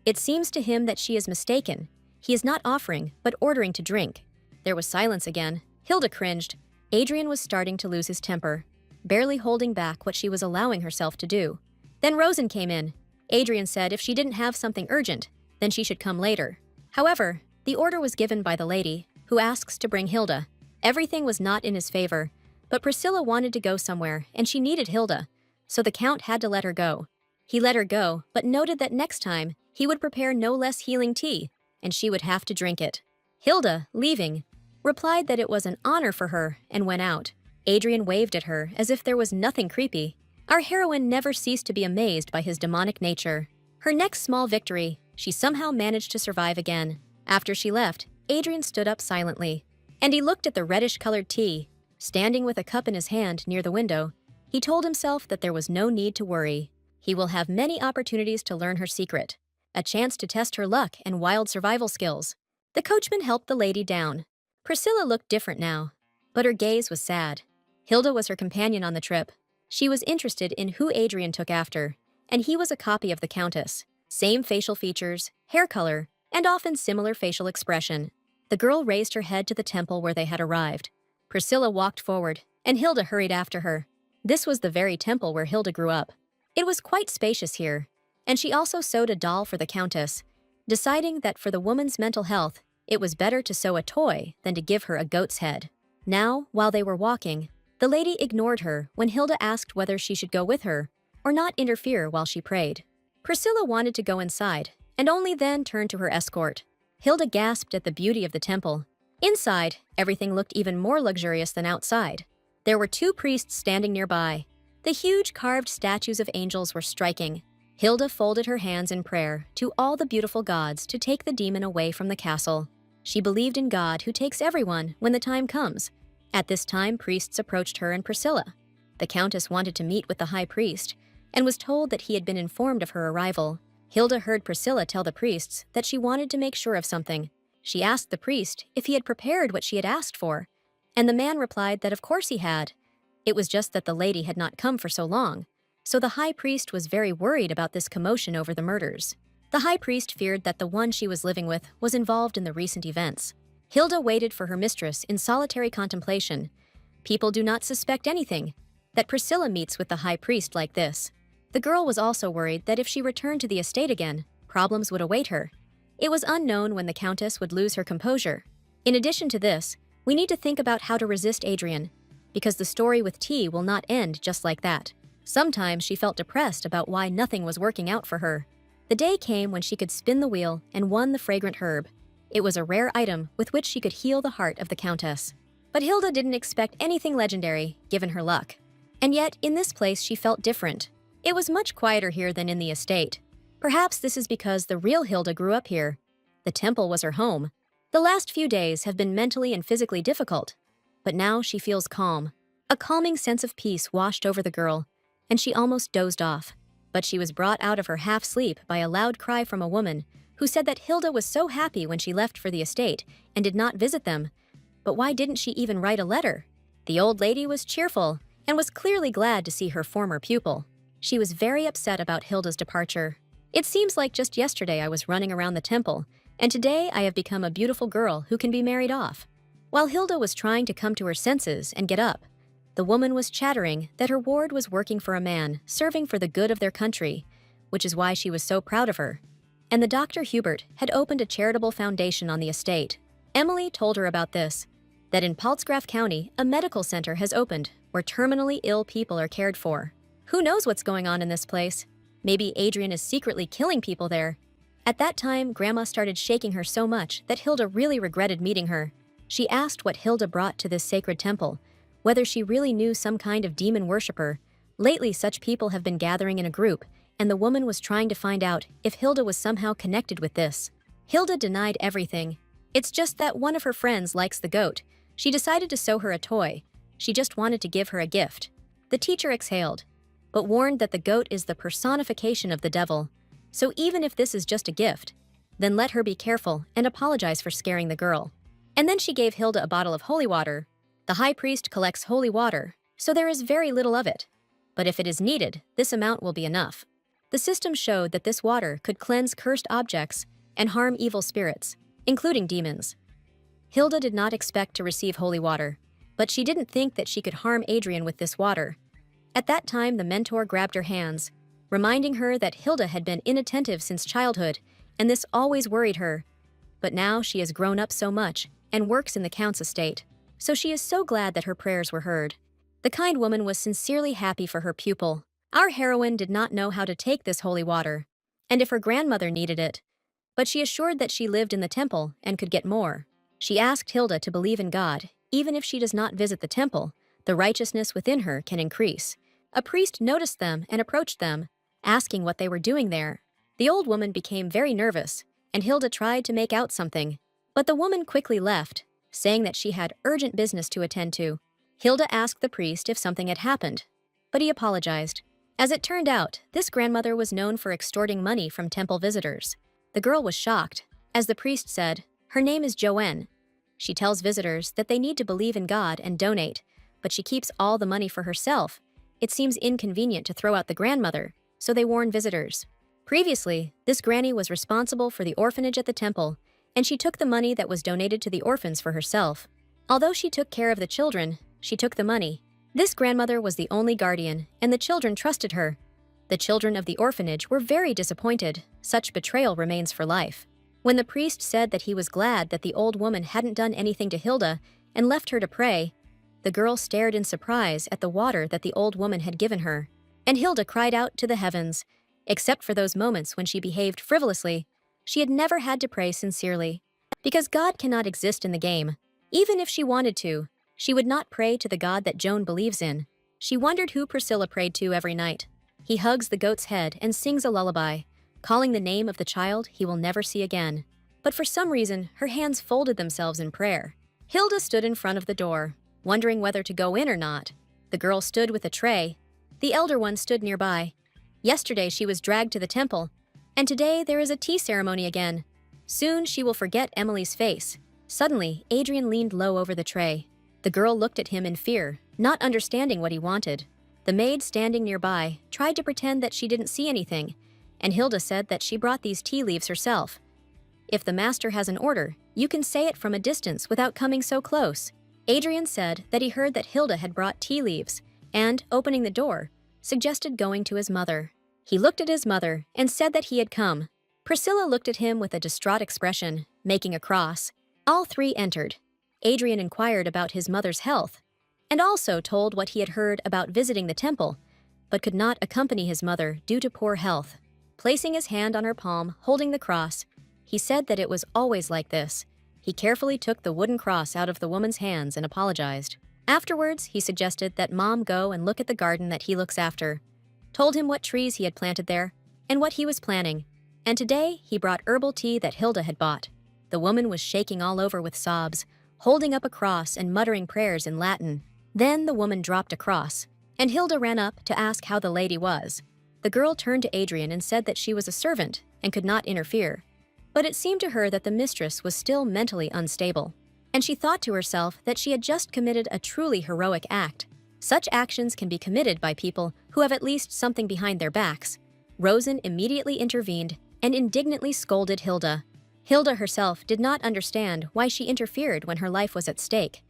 it seems to him that she is mistaken. He is not offering, but ordering to drink. There was silence again. Hilda cringed. Adrian was starting to lose his temper, barely holding back what she was allowing herself to do. Then Rosen came in. Adrian said if she didn't have something urgent, then she should come later. However, the order was given by the lady, who asks to bring Hilda. Everything was not in his favor, but Priscilla wanted to go somewhere and she needed Hilda, so the Count had to let her go. He let her go, but noted that next time he would prepare no less healing tea, and she would have to drink it. Hilda, leaving, replied that it was an honor for her and went out. Adrian waved at her as if there was nothing creepy. Our heroine never ceased to be amazed by his demonic nature. Her next small victory, she somehow managed to survive again. After she left, Adrian stood up silently, and he looked at the reddish-colored tea. Standing with a cup in his hand near the window, he told himself that there was no need to worry. He will have many opportunities to learn her secret, a chance to test her luck and wild survival skills. The coachman helped the lady down. Priscilla looked different now, but her gaze was sad. Hilda was her companion on the trip. She was interested in who Adrian took after, and he was a copy of the Countess. Same facial features, hair color, and often similar facial expression. The girl raised her head to the temple where they had arrived. Priscilla walked forward, and Hilda hurried after her. This was the very temple where Hilda grew up. It was quite spacious here, and she also sewed a doll for the Countess, deciding that for the woman's mental health, it was better to sew a toy than to give her a goat's head. Now, while they were walking, the lady ignored her when Hilda asked whether she should go with her or not interfere while she prayed. Priscilla wanted to go inside, and only then turned to her escort. Hilda gasped at the beauty of the temple. Inside, everything looked even more luxurious than outside. There were 2 priests standing nearby. The huge carved statues of angels were striking. Hilda folded her hands in prayer to all the beautiful gods to take the demon away from the castle. She believed in God who takes everyone when the time comes. At this time, priests approached her and Priscilla. The Countess wanted to meet with the high priest and was told that he had been informed of her arrival. Hilda heard Priscilla tell the priests that she wanted to make sure of something. She asked the priest if he had prepared what she had asked for, and the man replied that of course he had. It was just that the lady had not come for so long, so the high priest was very worried about this commotion over the murders. The high priest feared that the one she was living with was involved in the recent events. Hilda waited for her mistress in solitary contemplation. People do not suspect anything, that Priscilla meets with the high priest like this. The girl was also worried that if she returned to the estate again, problems would await her. It was unknown when the Countess would lose her composure. In addition to this, we need to think about how to resist Adrian, because the story with T will not end just like that. Sometimes she felt depressed about why nothing was working out for her. The day came when she could spin the wheel and won the fragrant herb. It was a rare item with which she could heal the heart of the Countess. But Hilda didn't expect anything legendary, given her luck. And yet, in this place she felt different. It was much quieter here than in the estate. Perhaps this is because the real Hilda grew up here. The temple was her home. The last few days have been mentally and physically difficult, but now she feels calm. A calming sense of peace washed over the girl, and she almost dozed off. But she was brought out of her half-sleep by a loud cry from a woman who said that Hilda was so happy when she left for the estate and did not visit them. But why didn't she even write a letter? The old lady was cheerful and was clearly glad to see her former pupil. She was very upset about Hilda's departure. It seems like just yesterday I was running around the temple, and today I have become a beautiful girl who can be married off. While Hilda was trying to come to her senses and get up, the woman was chattering that her ward was working for a man, serving for the good of their country, which is why she was so proud of her. And the Dr. Hubert had opened a charitable foundation on the estate. Emily told her about this, that in Paltzgraf County, a medical center has opened where terminally ill people are cared for. Who knows what's going on in this place? Maybe Adrian is secretly killing people there. At that time, Grandma started shaking her so much that Hilda really regretted meeting her. She asked what Hilda brought to this sacred temple, whether she really knew some kind of demon worshiper. Lately, such people have been gathering in a group, and the woman was trying to find out if Hilda was somehow connected with this. Hilda denied everything. It's just that one of her friends likes the goat. She decided to sew her a toy. She just wanted to give her a gift. The teacher exhaled, but warned that the goat is the personification of the devil. So even if this is just a gift, then let her be careful and apologize for scaring the girl. And then she gave Hilda a bottle of holy water. The high priest collects holy water, so there is very little of it. But if it is needed, this amount will be enough. The system showed that this water could cleanse cursed objects and harm evil spirits, including demons. Hilda did not expect to receive holy water. But she didn't think that she could harm Adrian with this water. At that time, the mentor grabbed her hands, reminding her that Hilda had been inattentive since childhood, and this always worried her. But now she has grown up so much and works in the Count's estate, so she is so glad that her prayers were heard. The kind woman was sincerely happy for her pupil. Our heroine did not know how to take this holy water, and if her grandmother needed it, but she assured that she lived in the temple and could get more. She asked Hilda to believe in God. Even if she does not visit the temple, the righteousness within her can increase. A priest noticed them and approached them, asking what they were doing there. The old woman became very nervous, and Hilda tried to make out something. But the woman quickly left, saying that she had urgent business to attend to. Hilda asked the priest if something had happened, but he apologized. As it turned out, this grandmother was known for extorting money from temple visitors. The girl was shocked. As the priest said, her name is Joanne. She tells visitors that they need to believe in God and donate, but she keeps all the money for herself. It seems inconvenient to throw out the grandmother, so they warn visitors. Previously, this granny was responsible for the orphanage at the temple, and she took the money that was donated to the orphans for herself. Although she took care of the children, she took the money. This grandmother was the only guardian, and the children trusted her. The children of the orphanage were very disappointed. Such betrayal remains for life. When the priest said that he was glad that the old woman hadn't done anything to Hilda and left her to pray, the girl stared in surprise at the water that the old woman had given her. And Hilda cried out to the heavens. Except for those moments when she behaved frivolously, she had never had to pray sincerely. Because God cannot exist in the game. Even if she wanted to, she would not pray to the God that Joan believes in. She wondered who Priscilla prayed to every night. He hugs the goat's head and sings a lullaby, calling the name of the child he will never see again. But for some reason, her hands folded themselves in prayer. Hilda stood in front of the door, wondering whether to go in or not. The girl stood with a tray. The elder one stood nearby. Yesterday she was dragged to the temple, and today there is a tea ceremony again. Soon she will forget Emily's face. Suddenly, Adrian leaned low over the tray. The girl looked at him in fear, not understanding what he wanted. The maid standing nearby tried to pretend that she didn't see anything, and Hilda said that she brought these tea leaves herself. If the master has an order, you can say it from a distance without coming so close. Adrian said that he heard that Hilda had brought tea leaves, and, opening the door, suggested going to his mother. He looked at his mother and said that he had come. Priscilla looked at him with a distraught expression, making a cross. All three entered. Adrian inquired about his mother's health, and also told what he had heard about visiting the temple, but could not accompany his mother due to poor health. Placing his hand on her palm, holding the cross, he said that it was always like this. He carefully took the wooden cross out of the woman's hands and apologized. Afterwards, he suggested that Mom go and look at the garden that he looks after, told him what trees he had planted there and what he was planning, and today he brought herbal tea that Hilda had bought. The woman was shaking all over with sobs, holding up a cross and muttering prayers in Latin. Then the woman dropped a cross, and Hilda ran up to ask how the lady was. The girl turned to Adrian and said that she was a servant and could not interfere, but it seemed to her that the mistress was still mentally unstable, and she thought to herself that she had just committed a truly heroic act. Such actions can be committed by people who have at least something behind their backs. Rosen immediately intervened and indignantly scolded Hilda. Hilda herself did not understand why she interfered when her life was at stake,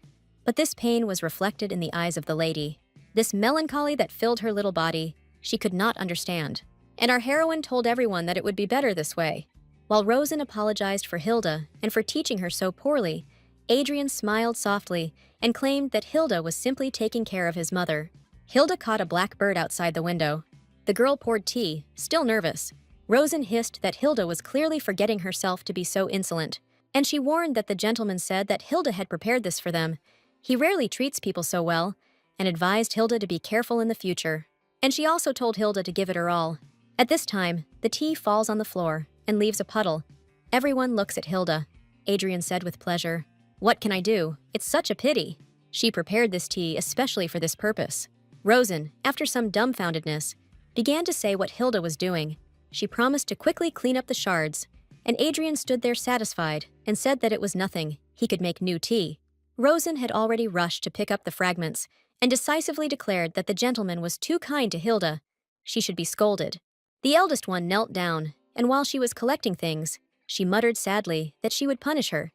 but this pain was reflected in the eyes of the lady. This melancholy that filled her little body, she could not understand. And our heroine told everyone that it would be better this way. While Rosen apologized for Hilda and for teaching her so poorly, Adrian smiled softly and claimed that Hilda was simply taking care of his mother. Hilda caught a black bird outside the window. The girl poured tea, still nervous. Rosen hissed that Hilda was clearly forgetting herself to be so insolent, and she warned that the gentleman said that Hilda had prepared this for them. He rarely treats people so well, and advised Hilda to be careful in the future. And she also told Hilda to give it her all. At this time, the tea falls on the floor and leaves a puddle. Everyone looks at Hilda. Adrian said with pleasure, "What can I do? It's such a pity. She prepared this tea especially for this purpose." Rosen, after some dumbfoundedness, began to say what Hilda was doing. She promised to quickly clean up the shards, and Adrian stood there satisfied and said that it was nothing. He could make new tea. Rosen had already rushed to pick up the fragments and decisively declared that the gentleman was too kind to Hilda. She should be scolded. The eldest one knelt down, and while she was collecting things, she muttered sadly that she would punish her.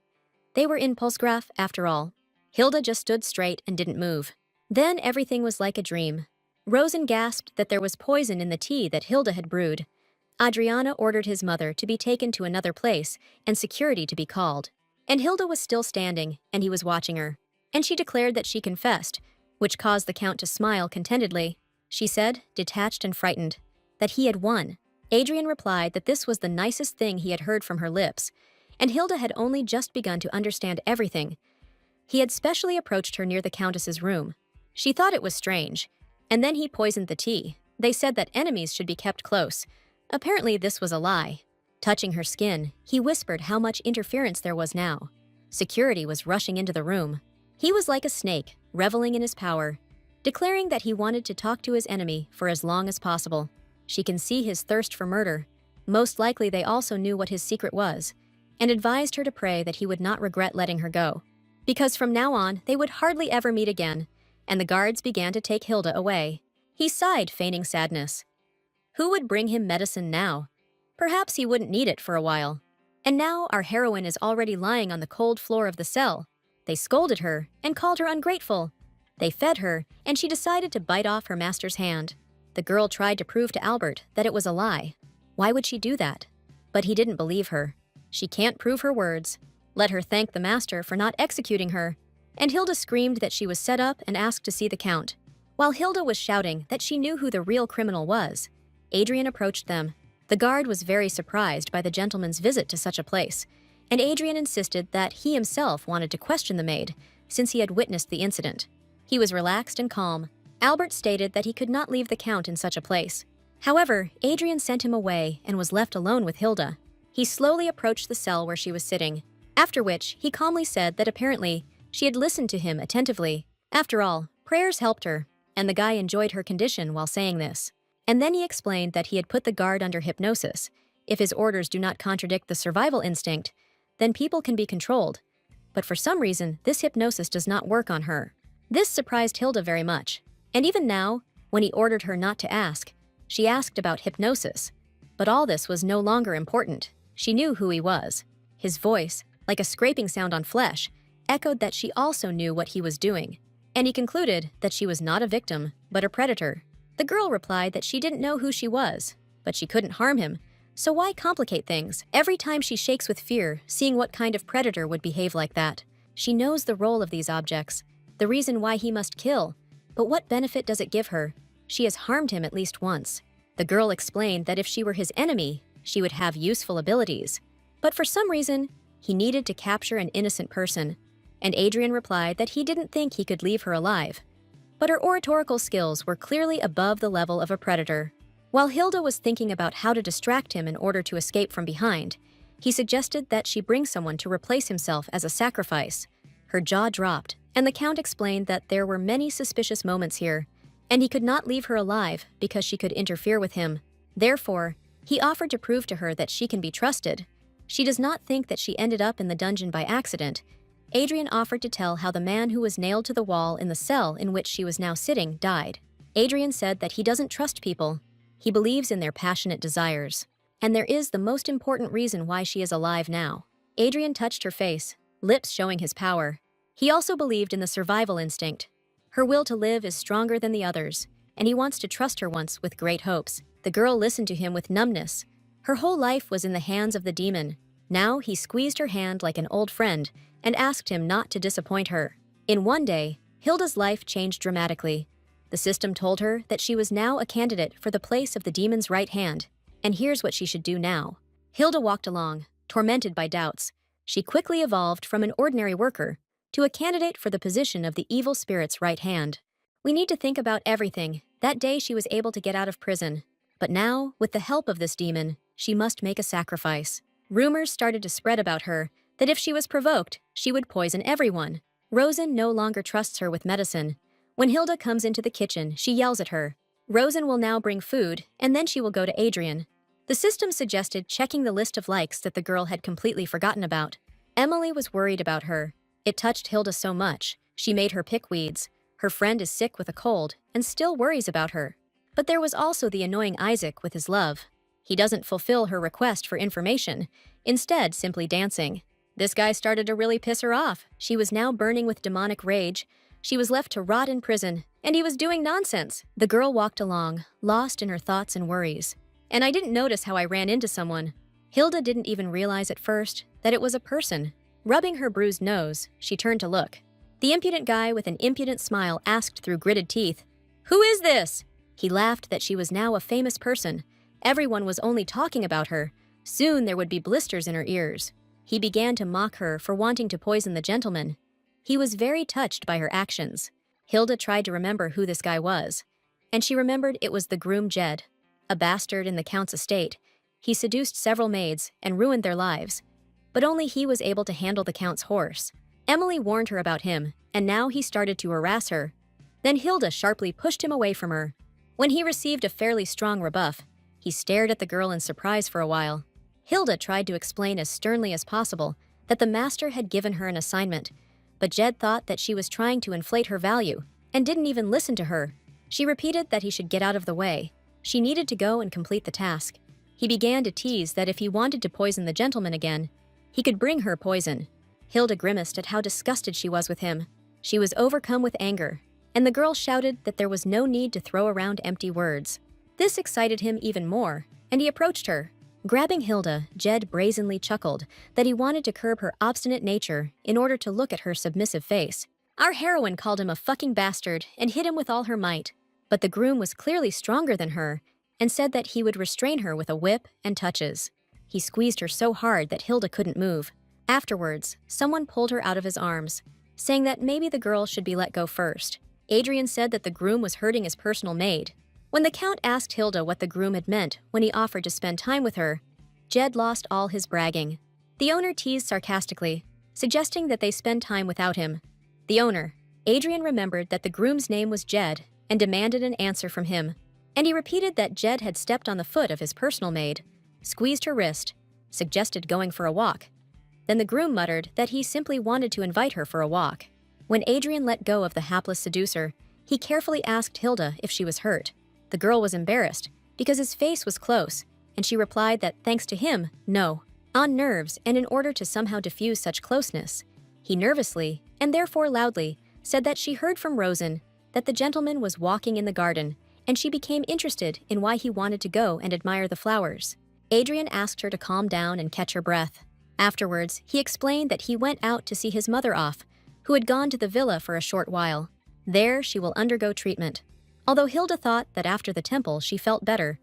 They were in Pulsgraf after all. Hilda just stood straight and didn't move. Then everything was like a dream. Rosen gasped that there was poison in the tea that Hilda had brewed. Adriana ordered his mother to be taken to another place and security to be called. And Hilda was still standing, and he was watching her. And she declared that she confessed, which caused the Count to smile contentedly. She said, detached and frightened, that he had won. Adrian replied that this was the nicest thing he had heard from her lips, and Hilda had only just begun to understand everything. He had specially approached her near the Countess's room. She thought it was strange, and then he poisoned the tea. They said that enemies should be kept close. Apparently this was a lie. Touching her skin, he whispered how much interference there was now. Security was rushing into the room. He was like a snake, reveling in his power, declaring that he wanted to talk to his enemy for as long as possible. She can see his thirst for murder. Most likely they also knew what his secret was, and advised her to pray that he would not regret letting her go. Because from now on, they would hardly ever meet again, and the guards began to take Hilda away. He sighed, feigning sadness. Who would bring him medicine now? Perhaps he wouldn't need it for a while. And now our heroine is already lying on the cold floor of the cell. They scolded her and called her ungrateful. They fed her, and she decided to bite off her master's hand. The girl tried to prove to Albert that it was a lie. Why would she do that? But he didn't believe her. She can't prove her words. Let her thank the master for not executing her. And Hilda screamed that she was set up and asked to see the Count. While Hilda was shouting that she knew who the real criminal was, Adrian approached them. The guard was very surprised by the gentleman's visit to such a place, and Adrian insisted that he himself wanted to question the maid, since he had witnessed the incident. He was relaxed and calm. Albert stated that he could not leave the Count in such a place. However, Adrian sent him away and was left alone with Hilda. He slowly approached the cell where she was sitting, after which he calmly said that apparently she had listened to him attentively. After all, prayers helped her, and the guy enjoyed her condition while saying this. And then he explained that he had put the guard under hypnosis. If his orders do not contradict the survival instinct, then people can be controlled. But for some reason, this hypnosis does not work on her. This surprised Hilda very much. And even now, when he ordered her not to ask, she asked about hypnosis. But all this was no longer important. She knew who he was. His voice, like a scraping sound on flesh, echoed that she also knew what he was doing. And he concluded that she was not a victim, but a predator. The girl replied that she didn't know who she was, but she couldn't harm him. So why complicate things? Every time she shakes with fear, seeing what kind of predator would behave like that. She knows the role of these objects, the reason why he must kill. But what benefit does it give her? She has harmed him at least once. The girl explained that if she were his enemy, she would have useful abilities. But for some reason, he needed to capture an innocent person. And Adrian replied that he didn't think he could leave her alive. But her oratorical skills were clearly above the level of a predator. While Hilda was thinking about how to distract him in order to escape from behind, he suggested that she bring someone to replace himself as a sacrifice. Her jaw dropped, and the Count explained that there were many suspicious moments here, and he could not leave her alive because she could interfere with him. Therefore, he offered to prove to her that she can be trusted. She does not think that she ended up in the dungeon by accident. Adrian offered to tell how the man who was nailed to the wall in the cell in which she was now sitting died. Adrian said that he doesn't trust people. He believes in their passionate desires. And there is the most important reason why she is alive now. Adrian touched her face, lips showing his power. He also believed in the survival instinct. Her will to live is stronger than the others, and he wants to trust her once with great hopes. The girl listened to him with numbness. Her whole life was in the hands of the demon. Now he squeezed her hand like an old friend and asked him not to disappoint her. In one day, Hilda's life changed dramatically. The system told her that she was now a candidate for the place of the demon's right hand, and here's what she should do now. Hilda walked along, tormented by doubts. She quickly evolved from an ordinary worker to a candidate for the position of the evil spirit's right hand. We need to think about everything. That day she was able to get out of prison. But now, with the help of this demon, she must make a sacrifice. Rumors started to spread about her that if she was provoked, she would poison everyone. Rosen no longer trusts her with medicine. When Hilda comes into the kitchen, she yells at her. Rosen will now bring food, and then she will go to Adrian. The system suggested checking the list of likes that the girl had completely forgotten about. Emily was worried about her. It touched Hilda so much, she made her pick weeds. Her friend is sick with a cold and still worries about her. But there was also the annoying Isaac with his love. He doesn't fulfill her request for information, instead simply dancing. This guy started to really piss her off. She was now burning with demonic rage. She was left to rot in prison, and he was doing nonsense. The girl walked along, lost in her thoughts and worries. And I didn't notice how I ran into someone. Hilda didn't even realize at first that it was a person. Rubbing her bruised nose, she turned to look. The impudent guy with an impudent smile asked through gritted teeth, "Who is this?" He laughed that she was now a famous person. Everyone was only talking about her. Soon there would be blisters in her ears. He began to mock her for wanting to poison the gentleman. He was very touched by her actions. Hilda tried to remember who this guy was, and she remembered it was the groom Jed, a bastard in the Count's estate. He seduced several maids and ruined their lives, but only he was able to handle the Count's horse. Emily warned her about him, and now he started to harass her. Then Hilda sharply pushed him away from her. When he received a fairly strong rebuff, he stared at the girl in surprise for a while. Hilda tried to explain as sternly as possible that the master had given her an assignment, but Jed thought that she was trying to inflate her value and didn't even listen to her. She repeated that he should get out of the way. She needed to go and complete the task. He began to tease that if he wanted to poison the gentleman again, he could bring her poison. Hilda grimaced at how disgusted she was with him. She was overcome with anger, and the girl shouted that there was no need to throw around empty words. This excited him even more, and he approached her. Grabbing Hilda, Jed brazenly chuckled that he wanted to curb her obstinate nature in order to look at her submissive face. Our heroine called him a fucking bastard and hit him with all her might, but the groom was clearly stronger than her and said that he would restrain her with a whip and touches. He squeezed her so hard that Hilda couldn't move. Afterwards, someone pulled her out of his arms, saying that maybe the girl should be let go first. Adrian said that the groom was hurting his personal maid. When the Count asked Hilda what the groom had meant when he offered to spend time with her, Jed lost all his bragging. The owner teased sarcastically, suggesting that they spend time without him. The owner, Adrian, remembered that the groom's name was Jed and demanded an answer from him. And he repeated that Jed had stepped on the foot of his personal maid, squeezed her wrist, suggested going for a walk. Then the groom muttered that he simply wanted to invite her for a walk. When Adrian let go of the hapless seducer, he carefully asked Hilda if she was hurt. The girl was embarrassed because his face was close, and she replied that thanks to him, no. On nerves, and in order to somehow diffuse such closeness, he nervously, and therefore loudly, said that she heard from Rosen that the gentleman was walking in the garden, and she became interested in why he wanted to go and admire the flowers. Adrian asked her to calm down and catch her breath. Afterwards, he explained that he went out to see his mother off, who had gone to the villa for a short while. There, she will undergo treatment. Although Hilda thought that after the temple she felt better,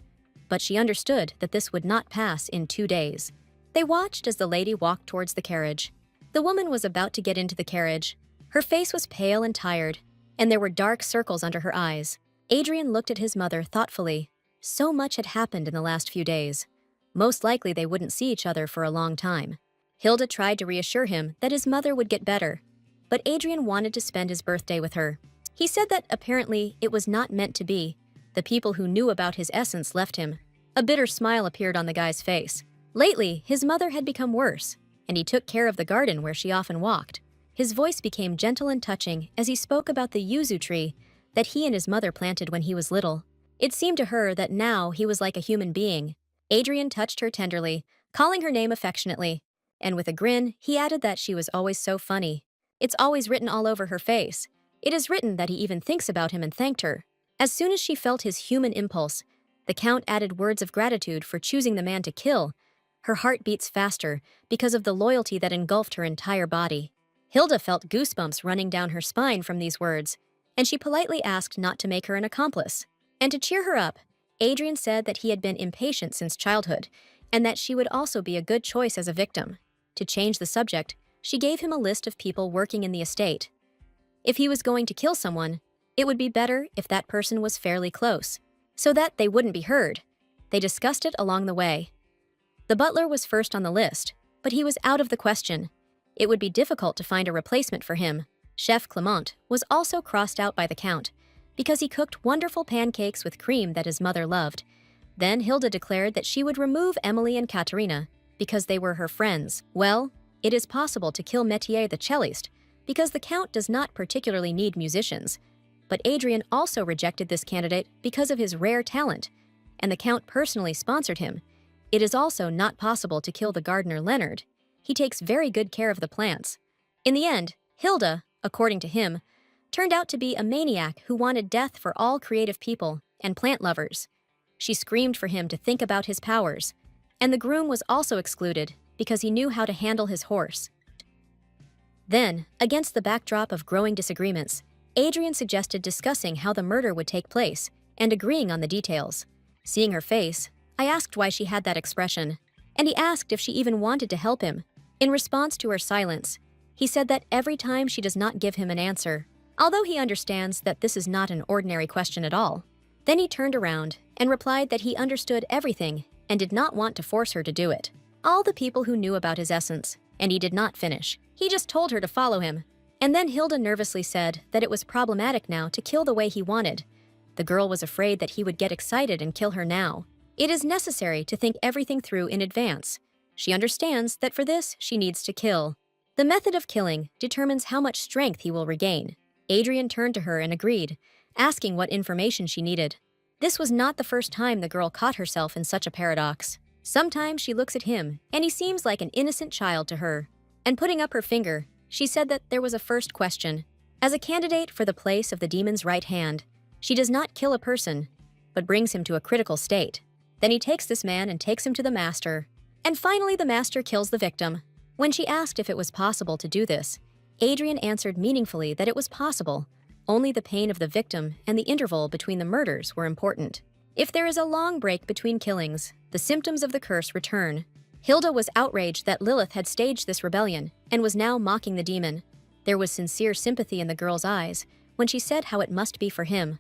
but she understood that this would not pass in 2 days. They watched as the lady walked towards the carriage. The woman was about to get into the carriage. Her face was pale and tired, and there were dark circles under her eyes. Adrian looked at his mother thoughtfully. So much had happened in the last few days. Most likely they wouldn't see each other for a long time. Hilda tried to reassure him that his mother would get better, but Adrian wanted to spend his birthday with her. He said that apparently it was not meant to be. The people who knew about his essence left him. A bitter smile appeared on the guy's face. Lately, his mother had become worse, and he took care of the garden where she often walked. His voice became gentle and touching as he spoke about the yuzu tree that he and his mother planted when he was little. It seemed to her that now he was like a human being. Adrian touched her tenderly, calling her name affectionately, and with a grin, he added that she was always so funny. It's always written all over her face. It is written that he even thinks about him and thanked her. As soon as she felt his human impulse, the Count added words of gratitude for choosing the man to kill. Her heart beats faster because of the loyalty that engulfed her entire body. Hilda felt goosebumps running down her spine from these words, and she politely asked not to make her an accomplice. And to cheer her up, Adrian said that he had been impatient since childhood, and that she would also be a good choice as a victim. To change the subject, she gave him a list of people working in the estate. If he was going to kill someone, it would be better if that person was fairly close, so that they wouldn't be heard. They discussed it along the way. The butler was first on the list, but he was out of the question. It would be difficult to find a replacement for him. Chef Clement was also crossed out by the Count, because he cooked wonderful pancakes with cream that his mother loved. Then Hilda declared that she would remove Emily and Katerina, because they were her friends. Well, it is possible to kill Metier the cellist, because the Count does not particularly need musicians. But Adrian also rejected this candidate because of his rare talent, and the Count personally sponsored him. It is also not possible to kill the gardener Leonard. he takes very good care of the plants. In the end, Hilda, according to him, turned out to be a maniac who wanted death for all creative people and plant lovers. She screamed for him to think about his powers, and the groom was also excluded because he knew how to handle his horse. Then, against the backdrop of growing disagreements, Adrian suggested discussing how the murder would take place and agreeing on the details. Seeing her face, I asked why she had that expression, and he asked if she even wanted to help him. In response to her silence, he said that every time she does not give him an answer, although he understands that this is not an ordinary question at all. Then he turned around and replied that he understood everything and did not want to force her to do it. All the people who knew about his essence, and he did not finish. He just told her to follow him. And then Hilda nervously said that it was problematic now to kill the way he wanted. The girl was afraid that he would get excited and kill her now. It is necessary to think everything through in advance. She understands that for this, she needs to kill. The method of killing determines how much strength he will regain. Adrian turned to her and agreed, asking what information she needed. This was not the first time the girl caught herself in such a paradox. Sometimes she looks at him, and he seems like an innocent child to her. And putting up her finger, she said that there was a first question. As a candidate for the place of the demon's right hand, she does not kill a person, but brings him to a critical state. Then he takes this man and takes him to the master. And finally the master kills the victim. When she asked if it was possible to do this, Adrian answered meaningfully that it was possible. Only the pain of the victim and the interval between the murders were important. If there is a long break between killings, the symptoms of the curse return. Hilda was outraged that Lilith had staged this rebellion and was now mocking the demon. There was sincere sympathy in the girl's eyes when she said how it must be for him.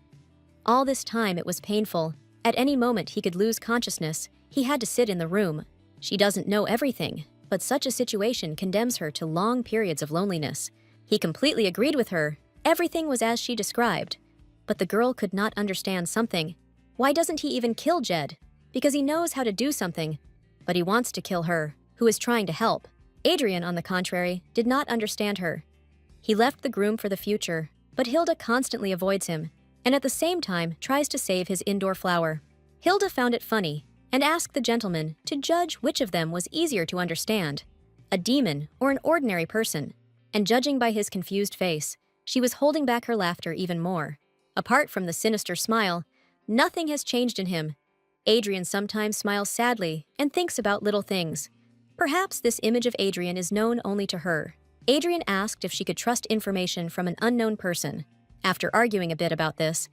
All this time it was painful. At any moment he could lose consciousness. He had to sit in the room. She doesn't know everything, but such a situation condemns her to long periods of loneliness. He completely agreed with her. Everything was as she described. But the girl could not understand something. Why doesn't he even kill Jed? Because he knows how to do something. But he wants to kill her, who is trying to help. Adrian, on the contrary, did not understand her. He left the groom for the future, but Hilda constantly avoids him, and at the same time tries to save his indoor flower. Hilda found it funny, and asked the gentleman to judge which of them was easier to understand, a demon or an ordinary person. And judging by his confused face, she was holding back her laughter even more. Apart from the sinister smile, nothing has changed in him. Adrian sometimes smiles sadly and thinks about little things. Perhaps this image of Adrian is known only to her. Adrian asked if she could trust information from an unknown person. After arguing a bit about this,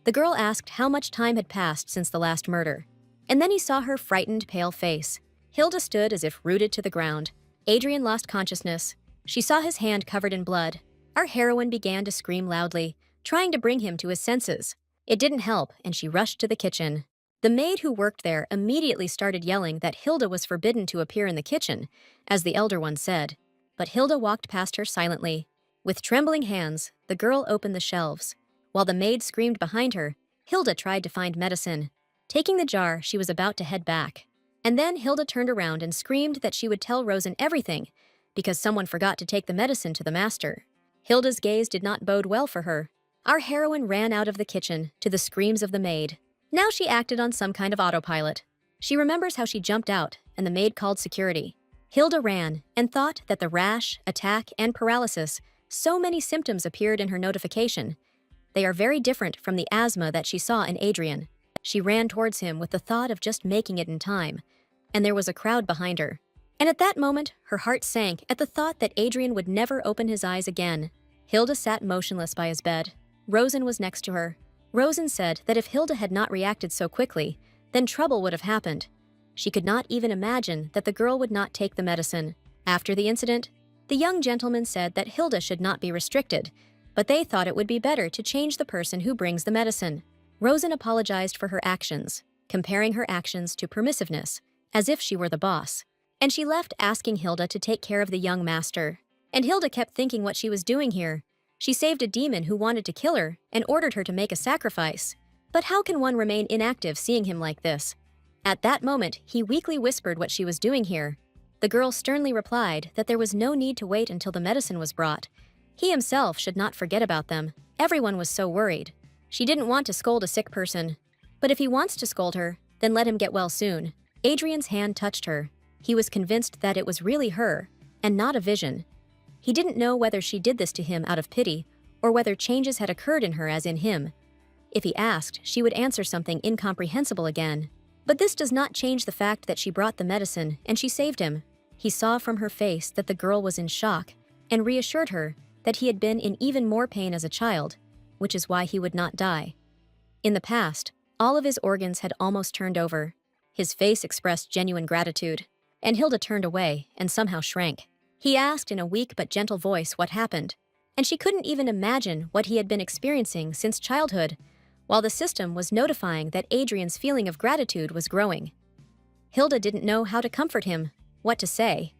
the girl asked how much time had passed since the last murder. And then he saw her frightened, pale face. Hilda stood as if rooted to the ground. Adrian lost consciousness. She saw his hand covered in blood. Our heroine began to scream loudly, trying to bring him to his senses. It didn't help, and she rushed to the kitchen. The maid who worked there immediately started yelling that Hilda was forbidden to appear in the kitchen, as the elder one said. But Hilda walked past her silently. With trembling hands, the girl opened the shelves. While the maid screamed behind her, Hilda tried to find medicine. Taking the jar, she was about to head back. And then Hilda turned around and screamed that she would tell Rosen everything, because someone forgot to take the medicine to the master. Hilda's gaze did not bode well for her. Our heroine ran out of the kitchen to the screams of the maid. Now she acted on some kind of autopilot. She remembers how she jumped out, and the maid called security. Hilda ran and thought that the rash, attack, and paralysis, so many symptoms appeared in her notification. They are very different from the asthma that she saw in Adrian. She ran towards him with the thought of just making it in time, and there was a crowd behind her. And at that moment, her heart sank at the thought that Adrian would never open his eyes again. Hilda sat motionless by his bed. Rosen was next to her. Rosen said that if Hilda had not reacted so quickly, then trouble would have happened. She could not even imagine that the girl would not take the medicine. After the incident, the young gentleman said that Hilda should not be restricted, but they thought it would be better to change the person who brings the medicine. Rosen apologized for her actions, comparing her actions to permissiveness, as if she were the boss. And she left asking Hilda to take care of the young master. And Hilda kept thinking what she was doing here. She saved a demon who wanted to kill her and ordered her to make a sacrifice. But how can one remain inactive seeing him like this? At that moment, he weakly whispered what she was doing here. The girl sternly replied that there was no need to wait until the medicine was brought. He himself should not forget about them. Everyone was so worried. She didn't want to scold a sick person. But if he wants to scold her, then let him get well soon. Adrian's hand touched her. He was convinced that it was really her. and not a vision. He didn't know whether she did this to him out of pity, or whether changes had occurred in her as in him. If he asked, she would answer something incomprehensible again. But this does not change the fact that she brought the medicine and she saved him. He saw from her face that the girl was in shock, and reassured her that he had been in even more pain as a child, which is why he would not die. In the past, all of his organs had almost turned over. His face expressed genuine gratitude, and Hilda turned away and somehow shrank. He asked in a weak but gentle voice what happened, and she couldn't even imagine what he had been experiencing since childhood, while the system was notifying that Adrian's feeling of gratitude was growing. Hilda didn't know how to comfort him, what to say.